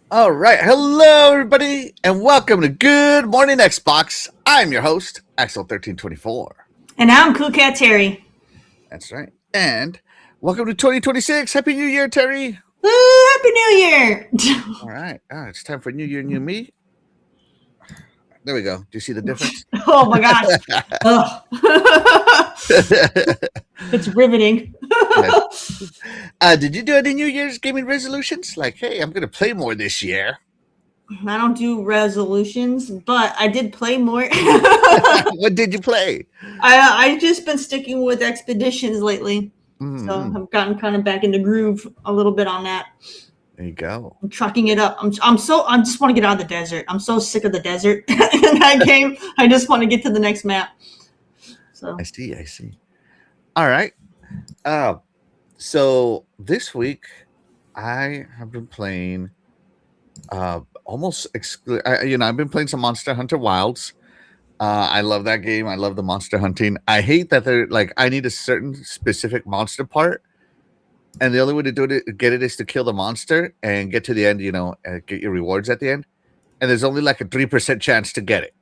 All right. Hello, everybody, and welcome to Good Morning Xbox. I'm your host, Axel1324. And I'm Cool Cat Terry. That's right. And welcome to 2026. Happy New Year, Terry. Woo! Happy New Year! All right. It's time for New Year, New Me. There we go. Do you see the difference? Oh my gosh. Ugh. It's riveting. Did you do any New Year's gaming resolutions? Like, hey, I'm going to play more this year. I don't do resolutions, but I did play more. What did you play? I just been sticking with expeditions lately. Mm-hmm. So I've gotten kind of back in the groove a little bit on that. There you go. I'm trucking it up. I just want to get out of the desert. I'm so sick of the desert in that game. I just want to get to the next map. So I see. All right. So this week I have been playing I've been playing some Monster Hunter Wilds. I love that game. I love the monster hunting. I hate that they're like I need a certain specific monster part, and the only way to get it is to kill the monster and get to the end, get your rewards at the end. And there's only like a 3% chance to get it.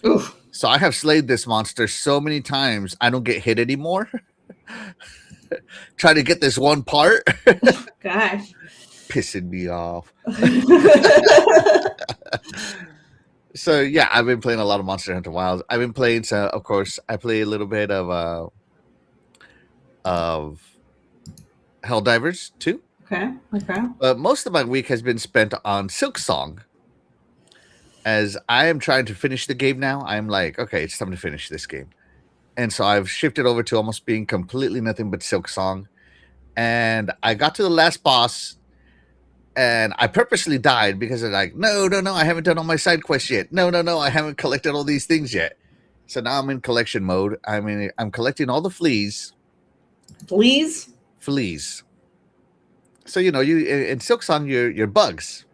oof. So I have slayed this monster so many times I don't get hit anymore. Try to get this one part. Gosh. Pissing me off. So yeah, I've been playing a lot of Monster Hunter Wilds. I've been playing, so of course, I play a little bit of Helldivers too. Okay. But most of my week has been spent on Silksong. As I am trying to finish the game now, I'm like, okay, it's time to finish this game. And so I've shifted over to almost being completely nothing but Silksong. And I got to the last boss, and I purposely died because they're like, no, I haven't done all my side quests yet. No, I haven't collected all these things yet. So now I'm in collection mode. I'm collecting all the fleas. Fleas? So you in Silksong, you're bugs.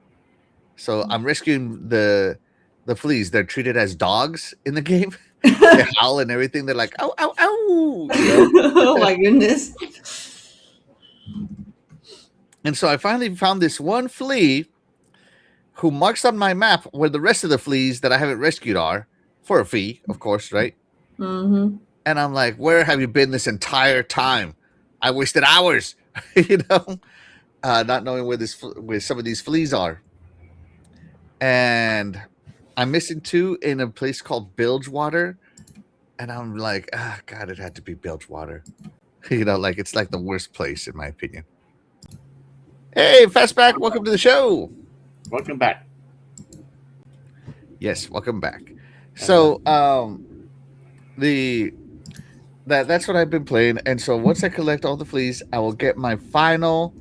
So I'm rescuing the fleas. They're treated as dogs in the game. They howl and everything. They're like, ow, ow, ow. Oh my goodness. And so I finally found this one flea who marks on my map where the rest of the fleas that I haven't rescued are, for a fee, of course, right? Mm-hmm. And I'm like, where have you been this entire time? I wasted hours, not knowing where some of these fleas are. And I'm missing two in a place called Bilgewater. And I'm like, God, it had to be Bilgewater. It's like the worst place in my opinion. Hey, Fastback, welcome to the show. Welcome back. Yes, welcome back. So, that's what I've been playing, and so once I collect all the fleas, I will get my final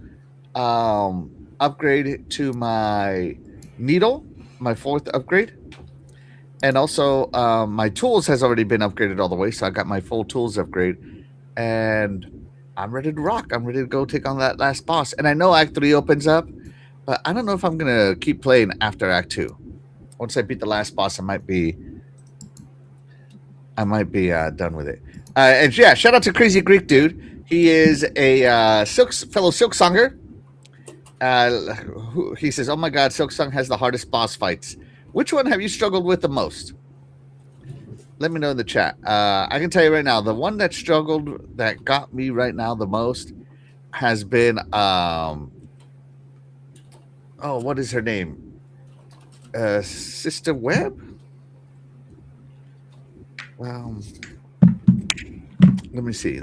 upgrade to my needle, my 4th upgrade, and also my tools has already been upgraded all the way, so I got my full tools upgrade, and I'm ready to rock. I'm ready to go take on that last boss, and I know Act 3 opens up, but I don't know if I'm gonna keep playing after Act 2. Once I beat the last boss, I might be done with it. And yeah, shout out to Crazy Greek Dude. He is a fellow Silksonger. He says, "Oh my God, Silksong has the hardest boss fights. Which one have you struggled with the most?" Let me know in the chat. I can tell you right now, the one that got me right now the most has been what is her name? Sister Webb? Let me see.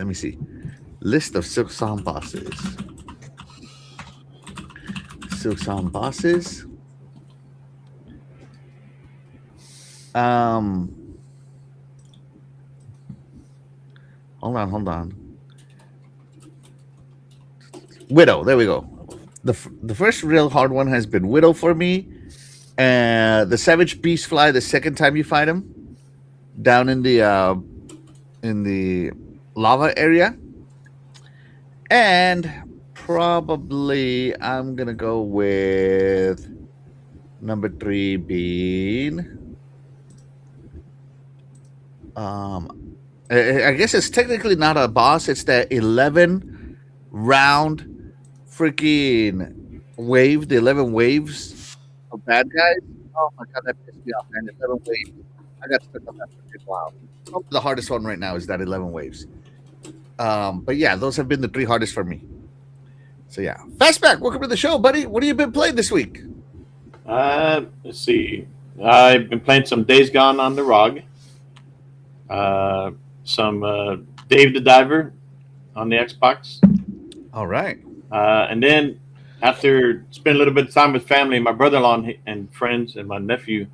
List of Silksong bosses. Hold on. Widow. There we go. The first real hard one has been Widow for me. The Savage Beast Fly. The second time you fight him, down in the lava area, and probably I'm gonna go with number 3 being I guess it's technically not a boss. It's that 11 round freaking wave, the 11 waves bad guys. Oh my god, that pissed me off, man. 11 waves. I got stuck on that for a while. The hardest one right now is that 11 waves. But yeah, those have been the 3 hardest for me. So yeah, Fastback, welcome to the show, buddy. What have you been playing this week? Let's see. I've been playing some Days Gone on the ROG. Some Dave the Diver on the Xbox. All right. And then after spending a little bit of time with family, my brother-in-law and friends and my nephew,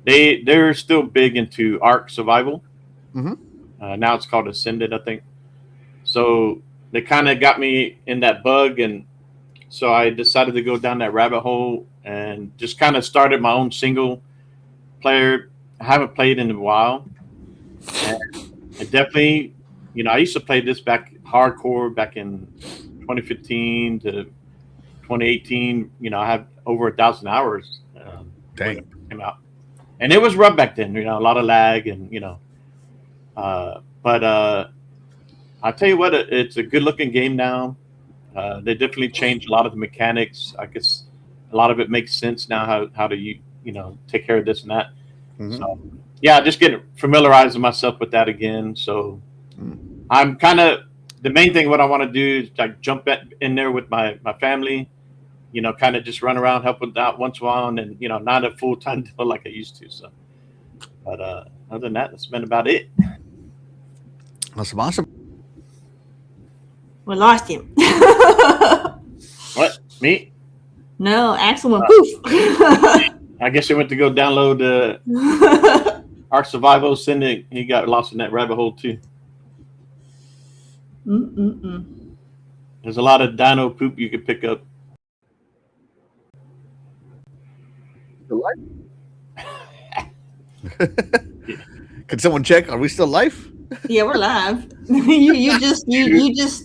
they're still big into Ark Survival. Mm-hmm. Now it's called Ascended, I think. So they kind of got me in that bug, and so I decided to go down that rabbit hole and just kind of started my own single player. I haven't played in a while. And I definitely, I used to play this hardcore back in 2015 to 2018. I have over 1,000 hours when it came out. And it was rough back then, a lot of lag and, but I'll tell you what, it's a good looking game now. They definitely changed a lot of the mechanics. I guess a lot of it makes sense now how to take care of this and that. Mm-hmm. So yeah, just getting familiarizing myself with that again. So I'm kind of the main thing. What I want to do is like jump in there with my family. Kind of just run around, help with that once in a while, and then not a full time deal like I used to. So, but other than that, that's been about it. Awesome. We lost him. What? Me? No, Axel went poof. I guess he went to go download Ark Survival. He got lost in that rabbit hole too. There's a lot of dino poop you could pick up. Can someone check? Are we still live? Yeah, we're live. you just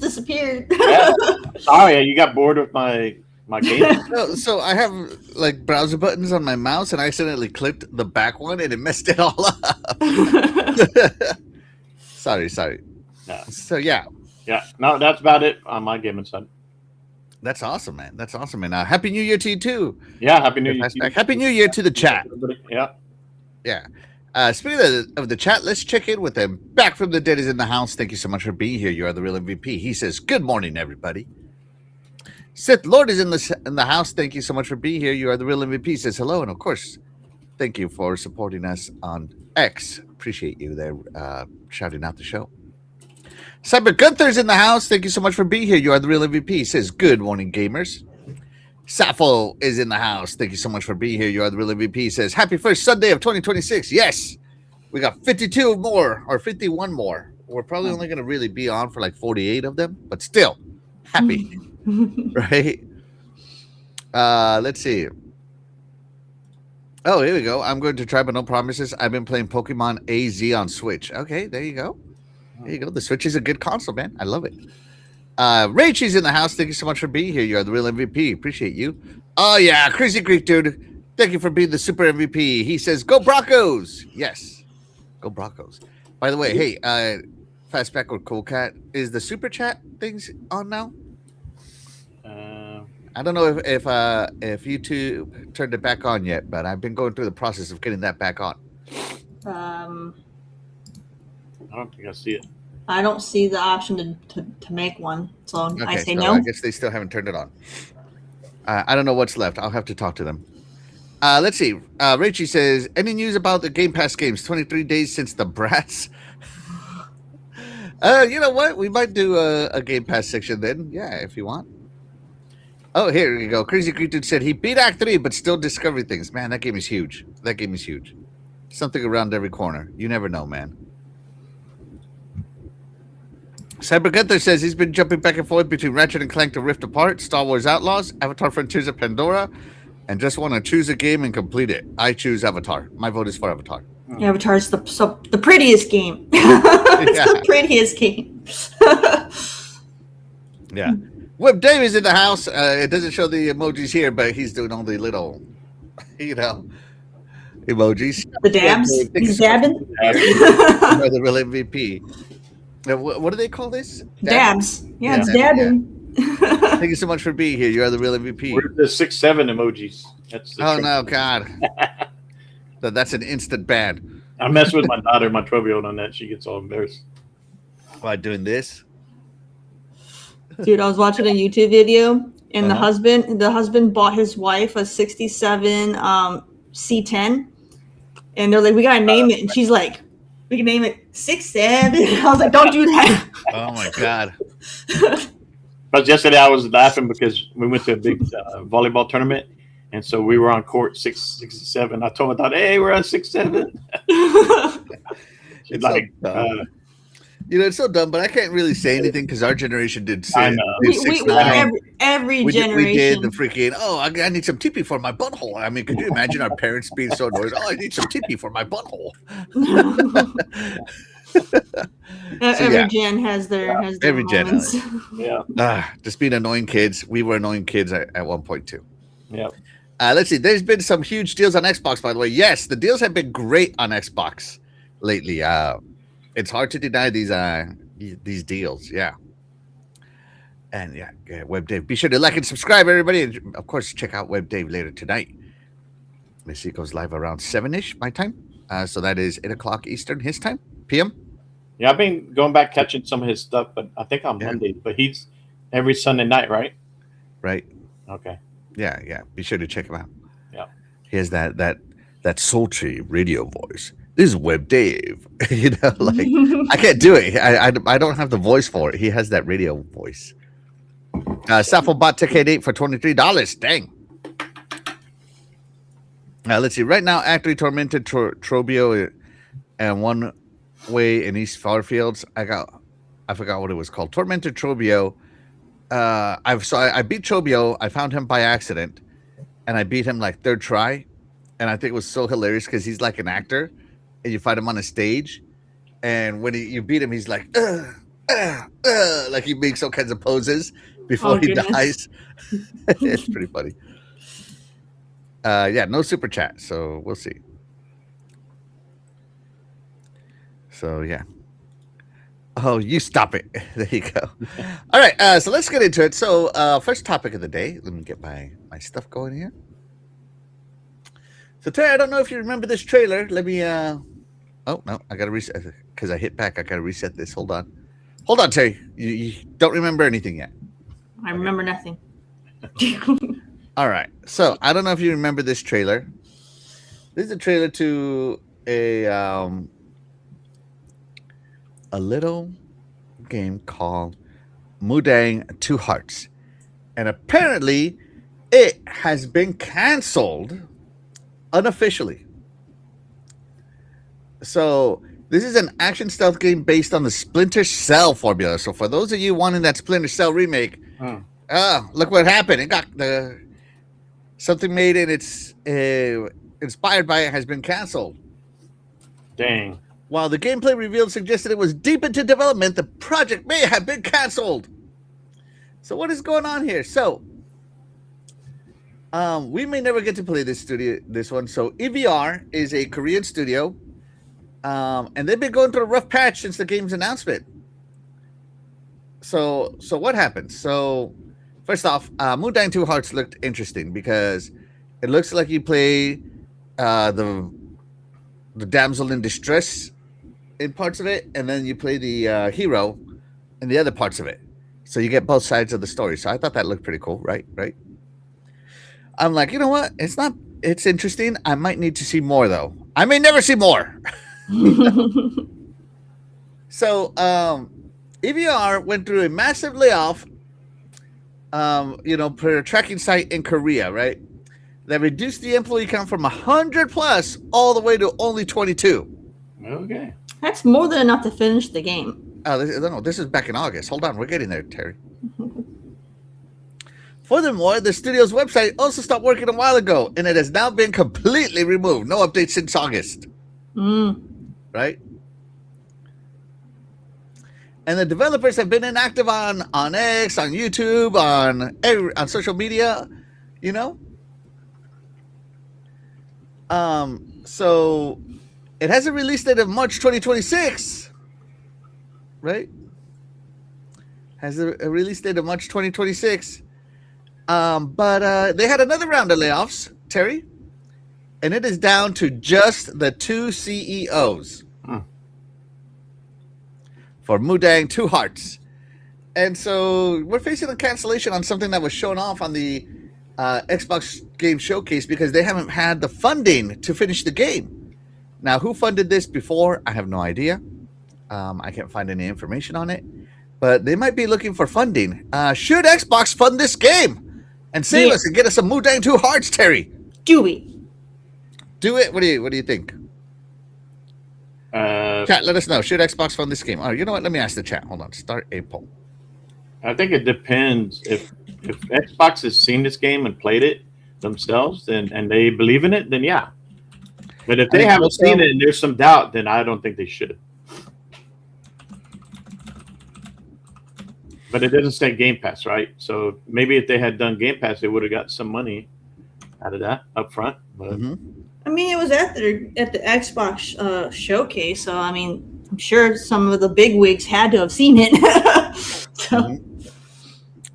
disappeared. Yeah. Sorry, you got bored with my game. No, so I have like browser buttons on my mouse, and I accidentally clicked the back one, and it messed it all up. Sorry. No. So yeah. No, that's about it on my gaming side. That's awesome, man. And Happy New Year to you too. Yeah, Happy New Year. Happy New Year to the chat. Yeah. Speaking of the chat, let's check in with them. Back from the dead is in the house. Thank you so much for being here. You are the real MVP. He says, "Good morning, everybody." Sith Lord is in the house. Thank you so much for being here. You are the real MVP. He says hello, and of course, thank you for supporting us on X. Appreciate you there, shouting out the show. Cyber Gunther's in the house. Thank you so much for being here. You are the real MVP. He says, "Good morning, gamers." Sappho is in the house. Thank you so much for being here. You are the real MVP. He says, "Happy first Sunday of 2026. Yes, we got 52 more or 51 more. We're probably only going to really be on for like 48 of them, but still happy." Right? Let's see. Oh, here we go. I'm going to try, but no promises. I've been playing Pokemon AZ on Switch. Okay, there you go. There you go. The Switch is a good console, man. I love it. Rachel's in the house. Thank you so much for being here. You are the real MVP. Appreciate you. Oh, yeah. Crazy Greek, dude. Thank you for being the super MVP. He says, "Go Broncos." Yes. Go Broncos. By the way, hey, Fastback or Cool Cat, is the super chat things on now? I don't know if YouTube turned it back on yet, but I've been going through the process of getting that back on. I don't think I see it. I don't see the option to make one, so okay, I say no. I guess they still haven't turned it on. I don't know what's left. I'll have to talk to them. Let's see. Rachie says, "Any news about the Game Pass games? 23 days since the brats." You know what? We might do a Game Pass section then. Yeah, if you want. Oh, here you go. Crazy Creature said he beat Act 3, but still discovered things. Man, that game is huge. Something around every corner. You never know, man. Cyber Gunther says he's been jumping back and forth between Ratchet and Clank to Rift Apart, Star Wars Outlaws, Avatar Frontiers of Pandora, and just want to choose a game and complete it. I choose Avatar. My vote is for Avatar. Avatar is the prettiest game. It's the prettiest game. Yeah. Whip Dave is in the house. It doesn't show the emojis here, but he's doing all the little, emojis. The dabs. He's dabbing. The real MVP. What do they call this? Dabs. Yeah, it's dabbing. Yeah. Thank you so much for being here. You are the real MVP. We're the 6-7 emojis. That's Oh no, God. That's an instant ban. I mess with my daughter, my 12-year-old, on that. She gets all embarrassed. By doing this. Dude, I was watching a YouTube video, and Uh-huh. the husband bought his wife a '67 C10, and they're like, "We gotta name it," and she's like, "We can name it 67." I was like, "Don't do that." Oh my God. But yesterday I was laughing because we went to a big volleyball tournament, and so we were on court 667. I told my daughter, "Hey, we're on 6-7." She's It's like, so dumb. It's so dumb, but I can't really say anything because our generation did I know. did we 6'9". every We did generation. the freaking, I need some TP for my butthole. I mean, could you imagine our parents being so annoyed? Oh, I need some TP for my butthole. Every gen has their every gen moments. Yeah. Just being annoying kids. We were annoying kids at one point too. Yeah. Let's see. There's been some huge deals on Xbox, by the way. Yes, the deals have been great on Xbox lately. It's hard to deny these deals. Yeah. And Web Dave. Be sure to like and subscribe, everybody. And of course, check out Web Dave later tonight. Let's see, it goes live around 7-ish my time. So that is 8 o'clock Eastern, his time, PM. Yeah, I've been going back catching some of his stuff, but I think on Monday. But he's every Sunday night, right? Right. Okay. Yeah. Be sure to check him out. Yeah. He has that sultry radio voice. This is Web Dave. Like I can't do it. I don't have the voice for it. He has that radio voice. Sappho bought Ticket 8 for $23. Dang. Let's see. Right now, Actory Tormented Trobio and One Way in East Farfields. I forgot what it was called. Tormented Trobio. I beat Trobio. I found him by accident, and I beat him like third try. And I think it was so hilarious because he's like an actor, and you fight him on a stage, and when you beat him, he's like, like he makes all kinds of poses before he dies. It's pretty funny. No super chat, so we'll see. So yeah. Oh, you stop it. There you go. All right, so let's get into it. So first topic of the day. Let me get my stuff going here. So Terry, I don't know if you remember this trailer. Let me oh no, I gotta reset because I hit back. I gotta reset this. Hold on, Terry. You don't remember anything yet. I remember nothing. All right. So I don't know if you remember this trailer. This is a trailer to a little game called Mudang Two Hearts. And apparently it has been canceled unofficially. So this is an action stealth game based on the Splinter Cell formula. So for those of you wanting that Splinter Cell remake, look what happened. It got something made and it's inspired by it has been canceled. Dang. While the gameplay revealed suggested it was deep into development, the project may have been canceled. So what is going on here? So we may never get to play this one. So EVR is a Korean studio, and they've been going through a rough patch since the game's announcement. So what happened? So first off, Mudang Two Hearts looked interesting because it looks like you play the damsel in distress in parts of it, and then you play the hero in the other parts of it. So you get both sides of the story. So I thought that looked pretty cool, right? I'm like, you know what? It's interesting. I might need to see more though. I may never see more. So EVR went through a massive layoff, per a tracking site in Korea, right? That reduced the employee count from 100 plus all the way to only 22. Okay. That's more than enough to finish the game. This is back in August. Hold on, we're getting there, Terry. Furthermore, the studio's website also stopped working a while ago, and it has now been completely removed. No updates since August. Right? And the developers have been inactive on X, on YouTube, on social media, So it has a release date of March 2026, right? Has a release date of March 2026. But they had another round of layoffs Terry, and it is down to just the 2 CEOs for Mudang 2 Hearts. And so we're facing a cancellation on something that was shown off on the Xbox Game Showcase because they haven't had the funding to finish the game. Now, who funded this before? I have no idea. I can't find any information on it. But they might be looking for funding. Should Xbox fund this game and save us and get us some Mudang 2 Hearts, Terry? Do it. Do it. What do you think? Chat, let us know. Should Xbox fund this game? Oh, you know what? Let me ask the chat. Hold on. Start a poll. I think it depends. If Xbox has seen this game and played it themselves and they believe in it, then yeah. But if they haven't seen it and there's some doubt, then I don't think they should. But it doesn't say Game Pass, right? So maybe if they had done Game Pass, they would have got some money out of that up front. But I mean, it was at the Xbox showcase, so I mean, I'm sure some of the big wigs had to have seen it. So.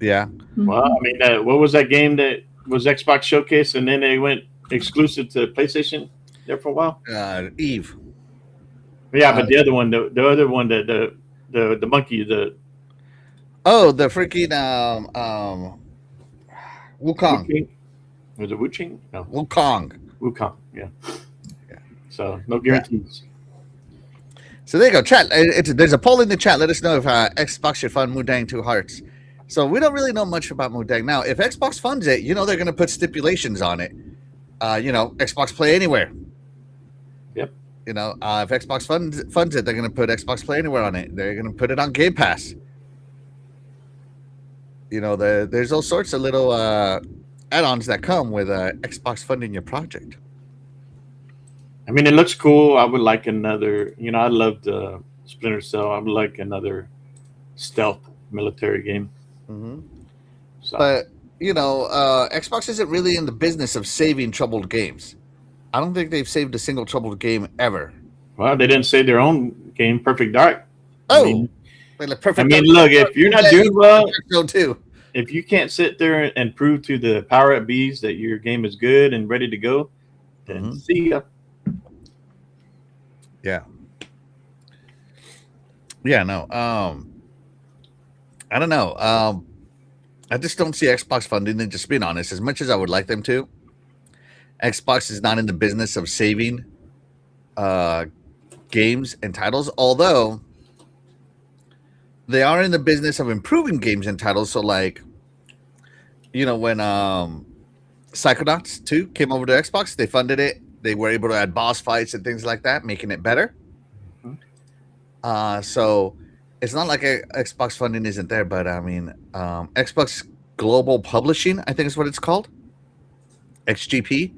Yeah. Well, I mean, what was that game that was Xbox Showcase, and then they went exclusive to PlayStation there for a while? Eve. Yeah, but the other one, the other one, the monkey, the freaking Wukong. Was it Wuching? No, Wukong. Wukong. Yeah. So no guarantees. So there you go, chat. There's a poll in the chat. Let us know if Xbox should fund Mudang 2 Hearts. So we don't really know much about Mudang. Now, if Xbox funds it, they're going to put stipulations on it. Xbox Play Anywhere. Yep. If Xbox funds it, they're going to put Xbox Play Anywhere on it. They're going to put it on Game Pass. There's all sorts of little add-ons that come with Xbox funding your project. I mean, it looks cool. I would like another. I loved Splinter Cell. I would like another stealth military game. Mm-hmm. So. But Xbox isn't really in the business of saving troubled games. I don't think they've saved a single troubled game ever. Well, they didn't save their own game, Perfect Dark. Look, if you're not doing well, if you can't sit there and prove to the power up bees that your game is good and ready to go, then see ya. Yeah. Yeah, no. I don't know. I just don't see Xbox funding it, just being honest. As much as I would like them to, Xbox is not in the business of saving games and titles, although they are in the business of improving games and titles. So, like, when Psychonauts 2 came over to Xbox, they funded it. They were able to add boss fights and things like that, making it better. So it's not like Xbox funding isn't there, but I mean, Xbox Global Publishing, I think is what it's called, XGP.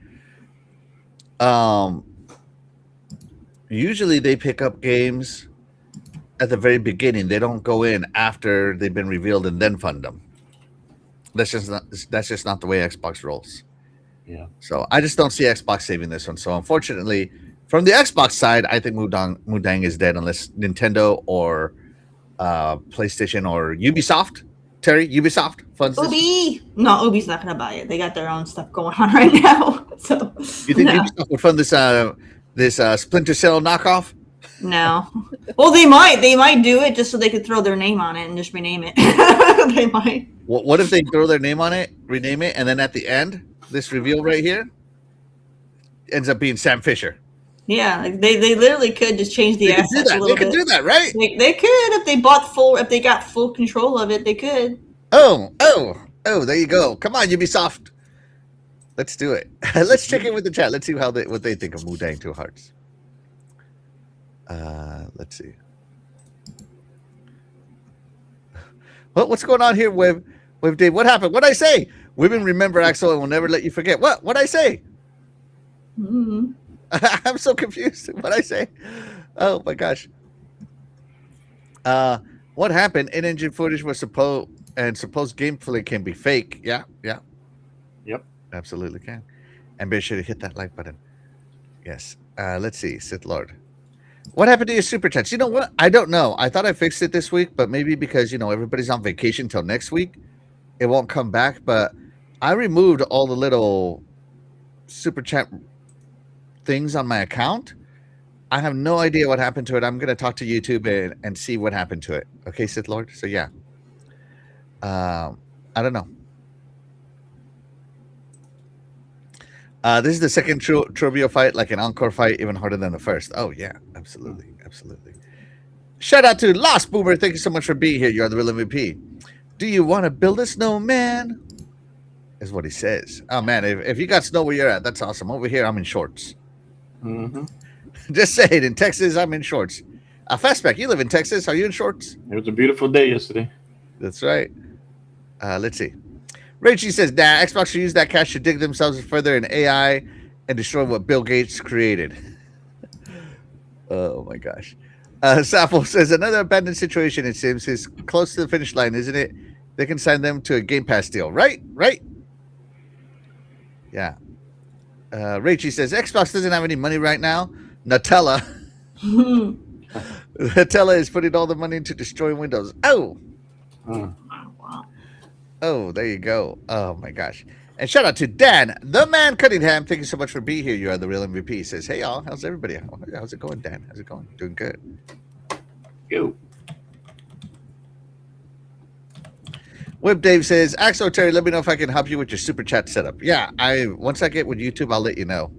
Usually they pick up games at the very beginning. They don't go in after they've been revealed and then fund them. That's just not the way Xbox rolls. Yeah. So I just don't see Xbox saving this one. So unfortunately, from the Xbox side, I think Mudang is dead unless Nintendo or PlayStation or Ubisoft. Terry, Ubisoft funds this? No, Ubi's not going to buy it. They got their own stuff going on right now. So you think Ubisoft would fund this Splinter Cell knockoff? No. Well, they might do it just so they could throw their name on it and just rename it. They might. What if they throw their name on it, rename it, and then at the end, this reveal right here ends up being Sam Fisher? Yeah, like they literally could just change the assets a little bit. They could do that, right? They could if they got full control of it. They could. Oh! There you go. Come on, Ubisoft. Let's do it. Let's check in with the chat. Let's see what they think of Mudang 2 Hearts. Let's see. What's going on here with Dave? What happened? What'd I say? Women remember, Axel, and will never let you forget. What'd I say? Mm-hmm. I'm so confused. What'd I say? Oh my gosh. What happened? In-engine footage was supposed gameplay can be fake. Yeah. Yep. Absolutely can. And be sure to hit that like button. Yes. Let's see. Sith Lord. What happened to your super chats? You know what? I don't know. I thought I fixed it this week, but maybe because, everybody's on vacation till next week, it won't come back. But I removed all the little super chat things on my account. I have no idea what happened to it. I'm going to talk to YouTube and see what happened to it. Okay, Sith Lord. So yeah, I don't know. This is the second Trobio fight, like an encore fight, even harder than the first. Oh yeah, absolutely, absolutely. Shout out to Lost Boomer. Thank you so much for being here. You are the real MVP. Do you want to build a snowman? Is what he says. Oh man, if you got snow where you're at, that's awesome. Over here, I'm in shorts. Mm-hmm. Just say it. In Texas, I'm in shorts. Fastback, you live in Texas. Are you in shorts? It was a beautiful day yesterday. That's right. Let's see. Rachie says, nah, Xbox should use that cash to dig themselves further in AI and destroy what Bill Gates created. Oh my gosh. Sappho says, another abandoned situation, it seems, is close to the finish line, isn't it? They can sign them to a Game Pass deal. Right? Yeah. Rachie says, Xbox doesn't have any money right now. Nutella. Nutella is putting all the money into destroying Windows. Oh. Oh, there you go. Oh my gosh. And shout out to Dan, the man Cunningham. Thank you so much for being here. You are the real MVP. He says, hey y'all, how's everybody? How's it going, Dan? How's it going? Doing good. Go. Whip Dave says, Axel Terry, let me know if I can help you with your super chat setup. Yeah, once I get with YouTube, I'll let you know.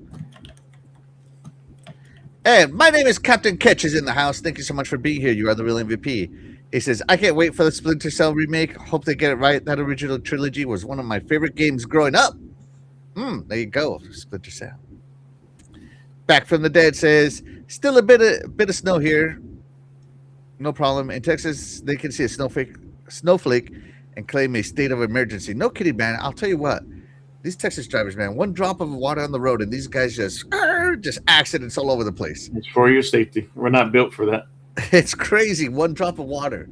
And my name is Captain Ketch is in the house. Thank you so much for being here. You are the real MVP. He says, I can't wait for the Splinter Cell remake. Hope they get it right. That original trilogy was one of my favorite games growing up. There you go. Splinter Cell. Back from the Dead says, still a bit of snow here. No problem. In Texas, they can see a snowflake and claim a state of emergency. No kidding, man. I'll tell you what. These Texas drivers, man, one drop of water on the road and these guys just accidents all over the place. It's for your safety. We're not built for that. It's crazy. One drop of water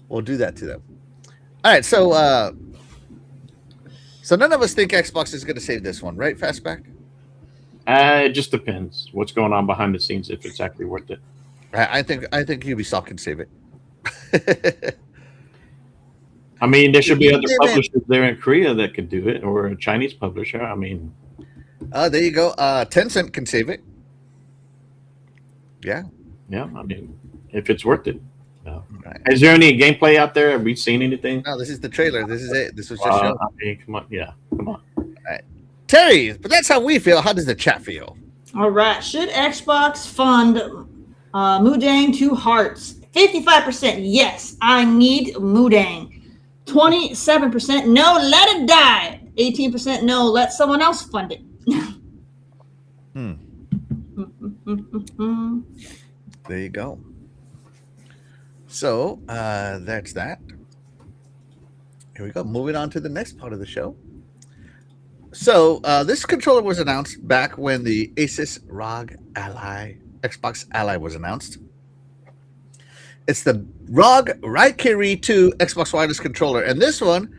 will do that to them. All right, so none of us think Xbox is going to save this one, right, Fastback? It just depends what's going on behind the scenes, if it's actually worth it. I think Ubisoft can save it. I mean, there should be other publishers there in Korea that could do it, or a Chinese publisher. I mean, there you go. Tencent can save it. Yeah. I mean, if it's worth it. No. Right. Is there any gameplay out there? Have we seen anything? No, this is the trailer. This is it. This was just shown. I mean, come on. Yeah, come on. All right. Terry, but that's how we feel. How does the chat feel? All right. Should Xbox fund Mudang 2 Hearts? 55% yes, I need Mudang. 27% no, let it die. 18% no, let someone else fund it. There you go. So that's that. Here we go. Moving on to the next part of the show. So this controller was announced back when the Asus ROG Ally, Xbox Ally was announced. It's the ROG Raikiri 2 Xbox Wireless Controller. And this one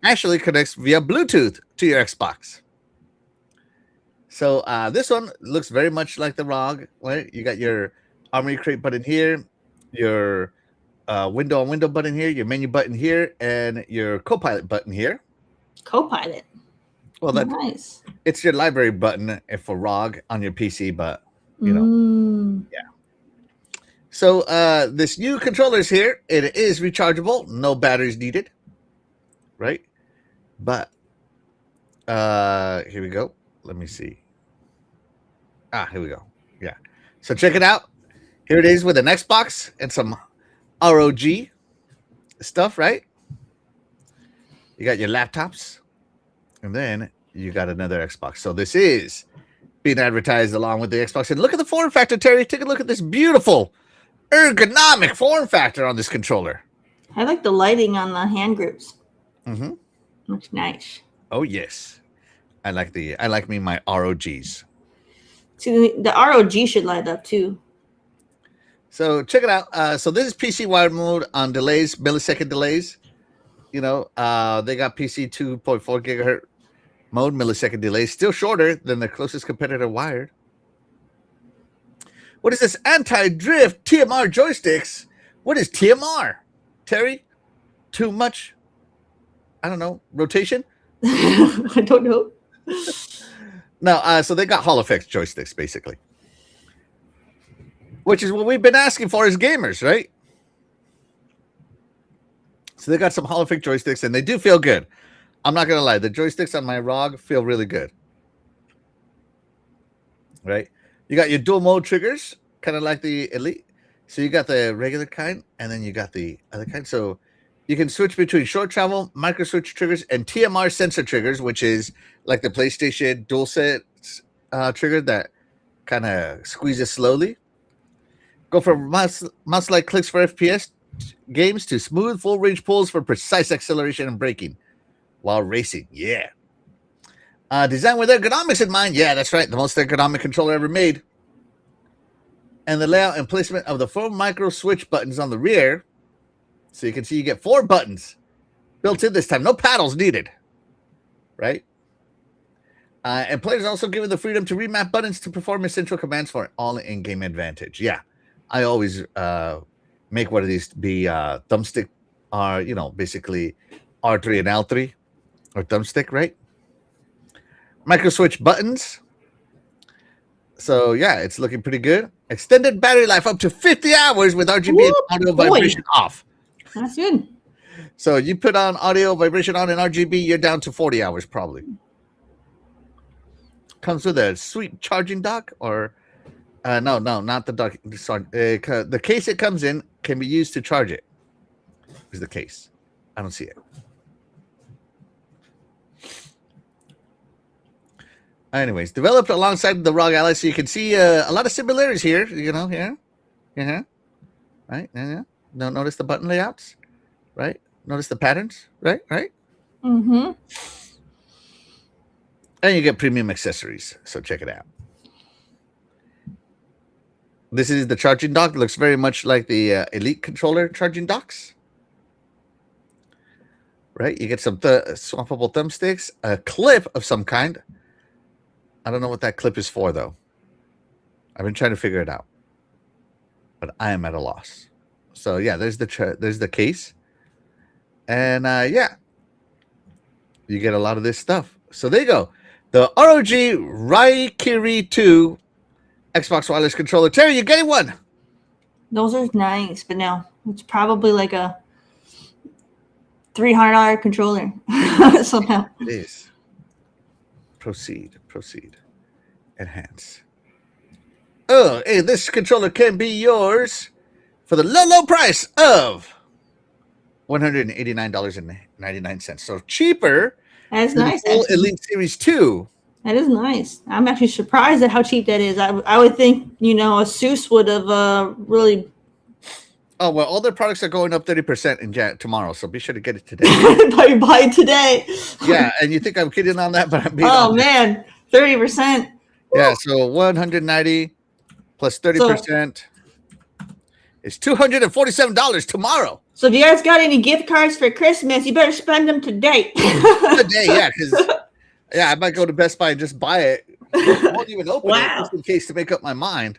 actually connects via Bluetooth to your Xbox. So this one looks very much like the ROG, right? You got your Armory Crate button here, your window on window button here, your menu button here, and your Copilot button here. Copilot. Well, that's nice. It's your library button for ROG on your PC, but you know, yeah. So this new controller is here. It is rechargeable, no batteries needed, right? But here we go. Let me see. Here we go. Yeah. So check it out. Here it is with an Xbox and some ROG stuff, right? You got your laptops, and then you got another Xbox. So this is being advertised along with the Xbox. And look at the form factor, Terry. Take a look at this beautiful ergonomic form factor on this controller. I like the lighting on the hand grips. Mm-hmm. Looks nice. Oh yes, I like my ROGs. See, the ROG should light up too. So check it out. So this is PC wide mode on delays, millisecond delays. You know, they got PC 2.4 gigahertz mode, millisecond delays, still shorter than the closest competitor wired. What is this anti-drift TMR joysticks? What is TMR, Terry? Too much? I don't know. Rotation? I don't know. No, so they got Hall effect joysticks, basically. Which is what we've been asking for as gamers, right? So they got some Hall effect joysticks, and they do feel good. I'm not going to lie. The joysticks on my ROG feel really good. Right? You got your dual mode triggers, kind of like the Elite. So you got the regular kind, and then you got the other kind. So you can switch between short travel, micro switch triggers, and TMR sensor triggers, which is like the PlayStation DualSense trigger that kind of squeezes slowly. Go from mouse-like clicks for FPS games to smooth full-range pulls for precise acceleration and braking while racing. Yeah. Designed with ergonomics in mind. Yeah, that's right. The most ergonomic controller ever made. And the layout and placement of the 4 micro switch buttons on the rear. So you can see you get 4 buttons built in this time. No paddles needed. Right? And players are also given the freedom to remap buttons to perform essential commands for all in-game advantage. Yeah. I always make one of these be thumbstick, or basically R3 and L3 or thumbstick, right? Micro switch buttons. So yeah, it's looking pretty good. Extended battery life up to 50 hours with RGB and audio vibration off. That's good. So you put on audio vibration on and RGB, you're down to 40 hours probably. Comes with a sweet charging dock or. No, not the dock. Sorry, the case it comes in can be used to charge it. Is the case? I don't see it. Anyways, developed alongside the ROG Ally, so you can see a lot of similarities here. Here, right? Yeah. Don't notice the button layouts, right? Notice the patterns, right? Mm-hmm. And you get premium accessories. So check it out. This is the charging dock. It looks very much like the Elite controller charging docks. Right? You get some swappable thumbsticks, a clip of some kind. I don't know what that clip is for, though. I've been trying to figure it out. But I am at a loss. So, yeah, there's the case. And, yeah. You get a lot of this stuff. So, there you go. The ROG Raikiri 2 Xbox wireless controller. Terry, you getting one? Those are nice, but no, it's probably like a $300 controller somehow. It is. Proceed. Enhance. Oh, hey, this controller can be yours for the low price of $189.99. So cheaper. That's than nice. The full Elite Series 2. That is nice. I'm actually surprised at how cheap that is. I would think, Asus would have really. Oh, well, all their products are going up 30% in tomorrow, so be sure to get it today. buy it today. Yeah, and you think I'm kidding on that, but I'm being honest. Man, 30%. Yeah, so 190 plus 30% is $247 tomorrow. So if you guys got any gift cards for Christmas, you better spend them today. Today, yeah, because I might go to Best Buy and just buy it. I won't even open it just in case to make up my mind.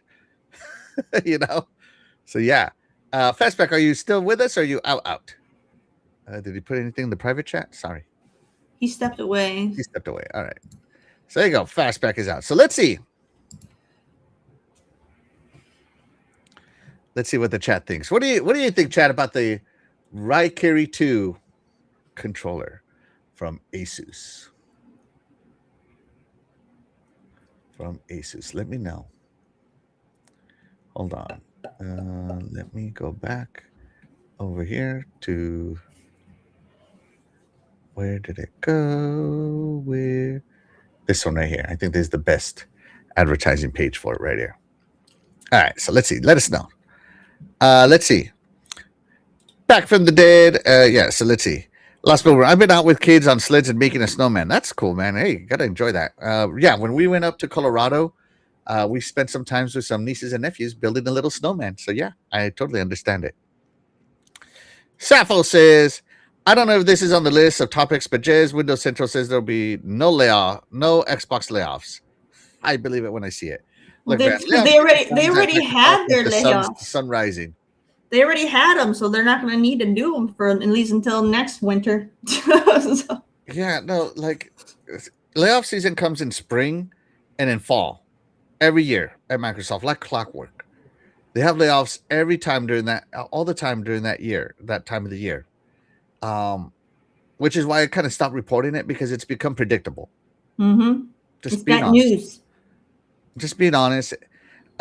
So yeah. Fastback, are you still with us or are you out? Did he put anything in the private chat? Sorry. He stepped away. All right. So there you go. Fastback is out. So let's see. Let's see what the chat thinks. What do you think, chat, about the Raikiri 2 controller from Asus? Let me know. Hold on. Let me go back over here to where did it go? This one right here. I think this is the best advertising page for it right here. All right, so let's see. Let us know. Let's see. Back from the dead. Yeah, so let's see. Last Bill, I've been out with kids on sleds and making a snowman. That's cool, man. Hey, gotta enjoy that. Yeah, when we went up to Colorado, we spent some time with some nieces and nephews building a little snowman. So yeah, I totally understand it. Sappho says, I don't know if this is on the list of topics, but Jez Windows Central says there'll be no Xbox layoffs. I believe it when I see it. Look, they already had their layoffs. The sun rising. They already had them, so they're not going to need to do them for at least until next winter. Yeah, no, like layoff season comes in spring, and then fall every year at Microsoft like clockwork. They have layoffs every time during that, all the time during that year, that time of the year. Which is why I kind of stopped reporting it because it's become predictable. Mm-hmm. Just It's being got honest. news. Just being honest.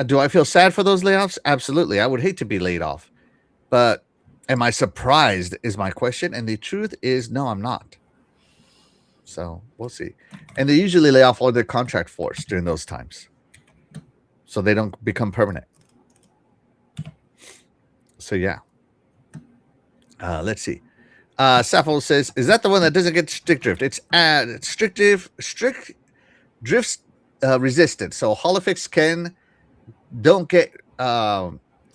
Do I feel sad for those layoffs? Absolutely. I would hate to be laid off. But am I surprised is my question. And the truth is, no, I'm not. So we'll see. And they usually lay off all their contract force during those times, so they don't become permanent. So yeah. Let's see. Sappho says, "Is that the one that doesn't get stick drift? It's strict drifts resistant. So holofics don't get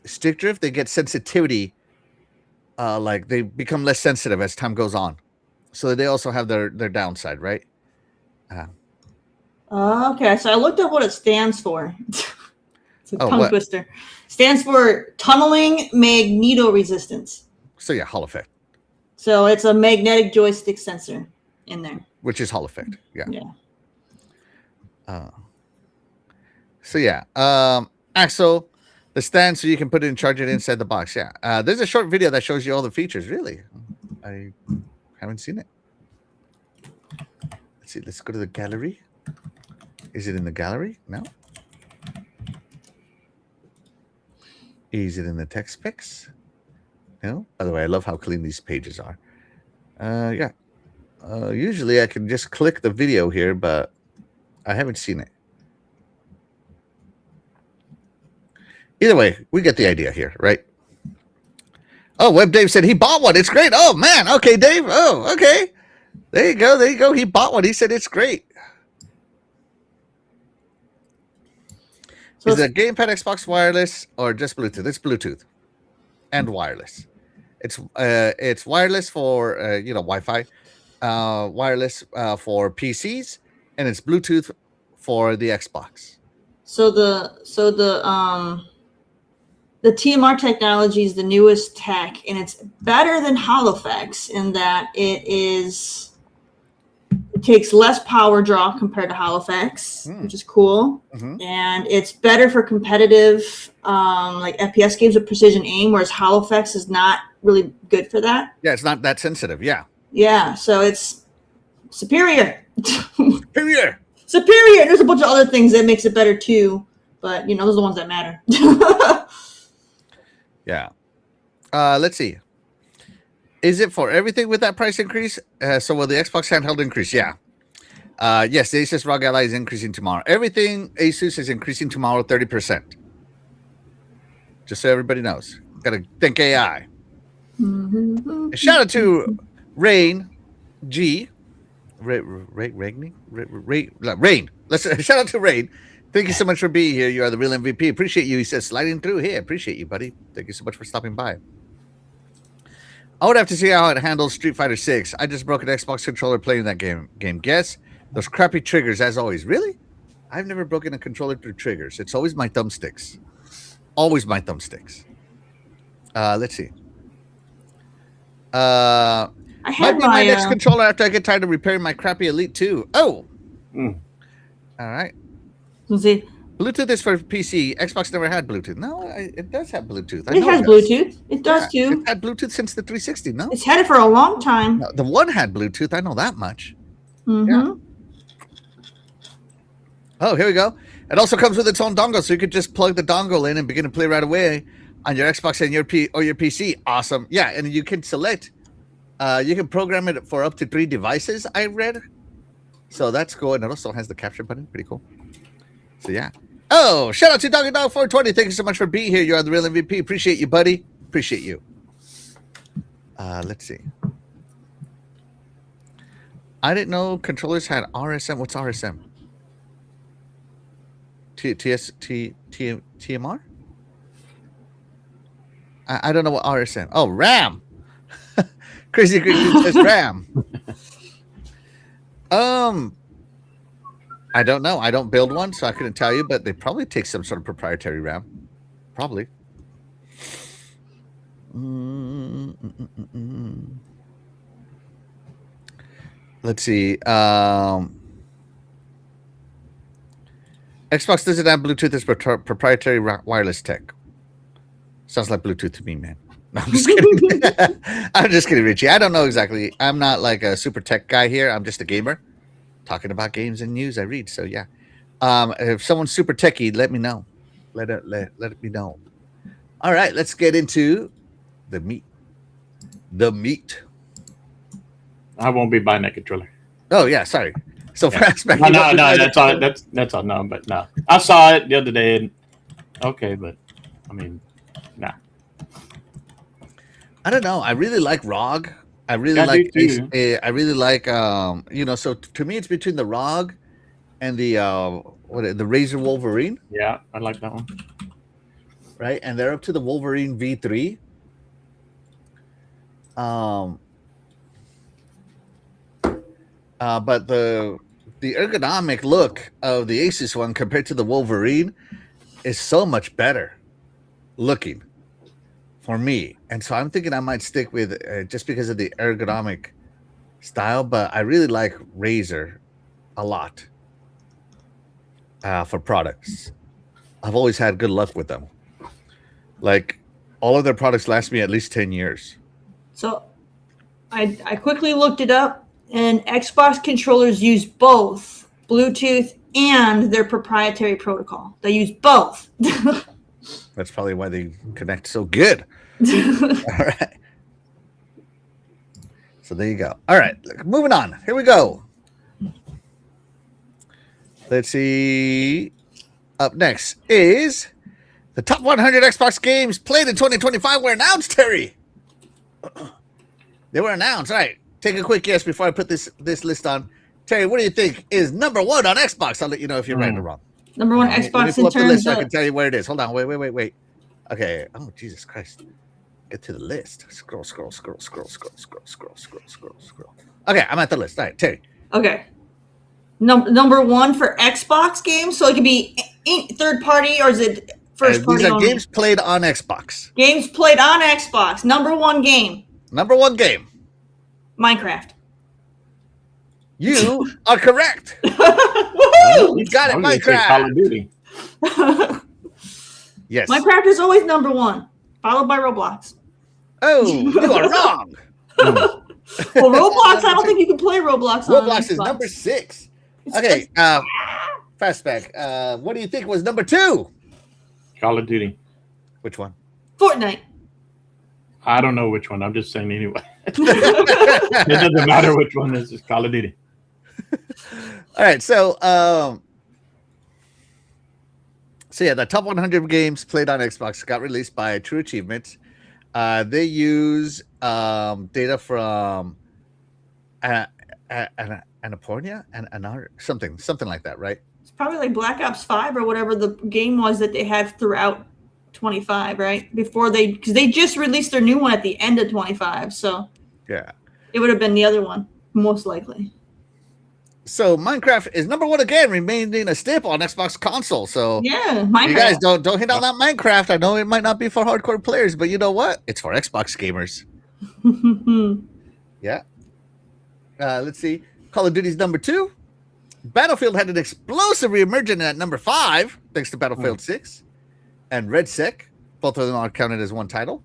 stick drift. They get sensitivity. Like they become less sensitive as time goes on. So they also have their downside, right? Okay, so I looked up what it stands for. It's a tongue what? twister. Stands for tunneling magnetoresistance. So yeah, Hall effect. So it's a magnetic joystick sensor in there. Which is Hall effect. Yeah. Yeah. So yeah. Axel, the stand so you can put it and charge it inside the box. Yeah. There's a short video that shows you all the features. Really? I haven't seen it. Let's see. Let's go to the gallery. Is it in the gallery? No. Is it in the tech specs? No. By the way, I love how clean these pages are. Yeah. Usually I can just click the video here, but I haven't seen it. Either way, we get the idea here, right? Oh, Web Dave said he bought one. It's great. Oh, man. Okay, Dave. Oh, okay. There you go. There you go. He bought one. He said it's great. So is it a gamepad Xbox wireless or just Bluetooth? It's Bluetooth and wireless. It's wireless for Wi-Fi, wireless for PCs, and it's Bluetooth for the Xbox. So the TMR technology is the newest tech, and it's better than HoloFX in that it takes less power draw compared to HoloFX, which is cool. Mm-hmm. And it's better for competitive like FPS games with precision aim, whereas HoloFX is not really good for that. Yeah, it's not that sensitive. Yeah. Yeah, so it's superior. Superior. And there's a bunch of other things that makes it better too, but those are the ones that matter. Yeah. Let's see. Is it for everything with that price increase? So will the Xbox Handheld increase? Yeah. Yes, the Asus ROG Ally is increasing tomorrow. Everything Asus is increasing tomorrow 30%. Just so everybody knows. Gotta think AI. Mm-hmm. Shout out to Rain G. Rain. Shout out to Rain. Thank you so much for being here. You are the real MVP. Appreciate you. He says sliding through here. Appreciate you, buddy. Thank you so much for stopping by. I would have to see how it handles Street Fighter 6. I just broke an Xbox controller playing that game. Guess those crappy triggers as always. Really? I've never broken a controller through triggers. It's always my thumbsticks. Always my thumbsticks. Let's see. I had my next controller after I get tired of repairing my crappy Elite 2. Oh. All right. Let's see. Bluetooth is for PC. Xbox never had Bluetooth. No, it does have Bluetooth. It has Bluetooth. It does too. It had Bluetooth since the 360. No, it's had it for a long time. No, the one had Bluetooth. I know that much. Mm-hmm. Yeah. Oh, here we go. It also comes with its own dongle, so you could just plug the dongle in and begin to play right away on your Xbox and your PC. Awesome. Yeah, and you can select. You can program it for up to 3 devices. I read. So that's cool, and it also has the capture button. Pretty cool. So yeah. Oh, shout out to Doggy Dog 420. Thank you so much for being here. You are the real MVP. Appreciate you, buddy. Appreciate you. Let's see. I didn't know controllers had RSM. What's RSM? TMR? I don't know what RSM. Oh, RAM. Crazy Green says RAM. I don't know. I don't build one, so I couldn't tell you, but they probably take some sort of proprietary RAM. Probably. Let's see. Xbox doesn't have Bluetooth as proprietary wireless tech. Sounds like Bluetooth to me, man. No, I'm just kidding. I'm just kidding, Richie. I don't know exactly. I'm not like a super tech guy here. I'm just a gamer talking about games and news I read. So yeah. If someone's super techie, let me know. Let it me know. All right, let's get into the meat. The meat. I won't be buying that controller. Oh yeah, sorry. So Yeah. fast. No, that's all. That's all. No, but no. I saw it the other day. And, okay, but I mean, nah. I don't know. I really like ROG. I really like. I really like. So to me, it's between the ROG and the the Razor Wolverine. Yeah, I like that one. Right, and they're up to the Wolverine V3. But the ergonomic look of the Asus one compared to the Wolverine is so much better looking for me, and so I'm thinking I might stick with just because of the ergonomic style. But I really like Razer a lot for products. I've always had good luck with them. Like all of their products last me at least 10 years. So I quickly looked it up, and Xbox controllers use both Bluetooth and their proprietary protocol. They use both. That's probably why they connect so good. All right. So there you go. All right. Moving on. Here we go. Let's see. Up next is the top 100 Xbox games played in 2025 were announced, Terry. They were announced. All right. Take a quick guess before I put this list on. Terry, what do you think is number one on Xbox? I'll let you know if you're right or wrong. Number one Xbox let me pull in up the terms list of... so I can tell you where it is. Hold on. Wait. Okay. Oh, Jesus Christ. Get to the list. Scroll. Okay, I'm at the list. All right, Terry. Okay. Number one for Xbox games, so it could be third party, or is it first party? These are only? games played on Xbox. Games played on Xbox. Number one game. Number one game. Minecraft. You are correct. Woohoo! You got it, Minecraft. Call of Duty. Yes. Minecraft is always number one, followed by Roblox. Oh, you are wrong. Well, Roblox, I don't think you can play Roblox. Roblox is number 6. Okay, Fastback. What do you think was number 2? Call of Duty. Which one? Fortnite. I don't know which one. I'm just saying anyway. It doesn't matter which one. This is Call of Duty. All right, so yeah, the top 100 games played on Xbox got released by True Achievement. They use data from Annapurna and something like that, right? It's probably like Black Ops 5 or whatever the game was that they had throughout 25, right? Because they just released their new one at the end of 25, so yeah, it would have been the other one most likely. So Minecraft is number 1 again, remaining a staple on Xbox console. So yeah, Minecraft. You guys don't hit on that Minecraft. I know it might not be for hardcore players, but you know what? It's for Xbox gamers. Yeah. Let's see. Call of Duty's number 2. Battlefield had an explosive reemergence at number 5, thanks to Battlefield 6 and Red Sec. Both of them are counted as one title.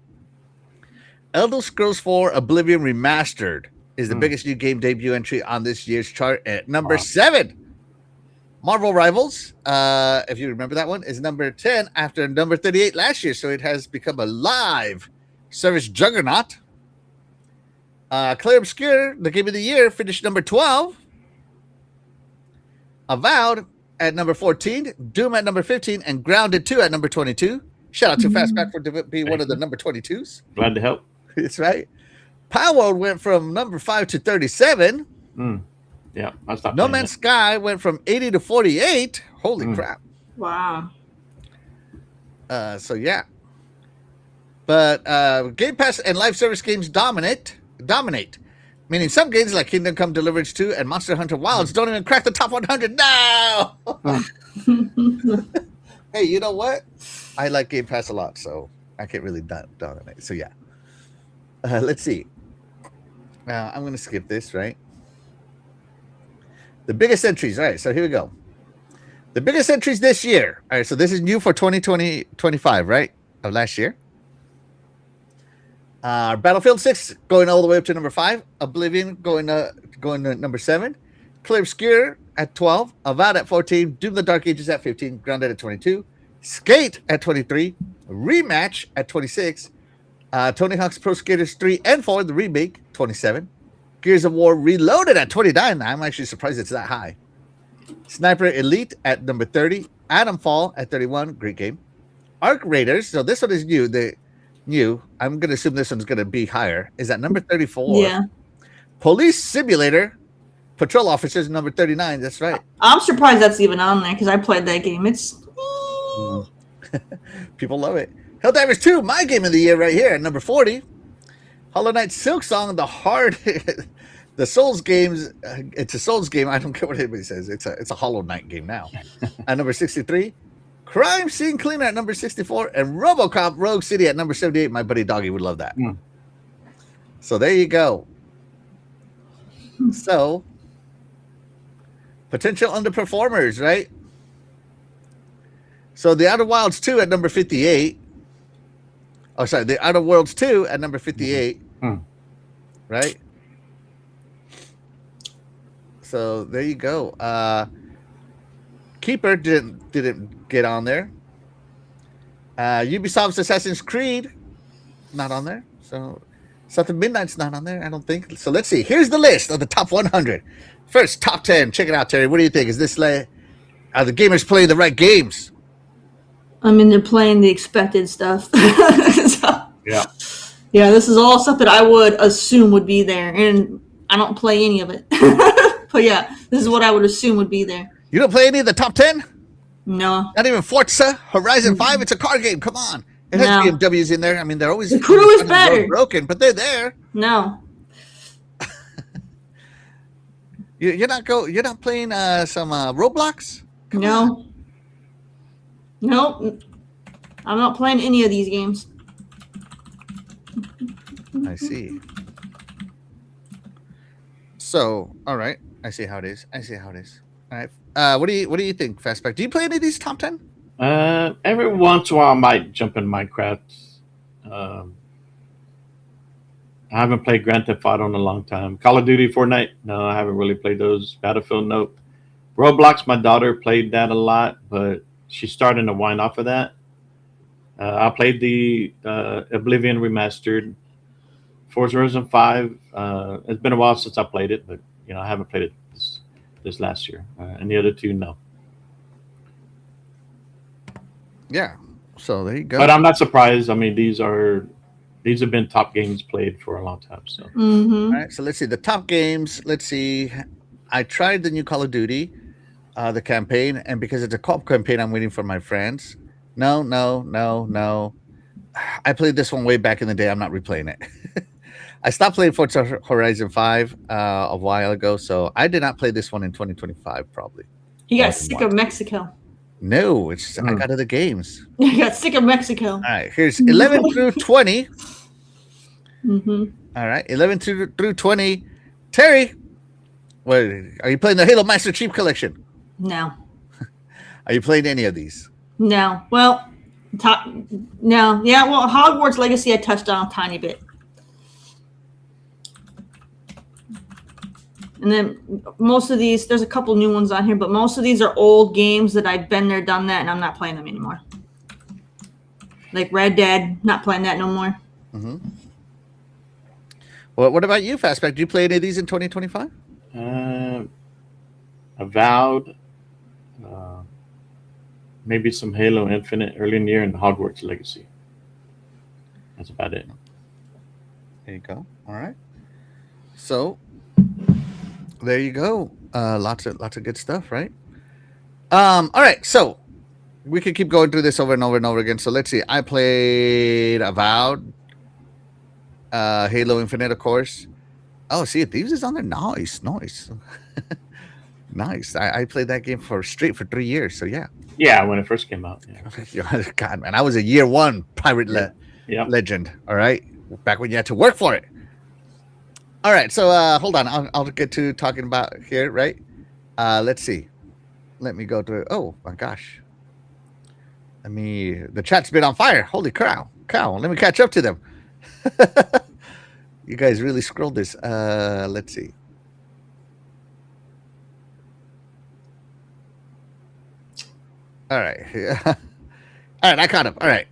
Elder Scrolls 4 Oblivion Remastered is the biggest new game debut entry on this year's chart at number 7. Marvel Rivals, if you remember that one, is number 10 after number 38 last year. So it has become a live service juggernaut. Clair Obscur, the game of the year, finished number 12. Avowed at number 14. Doom at number 15. And Grounded 2 at number 22. Shout out to Fastback for being one of the number 22s. Glad to help. That's right. Power went from number 5 to 37. Yeah, I stopped. No Man's Sky went from 80 to 48. Holy crap. Wow. So yeah. But Game Pass and live service games dominate. Meaning some games like Kingdom Come Deliverance 2 and Monster Hunter Wilds don't even crack the top 100 now. Hey, you know what? I like Game Pass a lot, so I can't really dominate. So yeah. Let's see. Now I'm going to skip this, right? The biggest entries. All right, so here we go. The biggest entries this year. All right, so this is new for 2020-25, right? Of last year. Battlefield 6 going all the way up to number 5. Oblivion going to number 7. Clear Obscure at 12. Avowed at 14. Doom the Dark Ages at 15. Grounded at 22. Skate at 23. Rematch at 26. Tony Hawk's Pro Skaters 3 and 4, the remake, 27. Gears of War Reloaded at 29. I'm actually surprised it's that high. Sniper Elite at number 30. Atom Fall at 31. Great game. Arc Raiders. So this one is new. I'm going to assume this one's going to be higher. Is at number 34. Yeah. Police Simulator. Patrol Officers, number 39. That's right. I'm surprised that's even on there because I played that game. It's people love it. Helldivers 2, my game of the year right here at number 40. Hollow Knight Silksong, the Souls games. It's a Souls game. I don't care what anybody says. It's a Hollow Knight game now. At number 63. Crime Scene Cleaner at number 64. And RoboCop Rogue City at number 78. My buddy Doggy would love that. So there you go. So, potential underperformers, right? So the Outer Wilds 2 at number 58. Oh, sorry, the Outer Worlds 2 at number 58. Right? So there you go. Keeper didn't get on there. Ubisoft's Assassin's Creed, not on there. So Something Midnight's not on there, I don't think. So let's see. Here's the list of the top 100. First, top 10. Check it out, Terry. What do you think? Is this are the gamers playing the right games? I mean, they're playing the expected stuff. Yeah. Yeah, this is all stuff that I would assume would be there, and I don't play any of it. But yeah, this is what I would assume would be there. You don't play any of the top 10? No. Not even Forza Horizon 5? It's a car game. Come on. It has BMWs in there. I mean, they're always... The crew is better. Broken, but they're there. No. You're not playing some Roblox? Come on. Nope. I'm not playing any of these games. I see. So, all right. I see how it is. All right. What do you think, Fastback? Do you play any of these top 10? Every once in a while I might jump in Minecraft. I haven't played Grand Theft Auto in a long time. Call of Duty, Fortnite, no, I haven't really played those. Battlefield, nope. Roblox, my daughter played that a lot, but she's starting to wind off of that. I played the Oblivion Remastered. Forza Horizon 5. It's been a while since I played it, but I haven't played it this last year. And the other two, no. Yeah. So there you go. But I'm not surprised. I mean, these have been top games played for a long time. So. All right. So let's see the top games. Let's see. I tried the new Call of Duty, the campaign, and because it's a co-op campaign, I'm waiting for my friends. No. I played this one way back in the day. I'm not replaying it. I stopped playing Forza Horizon 5 a while ago, so I did not play this one in 2025, probably. You got sick of Mexico. No, it's I got other games. You got sick of Mexico. All right, here's 11 through 20. Mm-hmm. All right, 11 through 20. Terry, are you playing the Halo Master Chief Collection? No. Are you playing any of these? No. Well, no. Yeah, well, Hogwarts Legacy I touched on a tiny bit. And then most of these, there's a couple new ones on here, but most of these are old games that I've been there, done that, and I'm not playing them anymore. Like Red Dead, not playing that no more. Mm-hmm. Well, what about you, Fastback? Do you play any of these in 2025? Avowed. Maybe some Halo Infinite early in the year and Hogwarts Legacy. That's about it. There you go. All right. So there you go. Lots of good stuff, right? All right. So we could keep going through this over and over and over again. So let's see. I played Avowed, Halo Infinite, of course. Oh, see, Thieves is on there. Nice. Nice. I played that game for 3 years. So yeah. Yeah, when it first came out. Yeah. God, man, I was a year one pirate legend. All right, back when you had to work for it. All right, so hold on, I'll get to talking about here, right? Let's see. let me go to. Oh my gosh. The chat's been on fire. Holy cow. Let me catch up to them. You guys really scrolled this. Let's see. All right. All right, I caught up. All right.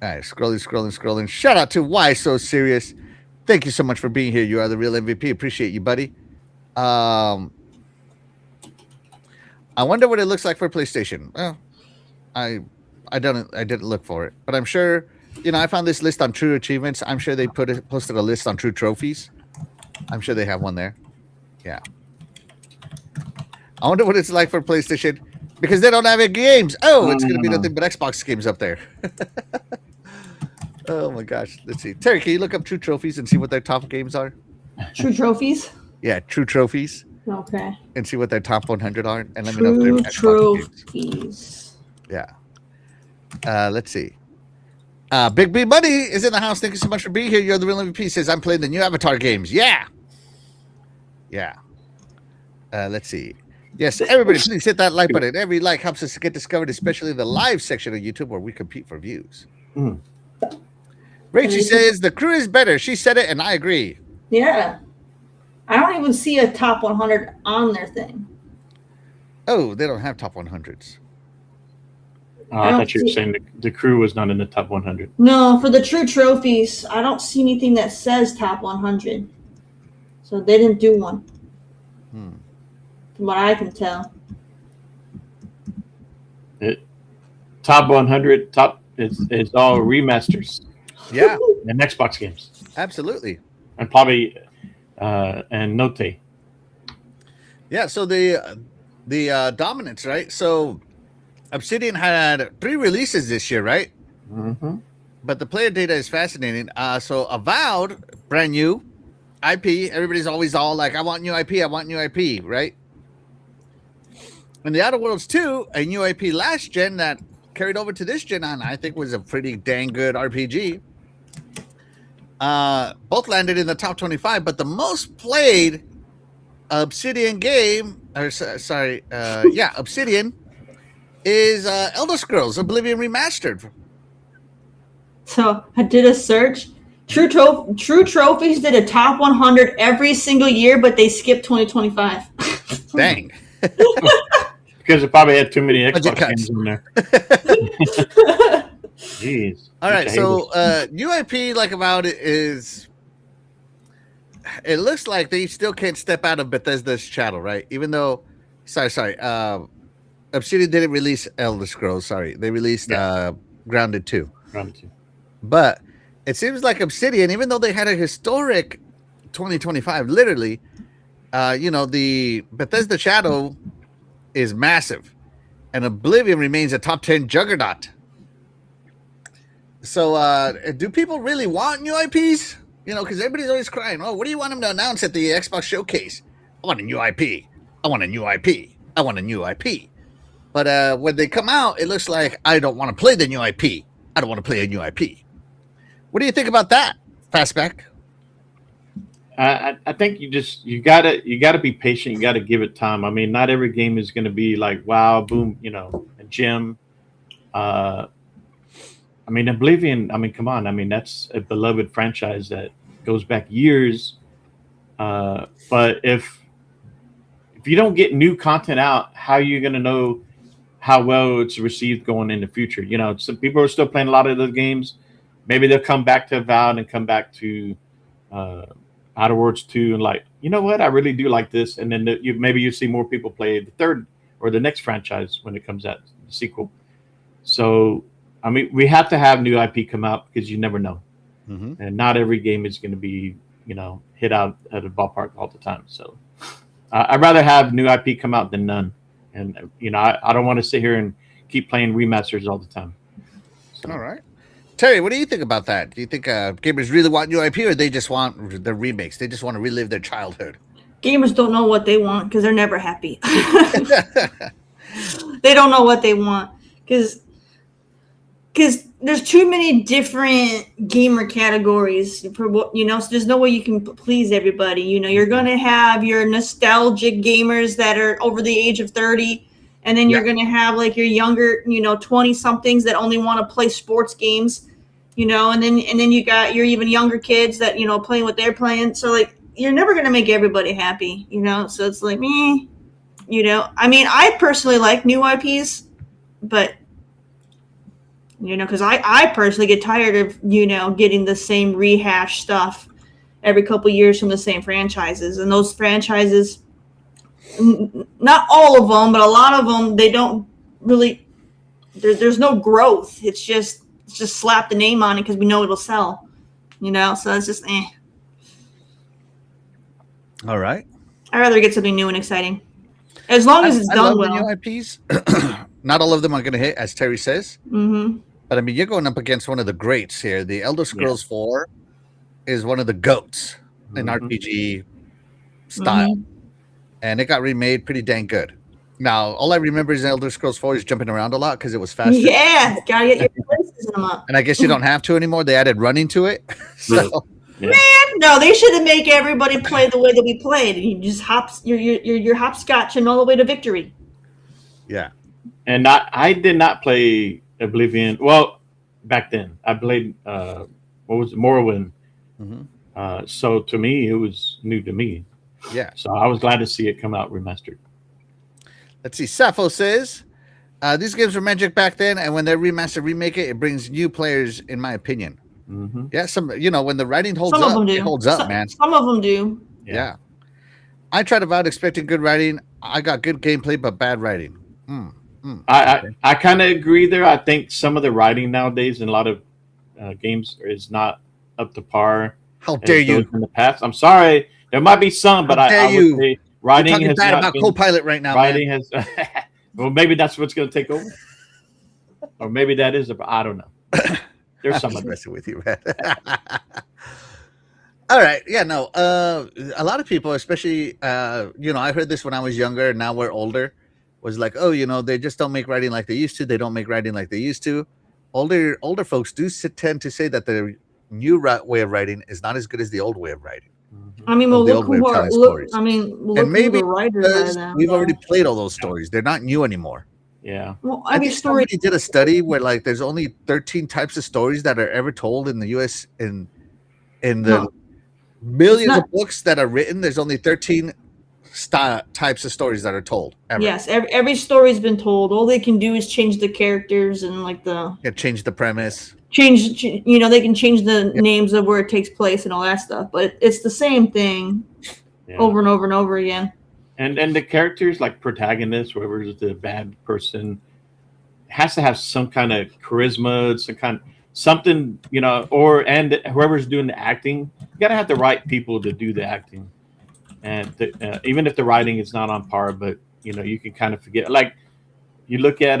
Scrolling. Shout out to Why So Serious. Thank you so much for being here. You are the real MVP. Appreciate you, buddy. I wonder what it looks like for PlayStation. Well, I didn't look for it, but I'm sure. I found this list on True Achievements. I'm sure they posted a list on True Trophies. I'm sure they have one there. Yeah. I wonder what it's like for PlayStation because they don't have any games. Oh, it's going to be nothing but Xbox games up there. Oh my gosh. Let's see. Terry, can you look up True Trophies and see what their top games are? True Trophies? Yeah, True Trophies. Okay. And see what their top 100 are. And let me True know if they're Xbox Trophies. games. Yeah. Let's see. Big B Buddy is in the house. Thank you so much for being here. You're the real MVP. Says I'm playing the new Avatar games. Yeah. Let's see. Yes, everybody, please hit that like button. Every like helps us get discovered, especially in the live section of YouTube where we compete for views. Rachel says the crew is better. She said it, and I agree. Yeah. I don't even see a top 100 on their thing. Oh, they don't have top 100s. I thought you were saying the crew was not in the top 100. No, for the True Trophies, I don't see anything that says top 100. So they didn't do one. From what I can tell. Top 100, it's all remasters. Yeah. And Xbox games. Absolutely. And probably and Note. Yeah, so the dominance, right? So Obsidian had 3 releases this year, right? Mm-hmm. But the player data is fascinating. So Avowed, brand new IP. Everybody's always all like, I want new IP, right? And the Outer Worlds 2, a new IP last gen that carried over to this gen, and I think was a pretty dang good RPG. Both landed in the top 25, but the most played Obsidian game, Obsidian is Elder Scrolls Oblivion Remastered. So I did a search. True Trophies did a top 100 every single year, but they skipped 2025. Dang. Because it probably had too many Xbox games in there. Jeez. All right, so new IP like about it is, it looks like they still can't step out of Bethesda's shadow, right? Even though, Obsidian didn't release Elder Scrolls. Sorry, they released Grounded 2. But it seems like Obsidian, even though they had a historic 2025, literally, the Bethesda shadow is massive, and Oblivion remains a top 10 juggernaut. So, do people really want new IPs? Because everybody's always crying, oh, what do you want them to announce at the Xbox showcase? I want a new IP. I want a new IP. I want a new IP. But when they come out, it looks like I don't want to play the new IP. I don't want to play a new IP. What do you think about that, Fastback? I think you gotta be patient. You gotta give it time. I mean, not every game is gonna be like wow, boom, a gem. I mean, Oblivion. I mean, come on. I mean, that's a beloved franchise that goes back years. But if you don't get new content out, how are you gonna know how well it's received going in the future? Some people are still playing a lot of those games. Maybe they'll come back to Avowed and come back to Outer Worlds 2 and like, you know what, I really do like this. And then maybe you see more people play the third or the next franchise when it comes out, the sequel. So, I mean, we have to have new IP come out because you never know. Mm-hmm. And not every game is going to be, hit out at a ballpark all the time. So I'd rather have new IP come out than none. And, I don't want to sit here and keep playing remasters all the time. So. All right. Terry, what do you think about that? Do you think gamers really want new IP, or they just want the remakes? They just want to relive their childhood? Gamers don't know what they want because they're never happy. They don't know what they want because because there's too many different gamer categories for what so there's no way you can please everybody. You're going to have your nostalgic gamers that are over the age of 30, and then you're going to have like your younger 20 somethings that only want to play sports games, and then you got your even younger kids that playing what they're playing. So like you're never going to make everybody happy, so it's like me. I mean, I personally like new IPs, but because I personally get tired of getting the same rehash stuff every couple years from the same franchises, and those franchises, not all of them, but a lot of them, they don't really. There's no growth. It's just slap the name on it because we know it'll sell. So it's just eh. All right. I'd rather get something new and exciting, as long as it's done well. New IPs. Not all of them are going to hit, as Terry says. Mm-hmm. But I mean, you're going up against one of the greats here. The Elder Scrolls 4 is one of the goats in RPG style, and it got remade pretty dang good. Now, all I remember is Elder Scrolls 4 is jumping around a lot because it was faster. Yeah, gotta get your places in them up. And I guess you don't have to anymore. They added running to it. So. Man, no, they should have made everybody play the way that we played. You just you're hopscotching all the way to victory. Yeah, and I did not play Oblivion. Well, back then I played what was it, Morrowind. So to me, it was new to me. Yeah. So I was glad to see it come out remastered. Let's see. Sappho says these games were magic back then, and when they remake it brings new players, in my opinion. Yeah, some when the writing holds up, it holds up, man. Some of them do. Yeah. I tried about expecting good writing. I got good gameplay, but bad writing. I kind of agree there. I think some of the writing nowadays in a lot of games is not up to par. How dare you? In the past, I'm sorry. There might be some, but I would say writing has bad not about been, Copilot right now. Writing has. Well, maybe that's what's going to take over, or maybe that is. I don't know. There's some of messing with you, man. All right. Yeah, no. A lot of people, especially, I heard this when I was younger, and now we're older, was like, oh, they just don't make writing like they used to. They don't make writing like they used to. Older folks do tend to say that the new way of writing is not as good as the old way of writing. I mean, well, look who are. I mean, look and maybe who the writers are. We've already played all those stories. They're not new anymore. Yeah. Well, I think somebody did a study where like there's only 13 types of stories that are ever told in the U.S. in the millions of books that are written. There's only 13 types of stories that are told. Ever. Yes, every story's been told. All they can do is change the characters and like change the premise. Change they can change the names of where it takes place and all that stuff, but it's the same thing over and over and over again. And the characters, like protagonists, whoever's the bad person, has to have some kind of charisma, something, and whoever's doing the acting, you gotta have the right people to do the acting. And even if the writing is not on par, but you can kind of forget. Like you look at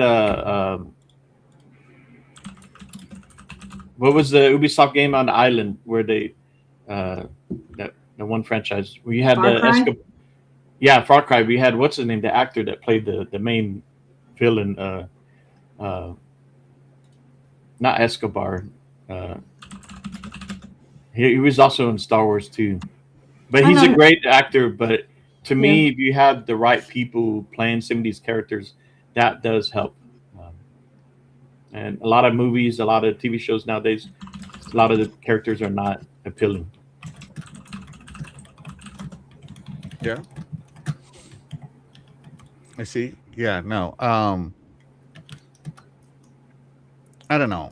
what was the Ubisoft game on the island where they that one franchise where you had Far Cry. We had what's his name, the actor that played the main villain, not Escobar. He was also in Star Wars too, but he's a great actor. But to me, if you have the right people playing some of these characters, that does help. And a lot of movies, a lot of TV shows nowadays, a lot of the characters are not appealing. Yeah. I see. Yeah, no. I don't know.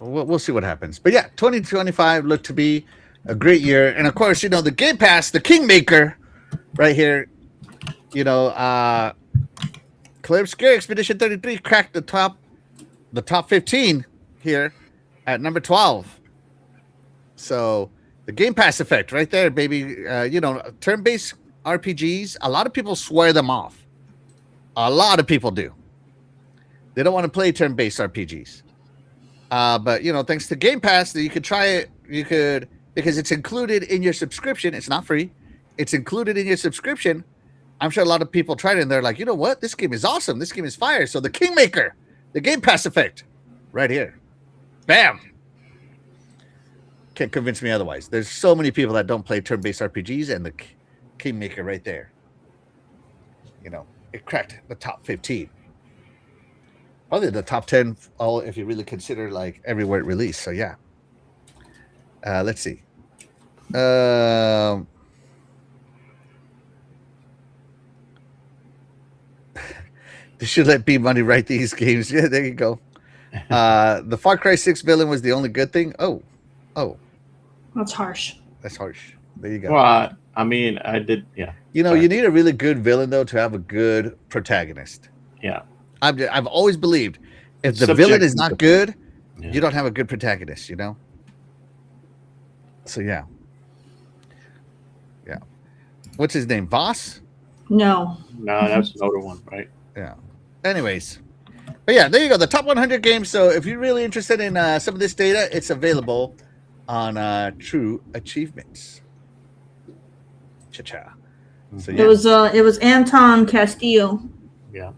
We'll see what happens. But yeah, 2025 looked to be a great year. And of course, the Game Pass, the Kingmaker right here, Clear Scare Expedition 33 cracked the top 15 here at number 12. So the Game Pass effect right there, baby. Turn-based RPGs, a lot of people swear them off. A lot of people do. They don't want to play turn-based RPGs. But thanks to Game Pass, you could try it. You could, because it's included in your subscription. It's not free. It's included in your subscription. I'm sure a lot of people tried it and they're like, you know what? This game is awesome. This game is fire. So the Kingmaker, the Game Pass effect. right here. Bam. Can't convince me otherwise. There's so many people that don't play turn-based RPGs, and the Kingmaker right there. You know, it cracked the top 15. Probably the top 10, all if you really consider like everywhere it released. So yeah. Let's see. They should let B Money write these games. Yeah, there you go. The Far Cry 6 villain was the only good thing. Oh, That's harsh. that's harsh. There you go. Well, I mean, I did. Yeah. You know, Sorry. you need a really good villain though to have a good protagonist. Yeah. I've always believed if the Subject villain is to not the- good, Yeah. you don't have a good protagonist. You know. So yeah. What's his name? Voss? No. No, that's an older one, right? Yeah. Anyways. But yeah, there you go. The top 100 games. So if you're really interested in some of this data, it's available on True Achievements. Cha-cha. So yeah. It was Anton Castillo. Yeah.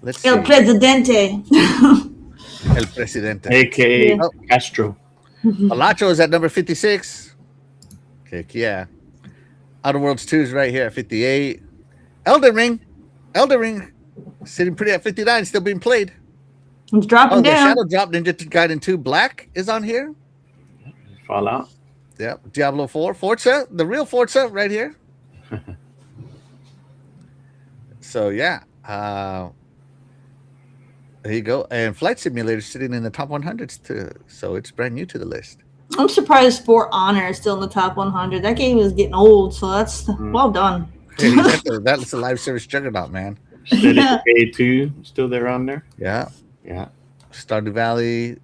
Let's see. El Presidente. El Presidente. AKA Yeah. Castro. Palacho is at number 56. Heck yeah. Outer Worlds 2 is right here at 58. Elden Ring sitting pretty at 59, still being played. It's dropping Oh, the down. Shadow Drop Ninja Gaiden 2 Black is on here. Fallout. Yep. Diablo 4. Forza, the real Forza right here. So yeah. There you go. And Flight Simulator sitting in the top 100s too. So it's brand new to the list. I'm surprised For Honor is still in the top 100. That game is getting old, so that's well done. Hey, that's a live service juggernaut, man. Static A2 still there on there. Yeah. Yeah. Stardew Valley.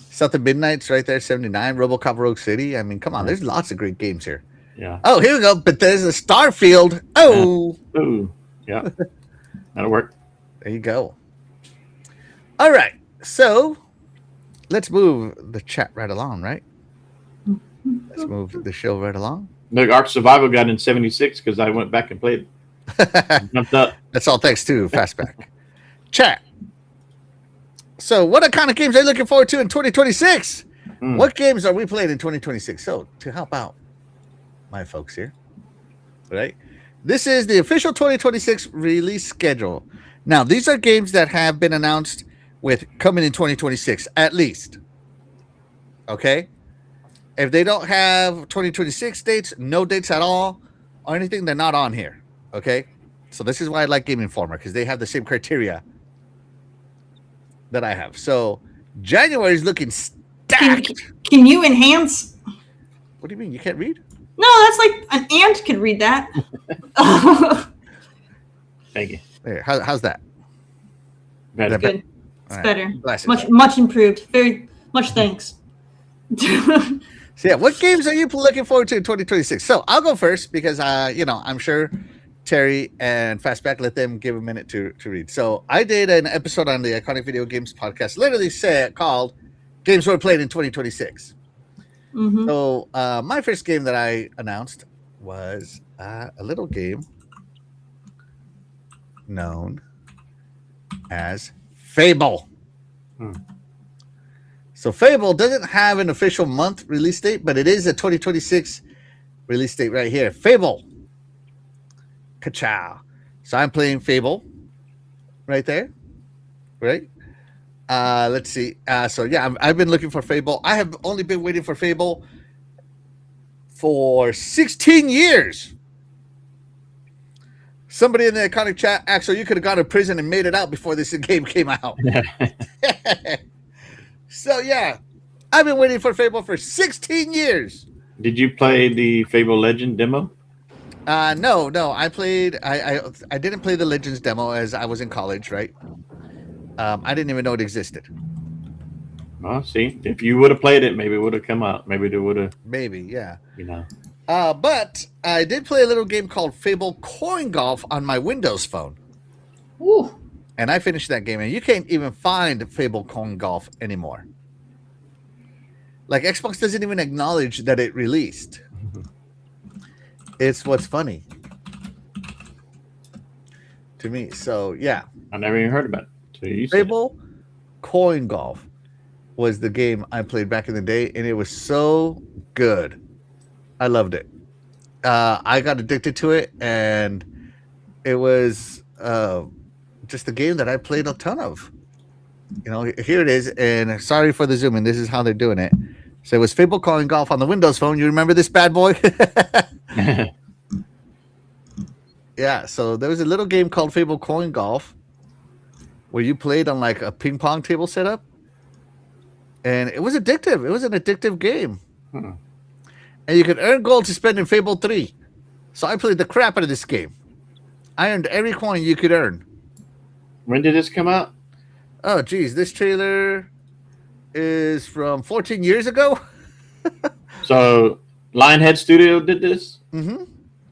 South of Midnight's right there, 79. RoboCop Rogue City. I mean, come on. There's lots of great games here. Yeah. Oh, here we go. Bethesda Starfield. Oh. Ooh. Yeah. That'll work. There you go. All right. So let's move the chat right along, right? Let's move the show right along. Look, Ark Survival got in 76 because I went back and played. Jumped up. That's all thanks to Fastback. Chat. So what kind of games are you looking forward to in 2026? What games are we playing in 2026? So to help out my folks here, right? This is the official 2026 release schedule. Now, these are games that have been announced with coming in 2026, at least. Okay? If they don't have 2026 dates, no dates at all, or anything, they're not on here. Okay? So this is why I like Game Informer, because they have the same criteria that I have. So January is looking stacked. Can you enhance? What do you mean? You can't read? No, that's like an ant could read that. Thank you. There, how's that? Better. Good. It's All right. better. Glasses. Much improved. Very much thanks. So yeah, what games are you looking forward to in 2026? So I'll go first because I'm sure Terry and Fastback let them give a minute to read. So I did an episode on the Iconic Video Games podcast, literally called Games We're Playing in 2026. Mm-hmm. So my first game that I announced was a little game known as Fable. So Fable doesn't have an official month release date, but it is a 2026 release date right here. Fable. Ka-chow. So I'm playing Fable right there. Right? Let's see. So yeah, I've been looking for Fable. I have only been waiting for Fable for 16 years. Somebody in the Iconic chat, Axel, you could have gone to prison and made it out before this game came out. So yeah, I've been waiting for Fable for 16 years. Did you play the Fable Legend demo? No. I played. I didn't play the Legends demo as I was in college, right? I didn't even know it existed. Well, see, if you would have played it, maybe it would have come out. Maybe they would have. Maybe, yeah. But I did play a little game called Fable Coin Golf on my Windows phone. Ooh. And I finished that game, and you can't even find Fable Coin Golf anymore. Like, Xbox doesn't even acknowledge that it released. It's what's funny to me. So, yeah. I never even heard about it. So you said Fable Coin Golf was the game I played back in the day, and it was so good. I loved it. I got addicted to it, and it was just a game that I played a ton of. Here it is, and sorry for the zoom in. This is how they're doing it. So it was Fable Coin Golf on the Windows Phone. You remember this bad boy? Yeah, so there was a little game called Fable Coin Golf where you played on like a ping pong table setup, and it was addictive. It was an addictive game, and you could earn gold to spend in Fable 3. So I played the crap out of this game. I earned every coin you could earn. When did this come out? Oh, geez, this trailer is from 14 years ago. So Lionhead Studio did this. Mm-hmm.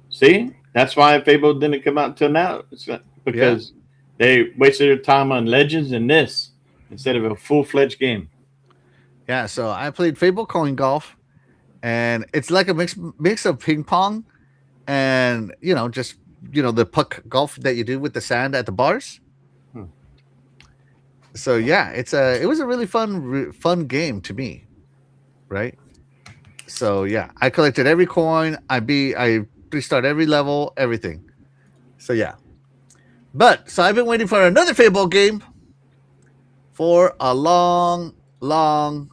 See, that's why Fable didn't come out until now. It's because they wasted their time on Legends and this instead of a full-fledged game. Yeah, so I played Fable Coin Golf, and it's like a mix of ping pong and just the puck golf that you do with the sand at the bars. So yeah, it was a really fun game to me, right? So yeah, I collected every coin. I restart every level, everything. So yeah, so I've been waiting for another Fable game for a long time.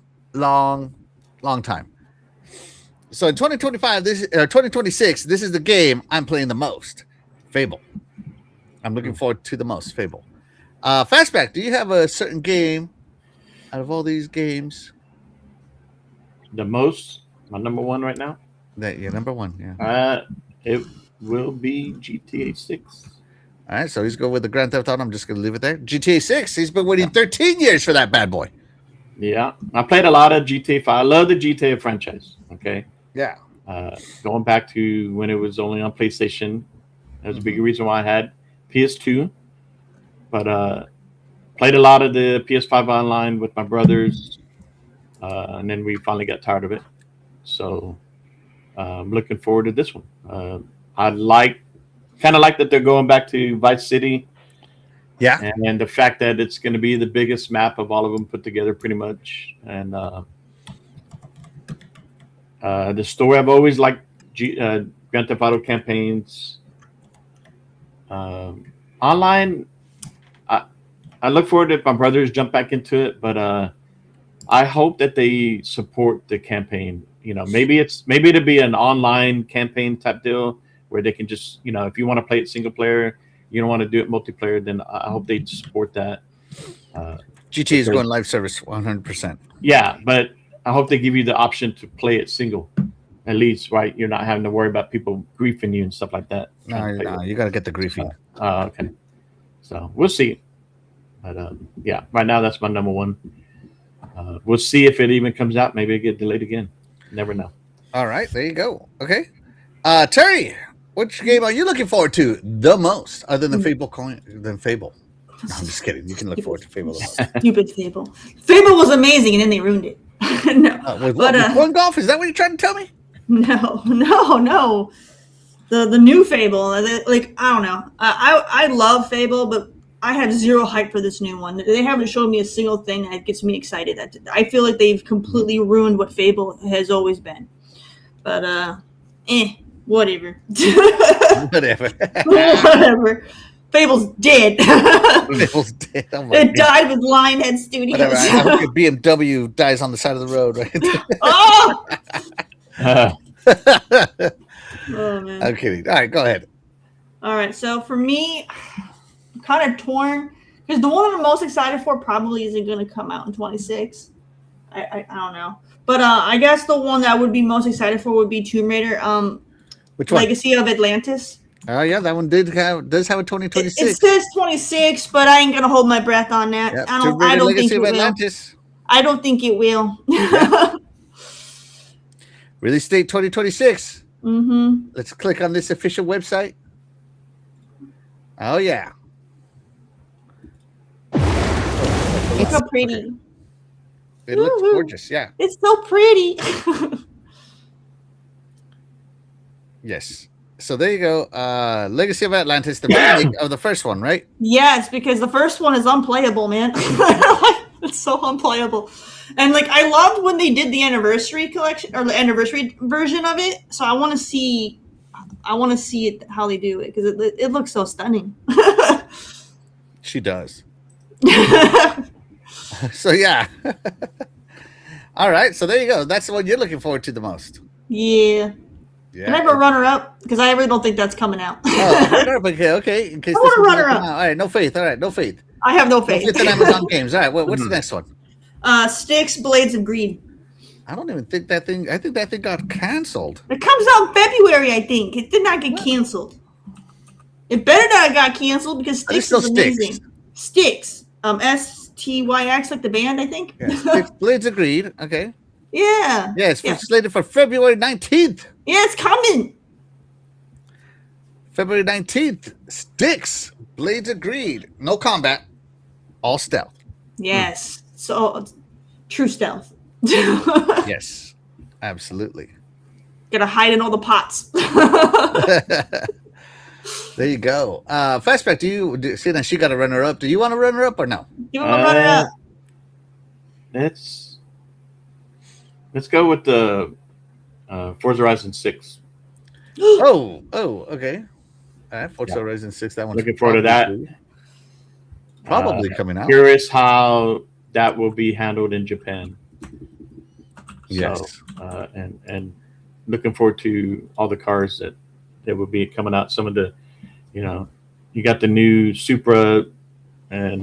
So in 2025, 2026, this is the game I'm playing the most. Fable. I'm looking forward to the most. Fable. Fastback, do you have a certain game out of all these games? The most, my number one right now. That you're number one, yeah. It will be GTA 6. All right, so he's going with the Grand Theft Auto. I'm just going to leave it there. GTA 6. He's been waiting 13 years for that bad boy. Yeah, I played a lot of GTA 5. I love the GTA franchise. Okay. Yeah. Going back to when it was only on PlayStation, that was a big reason why I had PS2. But played a lot of the PS5 online with my brothers, and then we finally got tired of it. So I'm looking forward to this one. I kind of like that they're going back to Vice City. Yeah. And the fact that it's going to be the biggest map of all of them put together pretty much. And the story, I've always liked Grand Theft Auto campaigns. Online, I look forward to if my brothers jump back into it, but I hope that they support the campaign. Maybe it'll be an online campaign type deal where they can just, if you want to play it single player, you don't want to do it multiplayer, then I hope they support that. GTA is going live service 100%. Yeah, but I hope they give you the option to play it single, at least, right? You're not having to worry about people griefing you and stuff like that. No, you got to get the griefing. Okay. So we'll see. But yeah, right now that's my number one. We'll see if it even comes out. Maybe it get delayed again. Never know. All right, there you go. Okay. Terry, which game are you looking forward to the most other than Fable? No, I'm just kidding. You can look forward to Fable the most. Stupid Fable. Fable was amazing, and then they ruined it. No. With Coin Golf? Is that what you're trying to tell me? No. The new Fable, like, I don't know. I love Fable, but I have zero hype for this new one. They haven't shown me a single thing that gets me excited. I feel like they've completely ruined what Fable has always been. But whatever. Whatever. Fable's dead. Fable's dead. Oh it died with Lionhead Studios. Whatever. I hope your BMW dies on the side of the road, right? Oh! Oh, man. I'm kidding. All right, go ahead. All right, so for me, I'm kind of torn because the one I'm most excited for probably isn't going to come out in 26. I don't know, but I guess the one that I would be most excited for would be Tomb Raider. Which one? Legacy of Atlantis. Oh yeah, that one does have a 2026. It says 26, but I ain't gonna hold my breath on that. Yep. I don't think it will. Atlantis. I don't think it will. Yeah. Release date 2026. Mm-hmm. Let's click on this official website. Oh yeah. It's so pretty. Okay. It looks gorgeous. Yeah. It's so pretty. Yes. So there you go. Legacy of Atlantis, the remake of the first one, right? Yes, because the first one is unplayable, man. It's so unplayable. And like I loved when they did the anniversary collection or the anniversary version of it. So I want to see it how they do it because it looks so stunning. She does. So yeah. All right, so there you go. That's the one you're looking forward to the most. Yeah. Yeah. Can I have a runner up? Because I really don't think that's coming out. Oh, runner up. Okay. In case I want a runner up. All right, no faith. All right, no faith. I have no No faith. faith in Amazon games. All right, what's the next one? Styx, Blades of Greed. I don't even think that thing. I think that thing got canceled. It comes out in February, I think. It did not get canceled. It better not have got canceled because Styx is amazing. Styx. STYX, like the band, I think. Yeah, Styx, Blades of Greed. Okay. Yeah. Yeah, it's slated for February 19th. Yeah, it's coming. February 19th. Styx, Blades of Greed. No combat. All stealth. Yes. So, true stealth. Yes, absolutely. Gotta hide in all the pots. There you go. Fastback, do you see that she got a runner up? Do you want a runner up or no? Give him a runner up. Let's go with the Forza Horizon 6. Oh, okay. All right, Forza Horizon 6. That one's looking forward to that. Probably coming out. Curious how that will be handled in Japan. Yes. So, and looking forward to all the cars that will be coming out. Some of the, you got the new Supra and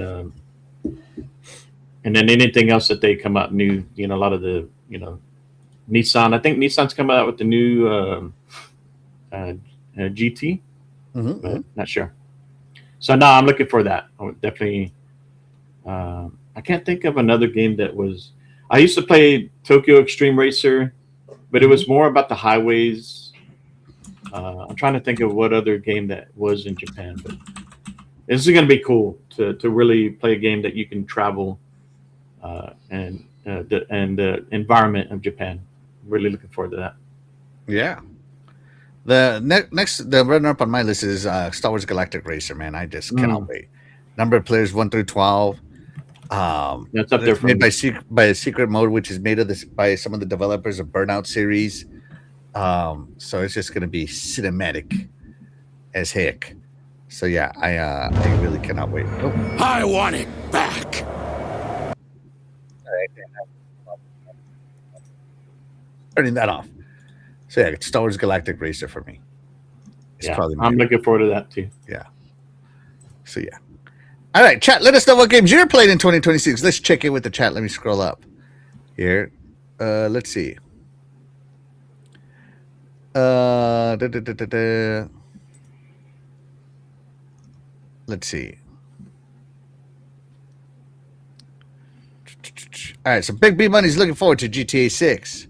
then anything else that they come out new, a lot of the, Nissan. I think Nissan's coming out with the new GT, but not sure. So no, I'm looking for that. I would definitely. I can't think of another game that was. I used to play Tokyo Extreme Racer, but it was more about the highways. I'm trying to think of what other game that was in Japan, but this is going to be cool to really play a game that you can travel and the environment of Japan. Really looking forward to that. Yeah. The runner up on my list is Star Wars Galactic Racer. Man, I just cannot wait. Number of players 1 through 12. That's up there made by a secret mode, which is made by some of the developers of Burnout series. So it's just going to be cinematic as heck. So yeah, I really cannot wait. Oh. I want it back. Turning that off. So yeah, Star Wars Galactic Racer for me. I'm looking forward to that too. Yeah. So yeah. All right, chat. Let us know what games you're playing in 2026. Let's check in with the chat. Let me scroll up here. Let's see. Let's see. All right, so Big B Money's looking forward to GTA 6.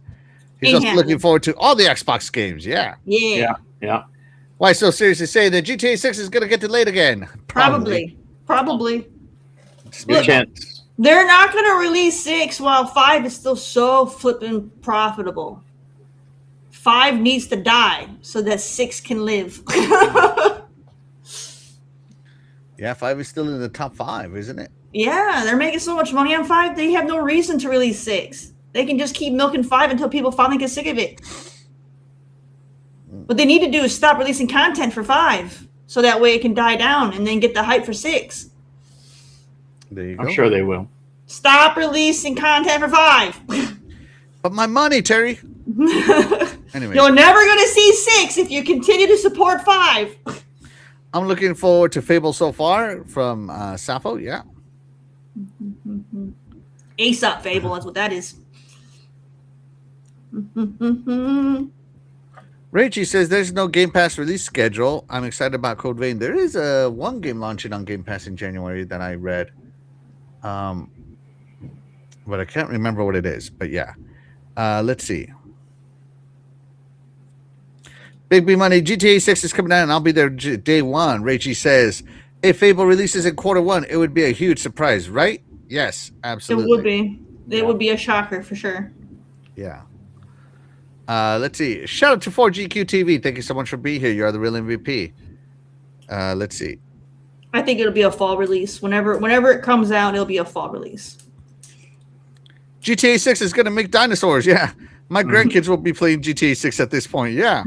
He's also looking forward to all the Xbox games. Yeah. Why so seriously say that GTA 6 is going to get delayed again? Probably. Good chance. They're not going to release 6 while 5 is still so flipping profitable. 5 needs to die so that 6 can live. Yeah, 5 is still in the top 5, isn't it? Yeah, they're making so much money on 5. They have no reason to release 6. They can just keep milking 5 until people finally get sick of it. What they need to do is stop releasing content for 5 so that way it can die down and then get the hype for 6. There you go. I'm sure they will. Stop releasing content for 5. But my money, Terry. Anyway. You're never going to see 6 if you continue to support 5. I'm looking forward to Fable so far from Sappho. Yeah. Aesop Fable, that's what that is. Rachie says there's no Game Pass release schedule. I'm excited about Code Vein. There is one game launching on Game Pass in January that I read. But I can't remember what it is. But yeah. Let's see. Big B Money, GTA 6 is coming out and I'll be there day one. Rachie says, if Fable releases in Q1, it would be a huge surprise, right? Yes, absolutely. It would be. It would be a shocker for sure. Yeah. Let's see. Shout out to 4GQ TV. Thank you so much for being here. You are the real MVP. Let's see. I think it'll be a fall release. Whenever it comes out, it'll be a fall release. GTA 6 is going to make dinosaurs. Yeah. My grandkids will be playing GTA 6 at this point. Yeah.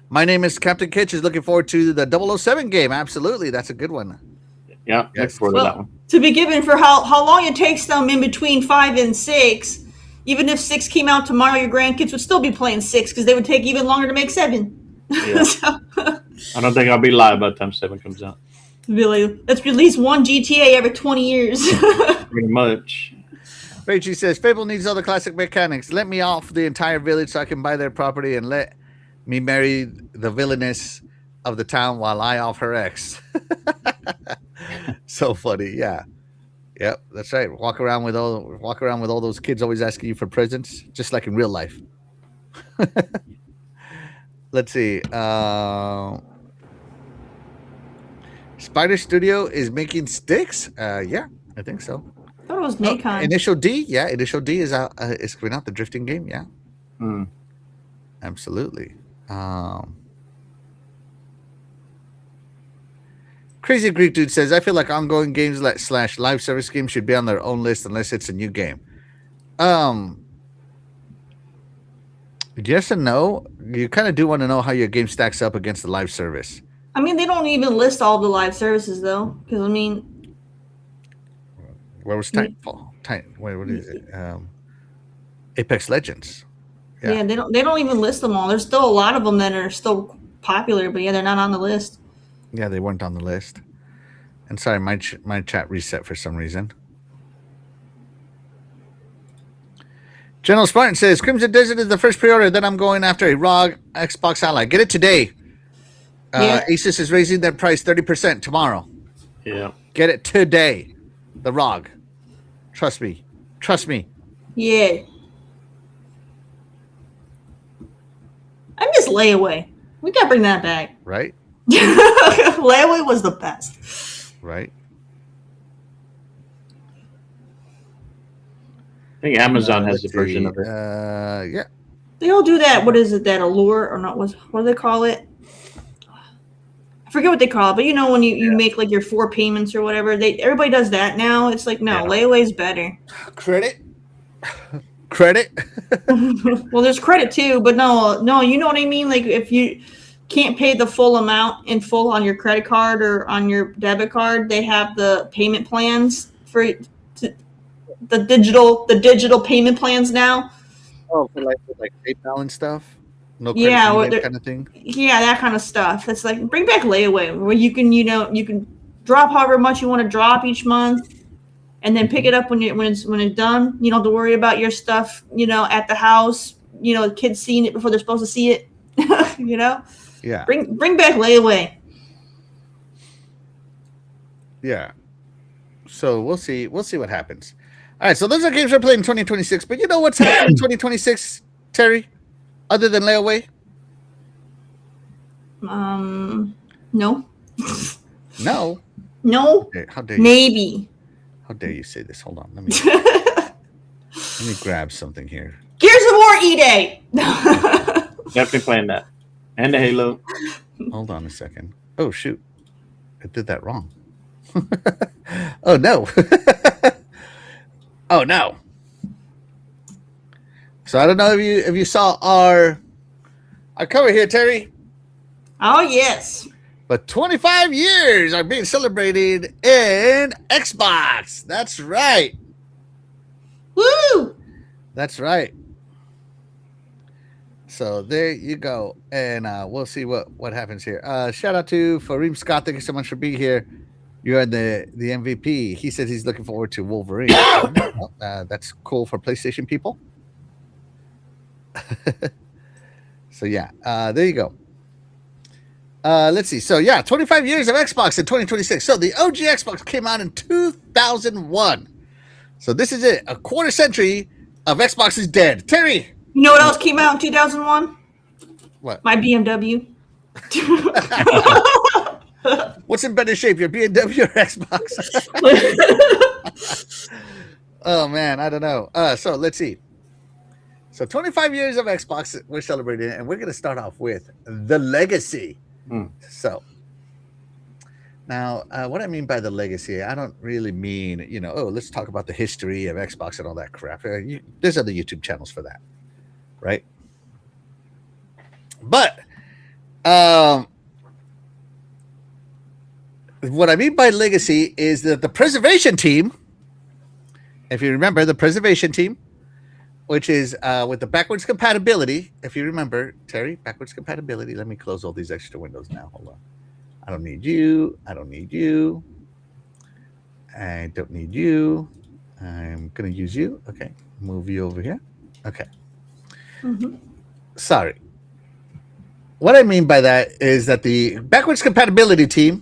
My name is Captain Kitch is looking forward to the 007 game. Absolutely. That's a good one. Yeah, look Yes. forward to that one. To be given for how long it takes them in between 5 and 6, even if 6 came out tomorrow, your grandkids would still be playing 6 because they would take even longer to make 7. Yeah. So, I don't think I'll be live by the time 7 comes out. really, let's release one GTA every 20 years. Pretty much. Rachel says, Fable needs all the classic mechanics. Let me off the entire village so I can buy their property and let me marry the villainess of the town while I off her ex. So funny. Yeah. Yep, that's right. Walk around with all those kids always asking you for presents, just like in real life. Let's see. Spider Studio is making sticks. Yeah, I think so. I thought it was Nacon. Initial D, yeah. Initial D is out. Is coming out, the drifting game. Yeah, absolutely. Crazy Greek Dude says, I feel like ongoing games / live service games should be on their own list unless it's a new game. Yes and no. You kind of do want to know how your game stacks up against the live service. I mean, they don't even list all the live services, though. Because, I mean... Where was Titanfall? What is it? Apex Legends. Yeah, they don't even list them all. There's still a lot of them that are still popular, but yeah, they're not on the list. Yeah, they weren't on the list. And sorry, my chat reset for some reason. General Spartan says, Crimson Desert is the first pre-order. Then I'm going after a ROG Xbox Ally. Get it today. Yeah. Asus is raising their price 30% tomorrow. Yeah. Get it today. The ROG. Trust me. Trust me. Yeah. I miss Layaway. We gotta bring that back. Right? Layaway was the best. Right. I think Amazon has a version of it. Yeah. They all do that. What is it? That allure or not? What do they call it? I forget what they call it, but you know when you make like your 4 payments or whatever, everybody does that now. It's like no, Layaway's better. Credit. Well, there's credit too, but no, you know what I mean. Like if you can't pay the full amount in full on your credit card or on your debit card, they have the payment plans for the digital payment plans now. Oh, for like PayPal and stuff. No credit kind of thing. Yeah, that kind of stuff. It's like bring back Layaway, where you can drop however much you want to drop each month, and then pick it up when it's done. You don't have to worry about your stuff, at the house. Kids seeing it before they're supposed to see it. Yeah. Bring back Layaway. Yeah. So we'll see what happens. All right, so those are games we're playing in 2026. But you know what's happening in 2026, Terry? Other than Layaway? No. No? No. How dare you? Maybe. How dare you say this? Hold on. Let me grab something here. Gears of War E-Day. Definitely playing that. And the Halo. Hold on a second. Oh, shoot. I did that wrong. Oh, no. Oh, no. So I don't know if you saw our cover here, Terry. Oh, yes. But 25 years are being celebrated in Xbox. That's right. Woo! That's right. So there you go. And we'll see what happens here. Shout out to Fareem Scott. Thank you so much for being here. You're the MVP. He said he's looking forward to Wolverine. Well, that's cool for PlayStation people. So yeah, there you go. Let's see. So yeah, 25 years of Xbox in 2026. So the OG Xbox came out in 2001. So this is it. A quarter century of Xbox is dead. Terry. You know what else came out in 2001? What? My BMW. What's in better shape, your BMW or Xbox? Oh man, I don't know. So let's see. So 25 years of Xbox we're celebrating, and we're going to start off with the legacy. So Now, what I mean by the legacy, I don't really mean, oh, let's talk about the history of Xbox and all that crap. There's other YouTube channels for that, right? But what I mean by legacy is that the preservation team, if you remember, the preservation team, which is with the backwards compatibility, if you remember, Terry, backwards compatibility. Let me close all these extra windows now. Hold on. I don't need you. I don't need you. I don't need you. I'm going to use you. Okay. Move you over here. Okay. Mm-hmm. Sorry. What I mean by that is that the backwards compatibility team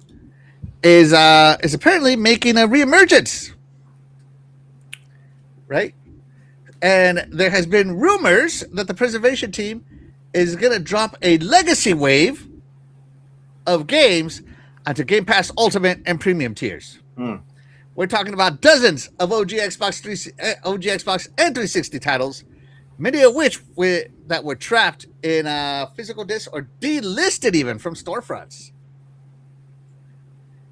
is apparently making a reemergence, right? And there has been rumors that the preservation team is going to drop a legacy wave of games onto Game Pass Ultimate and Premium tiers. We're talking about dozens of OG Xbox and 360 titles, many of which that were trapped in physical discs or delisted even from storefronts.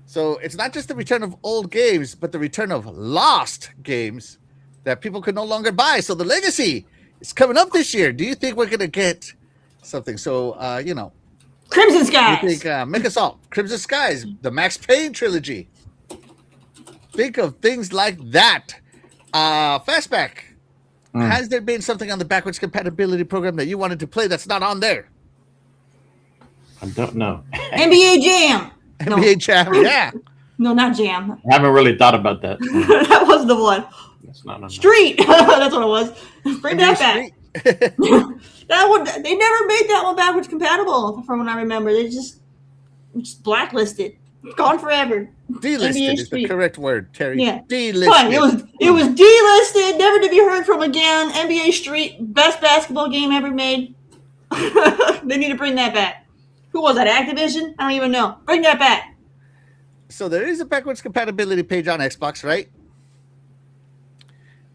So it's not just the return of old games, but the return of lost games that people could no longer buy. So the legacy is coming up this year. Do you think we're going to get something? So, Crimson Skies. You think Make Assault, Crimson Skies, the Max Payne trilogy. Think of things like that. Fastback. Has there been something on the backwards compatibility program that you wanted to play that's not on there? I don't know. NBA Jam. NBA Jam, yeah. No, not Jam. I haven't really thought about that. That was the one. That's not on Street. That's what it was. Bring that back. That one. They never made that one backwards compatible, from what I remember. They just blacklisted. Gone forever. Delisted is the correct word, Terry. Yeah. Delisted. Fine. It was delisted, never to be heard from again. NBA Street, best basketball game ever made. They need to bring that back. Who was that? Activision? I don't even know. Bring that back. So there is a backwards compatibility page on Xbox, right?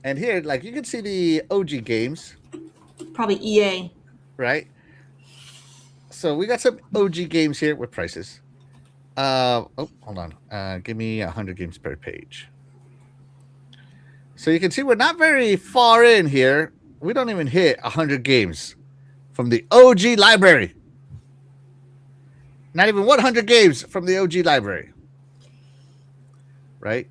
And here, like, you can see the OG games. Probably EA. Right? So we got some OG games here with prices. Hold on. Give me 100 games per page. So you can see we're not very far in here. We don't even hit 100 games from the OG library. Not even 100 games from the OG library. Right?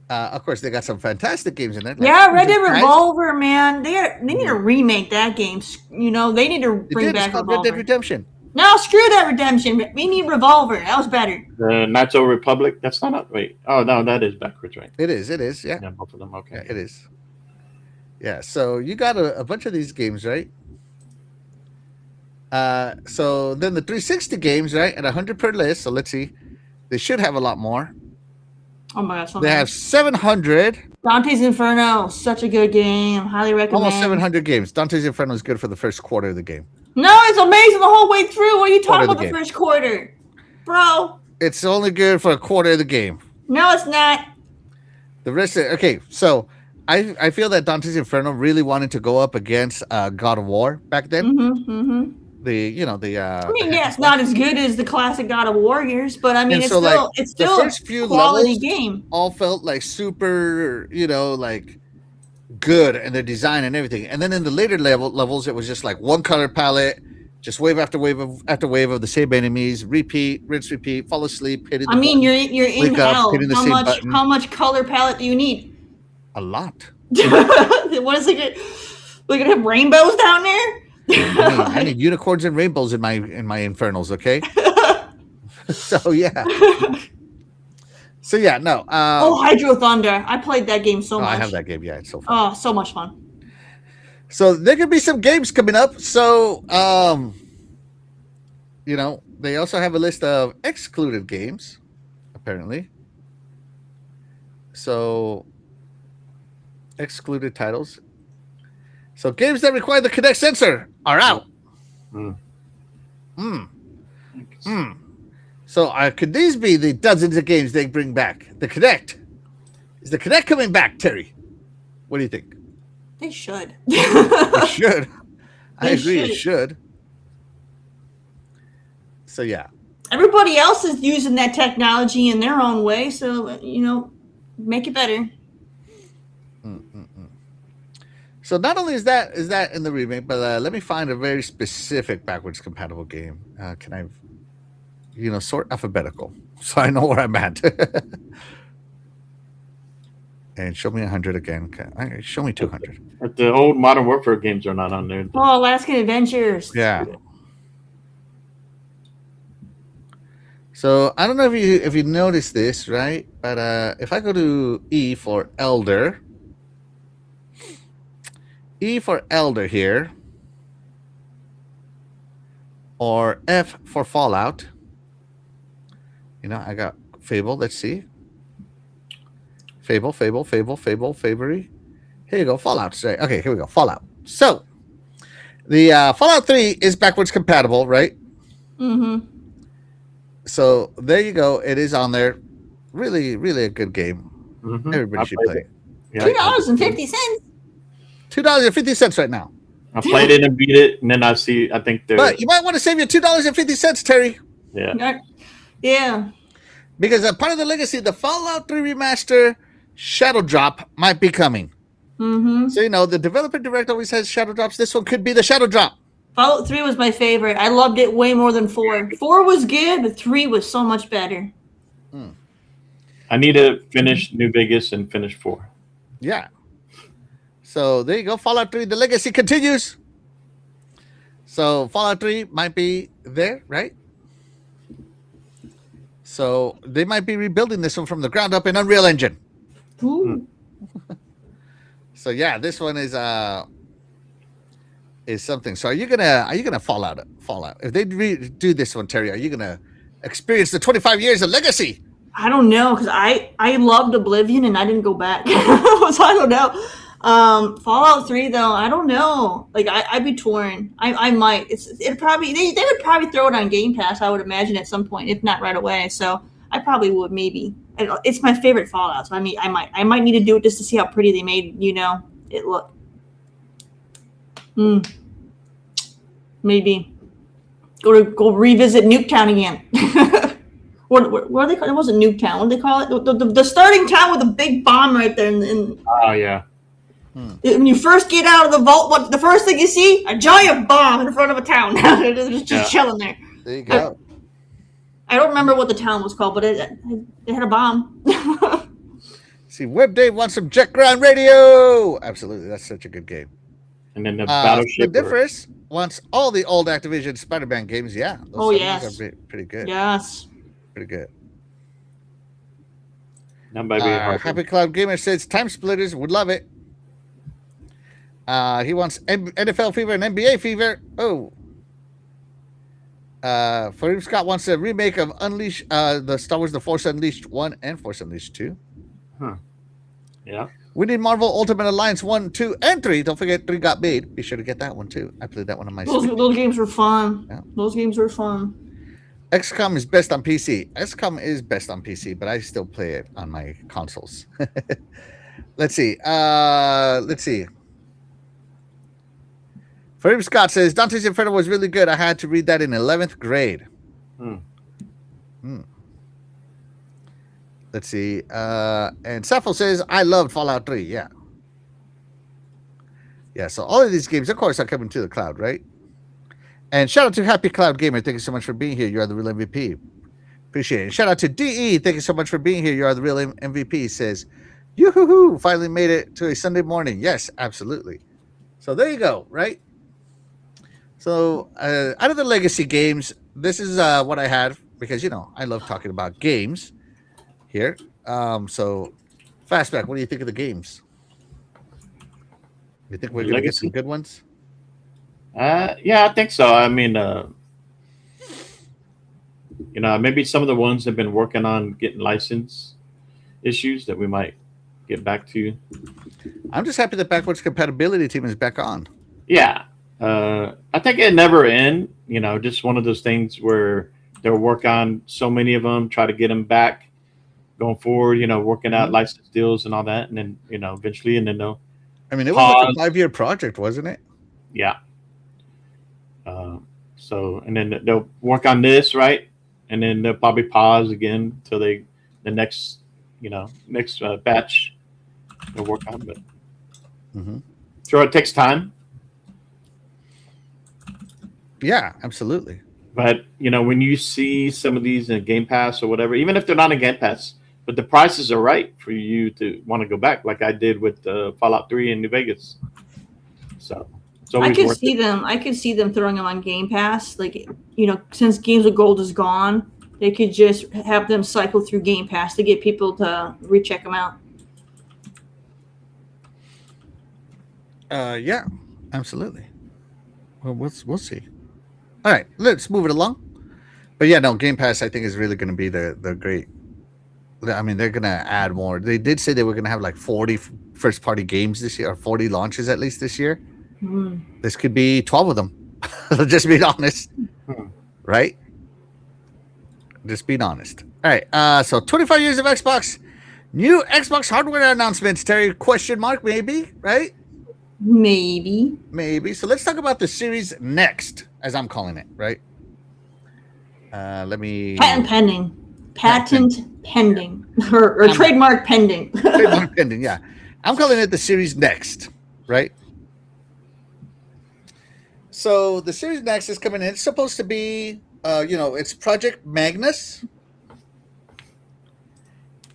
Of course, they got some fantastic games in there. Like Red Dead Revolver, man. They need to remake that game. You know, they need to bring back Revolver. Red Dead Redemption. No, screw that Redemption. We need Revolver. That was better. The Knights of Republic. That's not up. Wait. Oh no, that is backwards, right? It is. Yeah. Yeah, both of them. Okay. Yeah, it is. Yeah. So you got a bunch of these games, right? So then the 360 games, right, at 100 per list. So let's see. They should have a lot more. Oh my gosh. They have 700. Dante's Inferno, such a good game. Highly recommend. Almost 700 games. Dante's Inferno is good for the first quarter of the game. No, it's amazing the whole way through. What are you talking about the first quarter? Bro. It's only good for a quarter of the game. No, it's not. The rest of okay, so I feel that Dante's Inferno really wanted to go up against God of War back then. I mean, yeah, it's not as good as the classic God of War years, but I mean, it's still the first few quality levels game. All felt like super, like good and their design and everything. And then in the later levels, it was just like one color palette, just wave after wave after wave of the same enemies, repeat, rinse, repeat, fall asleep, hitting. I mean, you're in hell. How much color palette do you need? A lot. What is it? We're gonna have rainbows down there. I need unicorns and rainbows in my Infernals, okay? So yeah. Hydro Thunder. I played that game so much. I have that game, yeah, it's so fun. Oh, so much fun. So there could be some games coming up. So they also have a list of excluded games, apparently. So excluded titles. So games that require the Kinect sensor are out. So could these be the dozens of games they bring back? The Kinect. Is the Kinect coming back, Terry? What do you think? They should. They should. I agree, it should. So yeah. Everybody else is using that technology in their own way, so make it better. So not only is that in the remake, but let me find a very specific backwards compatible game. Can I, sort alphabetical so I know where I'm at. And show me 100 again. Show me 200. But the old Modern Warfare games are not on there. Oh, Alaskan Adventures. Yeah. So I don't know if you noticed this, right? But if I go to E for Elder here, or F for Fallout. I got Fable. Let's see. Fable. Here you go. Fallout. Okay, here we go. Fallout. So the Fallout 3 is backwards compatible, right? Mm-hmm. So there you go. It is on there. Really, really a good game. Mm-hmm. Everybody should play. $2.50. $2.50 right now. I played it and beat it, and then I think But you might want to save your $2.50, Terry. Yeah. Yeah. Because part of the legacy, the Fallout 3 remaster Shadow Drop might be coming. Mm-hmm. So the developer direct always has Shadow Drops. This one could be the Shadow Drop. Fallout 3 was my favorite. I loved it way more than 4. 4 was good, but 3 was so much better. I need to finish New Vegas and finish 4. Yeah. So there you go. Fallout 3, the legacy continues. So Fallout 3 might be there, right? So they might be rebuilding this one from the ground up in Unreal Engine. Ooh. So yeah, this one is something. So are you gonna Fallout? If they do this one, Terry, are you gonna experience the 25 years of legacy? I don't know, because I loved Oblivion and I didn't go back. So I don't know. Fallout 3 though, I don't know. Like I'd be torn. I might. It probably they would probably throw it on Game Pass, I would imagine, at some point, if not right away. So I probably would, maybe. It's my favorite Fallout, so I might need to do it just to see how pretty they made it look. Maybe go revisit Nuketown again. What are they call it? It wasn't Nuketown. What do they call it? The starting town with a big bomb right there. Oh, yeah. When you first get out of the vault, what the first thing you see? A giant bomb in front of a town. They're just chilling there. There you go. I don't remember what the town was called, but it had a bomb. See, Web Dave wants some Jet Ground Radio. Absolutely. That's such a good game. And then the Battleship. The Difference wants all the old Activision Spider-Man games. Yeah. Those yes. are pretty good. Yes. Pretty good. Happy Cloud Gamer says Time Splitters would love it. He wants NFL Fever and NBA Fever. Oh. Fareem Scott wants a remake of Unleash, the Star Wars The Force Unleashed 1 and Force Unleashed 2. Huh. Yeah. We need Marvel Ultimate Alliance 1, 2, and 3. Don't forget 3 got made. Be sure to get that one too. I played that one on my Switch. Those games were fun. Yeah. Those games were fun. XCOM is best on PC. XCOM is best on PC, but I still play it on my consoles. Let's see. Fareem Scott says Dante's Inferno was really good. I had to read that in 11th grade. Let's see. And Sappho says I loved Fallout 3. Yeah. Yeah, so all of these games, of course, are coming to the cloud, right? And shout out to Happy Cloud Gamer. Thank you so much for being here. You are the real MVP. Appreciate it. And shout out to DE. Thank you so much for being here. You are the real MVP. Says, yoo-hoo-hoo, finally made it to a Sunday morning. Yes, absolutely. So there you go, right? So out of the legacy games, this is what I had because, I love talking about games here. So Fastback, what do you think of the games? You think we're going to get some good ones? Yeah, I think so. I mean, maybe some of the ones have been working on getting license issues that we might get back to. I'm just happy the backwards compatibility team is back on. Yeah. I think it never end, just one of those things where they'll work on so many of them, try to get them back going forward, working out license deals and all that. And then, eventually, and then they'll. I mean, it was like a 5-year project, wasn't it? Yeah. So, and then they'll work on this, right? and then they'll probably pause again till the next batch they'll work on. But sure, it takes time. Yeah, absolutely. But when you see some of these in Game Pass or whatever, even if they're not in Game Pass, but the prices are right for you to want to go back, like I did with Fallout 3 in New Vegas. So it's always worth it. I could see them throwing them on Game Pass. Like, since Games with Gold is gone, they could just have them cycle through Game Pass to get people to recheck them out. Yeah, absolutely. Well, we'll see. All right, let's move it along. But yeah, no, Game Pass I think is really going to be the great. I mean, they're going to add more. They did say they were going to have like 40 first-party games this year, or 40 launches at least this year. This could be 12 of them. Just being honest, right? Just being honest. All right. So 25 years of Xbox. New Xbox hardware announcements. Terry, question mark, maybe, right? Maybe. So let's talk about the Series Next, as I'm calling it, right? Let me... Patent pending. Or trademark pending. Trademark pending, yeah. I'm calling it the Series Next, right? So the Series Next is coming in. It's supposed to be, it's Project Magnus.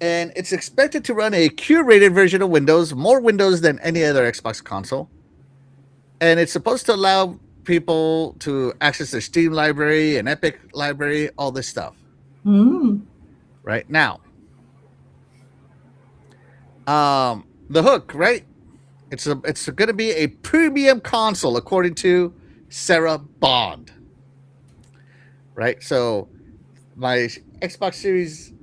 And it's expected to run a curated version of Windows, more Windows than any other Xbox console. And it's supposed to allow people to access their Steam library and Epic library, all this stuff. Right now. The hook, right? It's going to be a premium console, according to Sarah Bond. Right? So my Xbox Series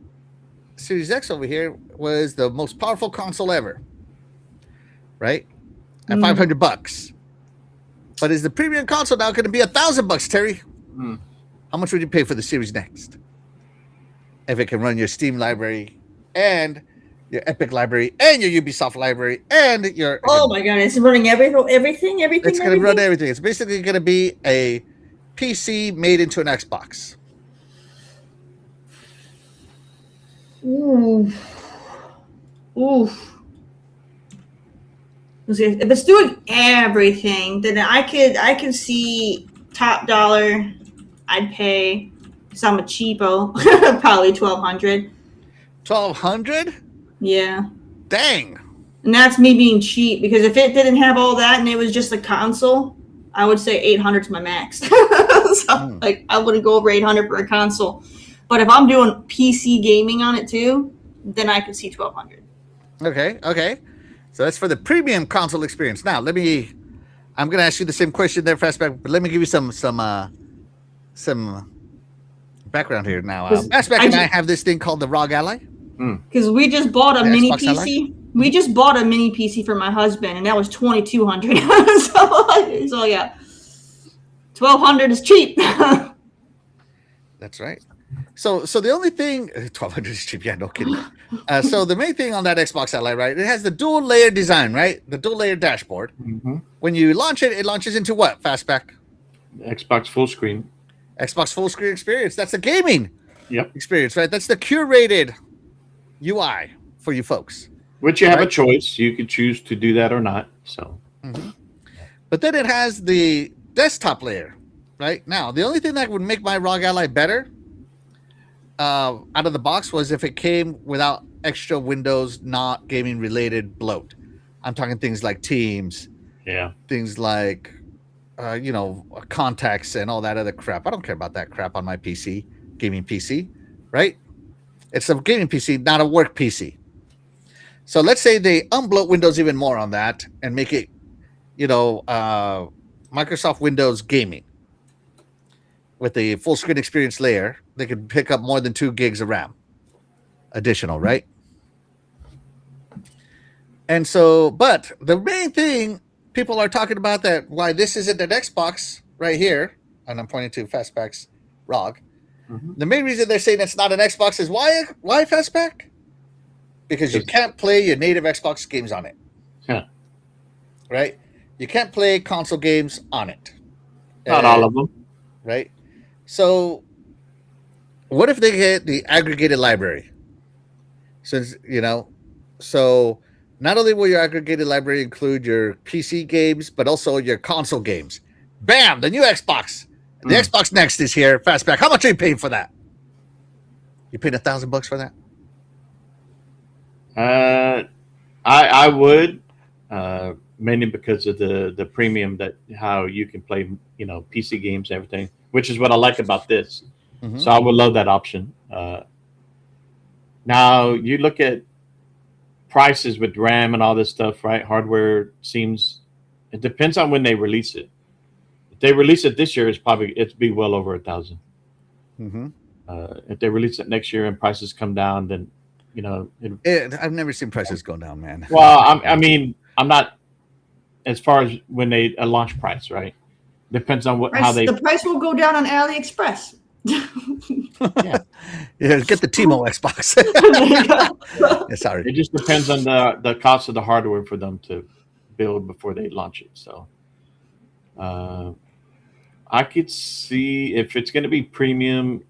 X over here was the most powerful console ever, right? At $500. But is the premium console now going to be $1,000, Terry? How much would you pay for the Series Next? If it can run your Steam library and your Epic library and your Ubisoft library and your... Oh my God, it's running everything? It's going to run everything. It's basically going to be a PC made into an Xbox. Oof. If it's doing everything, then I can see top dollar. I'd pay, because I'm a cheapo, probably $1,200. $1,200? Yeah. Dang. And that's me being cheap, because if it didn't have all that and it was just a console, I would say $800 is my max. Like, I wouldn't go over $800 for a console. But if I'm doing PC gaming on it too, then I could see $1,200. Okay. So that's for the premium console experience. Now, I'm going to ask you the same question there, Fastback, but let me give you some background here now. Fastback and I have this thing called the ROG Ally. Because we just bought a mini Xbox PC. Ally? We just bought a mini PC for my husband, and that was $2,200. So yeah, $1,200 is cheap. That's right. So the only thing, $1,200 is cheap. Yeah, no kidding. So the main thing on that Xbox Ally, right? It has the dual layer design, right? The dual layer dashboard. When you launch it, it launches into what? Fastback. Xbox full screen. Xbox full screen experience. That's the gaming experience, right? That's the curated UI for you folks. Which you have a choice. You could choose to do that or not. So, But then it has the desktop layer, right? Now, the only thing that would make my ROG Ally better out of the box was if it came without extra Windows not gaming related bloat. I'm talking things like Teams. Yeah. Things like, contacts and all that other crap. I don't care about that crap on my PC, gaming PC, right? It's a gaming PC, not a work PC. So let's say they unbloat Windows even more on that and make it, Microsoft Windows gaming with the full screen experience layer. They could pick up more than 2 gigs of RAM additional, right? And so, but the main thing people are talking about that why this isn't an Xbox right here, and I'm pointing to Fastback's ROG. The main reason they're saying it's not an Xbox is why Fastback? Because you can't play your native Xbox games on it. Right? You can't play console games on it. Not all of them. Right? So What if they get the aggregated library? Since so not only will your aggregated library include your PC games, but also your console games. Bam! The new Xbox. The Xbox Next is here. Fastback. How much are you paying for that? You paid $1,000 for that? I would, mainly because of the premium that how you can play PC games and everything, which is what I like about this. Mhm. So I would love that option. Now you look at prices with RAM and all this stuff, right? Hardware seems it depends on when they release it. If they release it this year, it's be well over 1,000. Mhm. If they release it next year and prices come down, then I've never seen prices go down, man. well, I mean, I'm not as far as when they a launch price, right? Depends on how they. The price will go down on AliExpress. Yeah, get the Timo Xbox. Yeah, sorry. It just depends on the cost of the hardware for them to build before they launch it. So I could see if it's going to be premium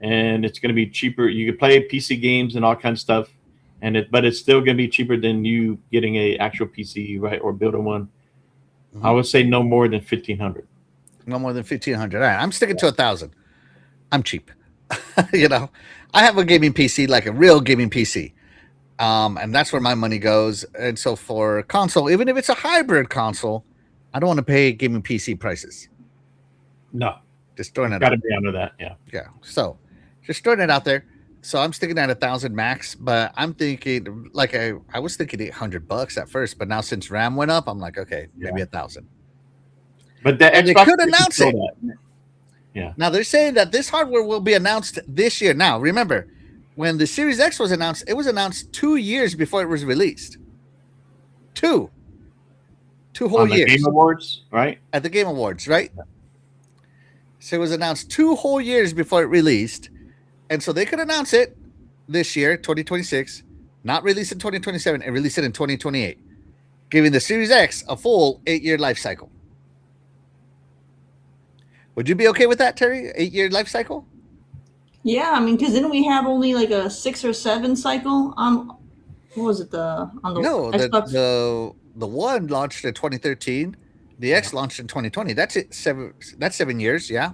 and it's going to be cheaper. You could play PC games and all kinds of stuff, but it's still going to be cheaper than you getting a actual PC, right, or building one. I would say no more than 1,500. No more than 1,500. All right, I'm sticking to 1,000. I'm cheap. I have a gaming PC, like a real gaming PC. And that's where my money goes. And so for console, even if it's a hybrid console, I don't want to pay gaming PC prices. No. Just throwing it Got to out. be under that, yeah. Yeah. So just throwing it out there. So I'm sticking at 1,000 max, but I'm thinking like I was thinking $800 at first, but now since RAM went up, I'm like, okay, maybe 1,000. But the And they Xbox could announce it. that. Yeah. Now they're saying that this hardware will be announced this year. Now remember, when the Series X was announced, it was announced 2 years before it was released. Two whole On the years. Game Awards, right? At the Game Awards, right? So it was announced 2 whole years before it released. And so they could announce it this year, 2026, not release in 2027, and release it in 2028, giving the Series X a full 8-year life cycle. Would you be okay with that, Terry? 8-year life cycle? Yeah, I mean, because didn't we have only like a 6 or 7 cycle on what was it on the Xbox? The one launched in 2013. The X launched in 2020. That's it. That's 7 years. Yeah.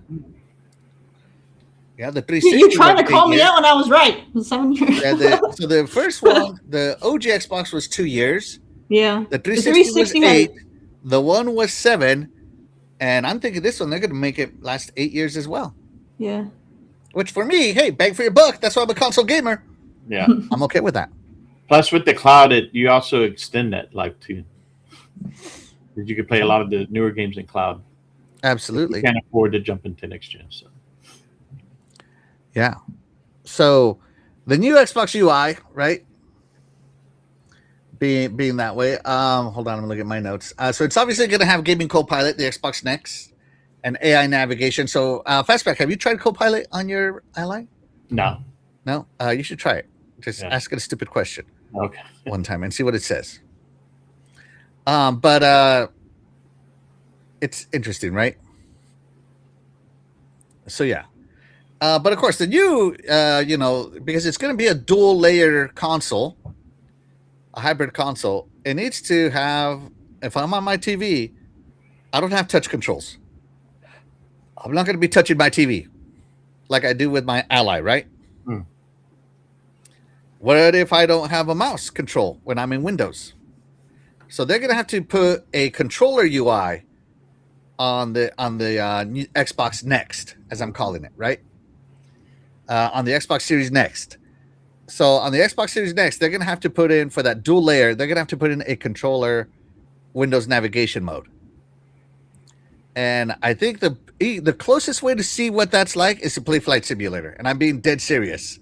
Yeah. The 360. You're trying to call me out when I was right. 7 years. Yeah. So the first one, the OG Xbox was 2 years. Yeah. The 360 was 8. The one was 7. And I'm thinking this one, they're going to make it last 8 years as well. Yeah. Which for me, hey, bang for your buck. That's why I'm a console gamer. Yeah. I'm okay with that. Plus, with the cloud, you also extend that life too. Because you can play a lot of the newer games in cloud. Absolutely. You can't afford to jump into next gen. So. Yeah. So the new Xbox UI, right? Being that way. Hold on, I'm gonna look at my notes. So it's obviously gonna have gaming Copilot, the Xbox Next, and AI navigation. So Fastback, have you tried Copilot on your Ally? No. No? You should try it. Just ask it a stupid question. Okay. One time and see what it says. But it's interesting, right? So yeah. But of course the new because it's gonna be a dual layer console, a hybrid console, it needs to have, if I'm on my TV, I don't have touch controls. I'm not gonna be touching my TV like I do with my Ally, right? What if I don't have a mouse control when I'm in Windows? So they're gonna have to put a controller UI on the new Xbox Next, as I'm calling it, right? On the Xbox Series Next. So on the Xbox Series Next, they're gonna have to put in, for that dual layer, they're gonna have to put in a controller Windows navigation mode. And I think the closest way to see what that's like is to play Flight Simulator, and I'm being dead serious.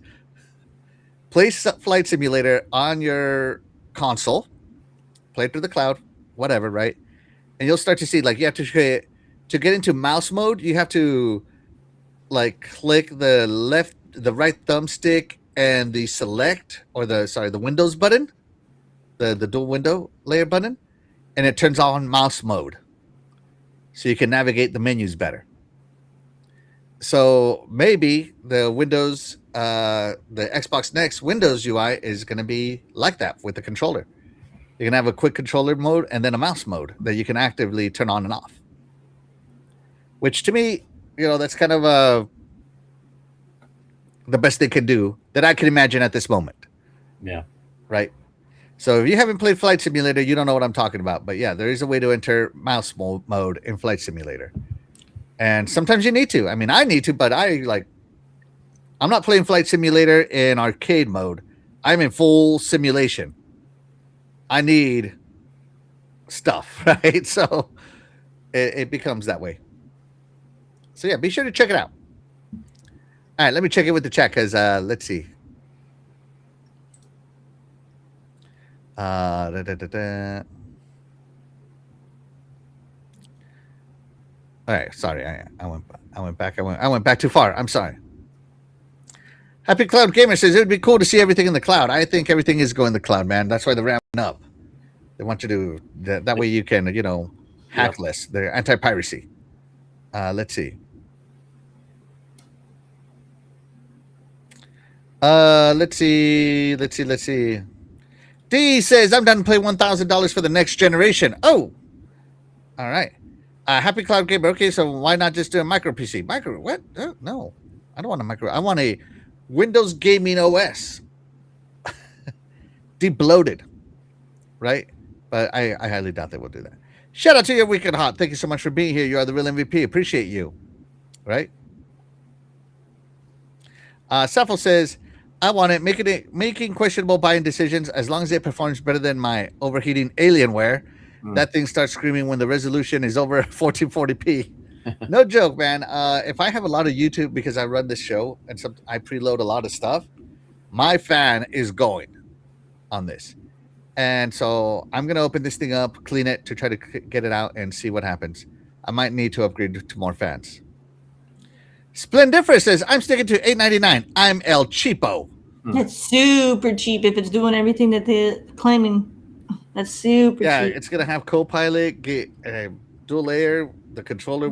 Play Flight Simulator on your console, play it through the cloud, whatever, right? And you'll start to see, like, you have to get into mouse mode, you have to like click the right thumbstick and the select, or the Windows button, the dual window layer button, and it turns on mouse mode, so you can navigate the menus better. So maybe the the Xbox Next Windows UI is going to be like that with the controller. You can have a quick controller mode and then a mouse mode that you can actively turn on and off. Which to me, that's kind of the best they can do that I can imagine at this moment. Yeah. Right. So if you haven't played Flight Simulator, you don't know what I'm talking about. But yeah, there is a way to enter mouse mode in Flight Simulator. And sometimes you need to. I mean, I need to, but I'm not playing Flight Simulator in arcade mode. I'm in full simulation. I need stuff, right? So it becomes that way. So yeah, be sure to check it out. All right, let me check it with the chat because let's see. Da, da, da, da. All right, sorry, I went back. I went back too far. I'm sorry. Happy Cloud Gamer says it would be cool to see everything in the cloud. I think everything is going to the cloud, man. That's why they're ramping up. They want you to that way you can hack less. They're anti-piracy. Let's see. Let's see. D says I'm done playing $1,000 for the next generation. Oh, all right. Happy Cloud Gamer. Okay, so why not just do a micro PC? Micro what? No, I don't want a micro. I want a Windows Gaming OS. Debloated, right? But I highly doubt they will do that. Shout out to your Weekend Hot. Thank you so much for being here. You are the real MVP. Appreciate you, right? Safo says, I want it making questionable buying decisions as long as it performs better than my overheating Alienware. That thing starts screaming when the resolution is over 1440p. No joke, man. If I have a lot of YouTube because I run this show and I preload a lot of stuff, my fan is going on this. And so I'm going to open this thing up, clean it to try to get it out and see what happens. I might need to upgrade to more fans. Splendiferous says, I'm sticking to $8.99. I'm El Cheapo. It's super cheap if it's doing everything that they're claiming. That's super cheap. Yeah, it's going to have Copilot, dual layer, the controller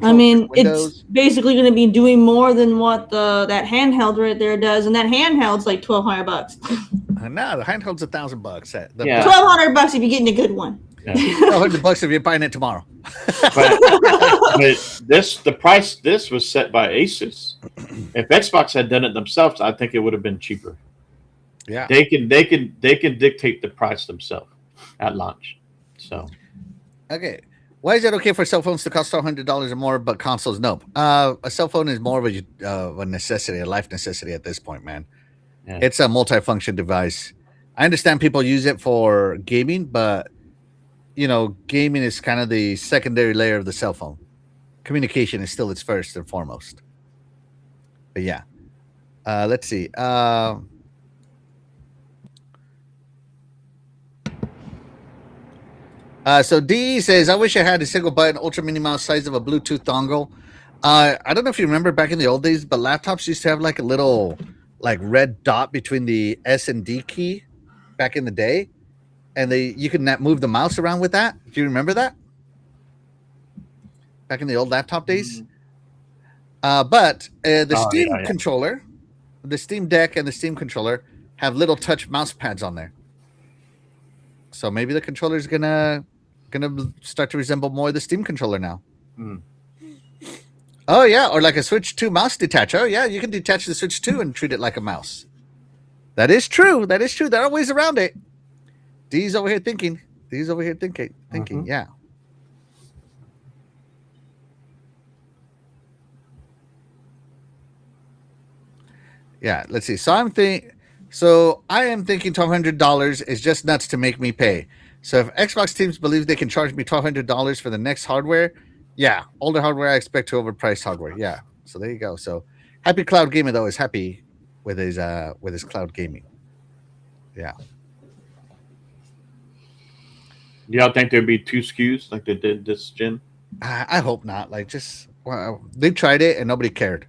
I mean, it's basically going to be doing more than what that handheld right there does, and that handheld's like $1,200. No, the handheld's $1,000. $1,200 if you're getting a good one. Yeah. $1,200 if you're buying it tomorrow. but the price this was set by Asus. If Xbox had done it themselves, I think it would have been cheaper. Yeah, they can dictate the price themselves at launch. So, okay. Why is it okay for cell phones to cost $100 or more, but consoles no? A cell phone is more of a necessity, a life necessity at this point, man. Yeah. It's a multifunction device. I understand people use it for gaming, but gaming is kind of the secondary layer of the cell phone. Communication is still its first and foremost. But yeah, let's see. So D says, I wish I had a single button ultra mini mouse size of a Bluetooth dongle. I don't know if you remember back in the old days, but laptops used to have like a little red dot between the S and D key back in the day. And you could move the mouse around with that. Do you remember that? Back in the old laptop days? But the Steam controller, the Steam Deck and the Steam controller have little touch mouse pads on there. So maybe the controller is gonna start to resemble more the Steam controller now. Oh yeah, or like a Switch 2 mouse detach. Oh yeah, you can detach the Switch 2 and treat it like a mouse. That is true. There are ways around it. D's over here thinking. Yeah. Yeah, let's see. So I am thinking $1,200 is just nuts to make me pay. So if Xbox teams believe they can charge me $1,200 for the next hardware, yeah, older hardware I expect to overpriced hardware. Yeah. So there you go. So Happy Cloud Gamer though is happy with his cloud gaming. Yeah. Do y'all think there'd be 2 SKUs like they did this gen? I hope not. They tried it and nobody cared.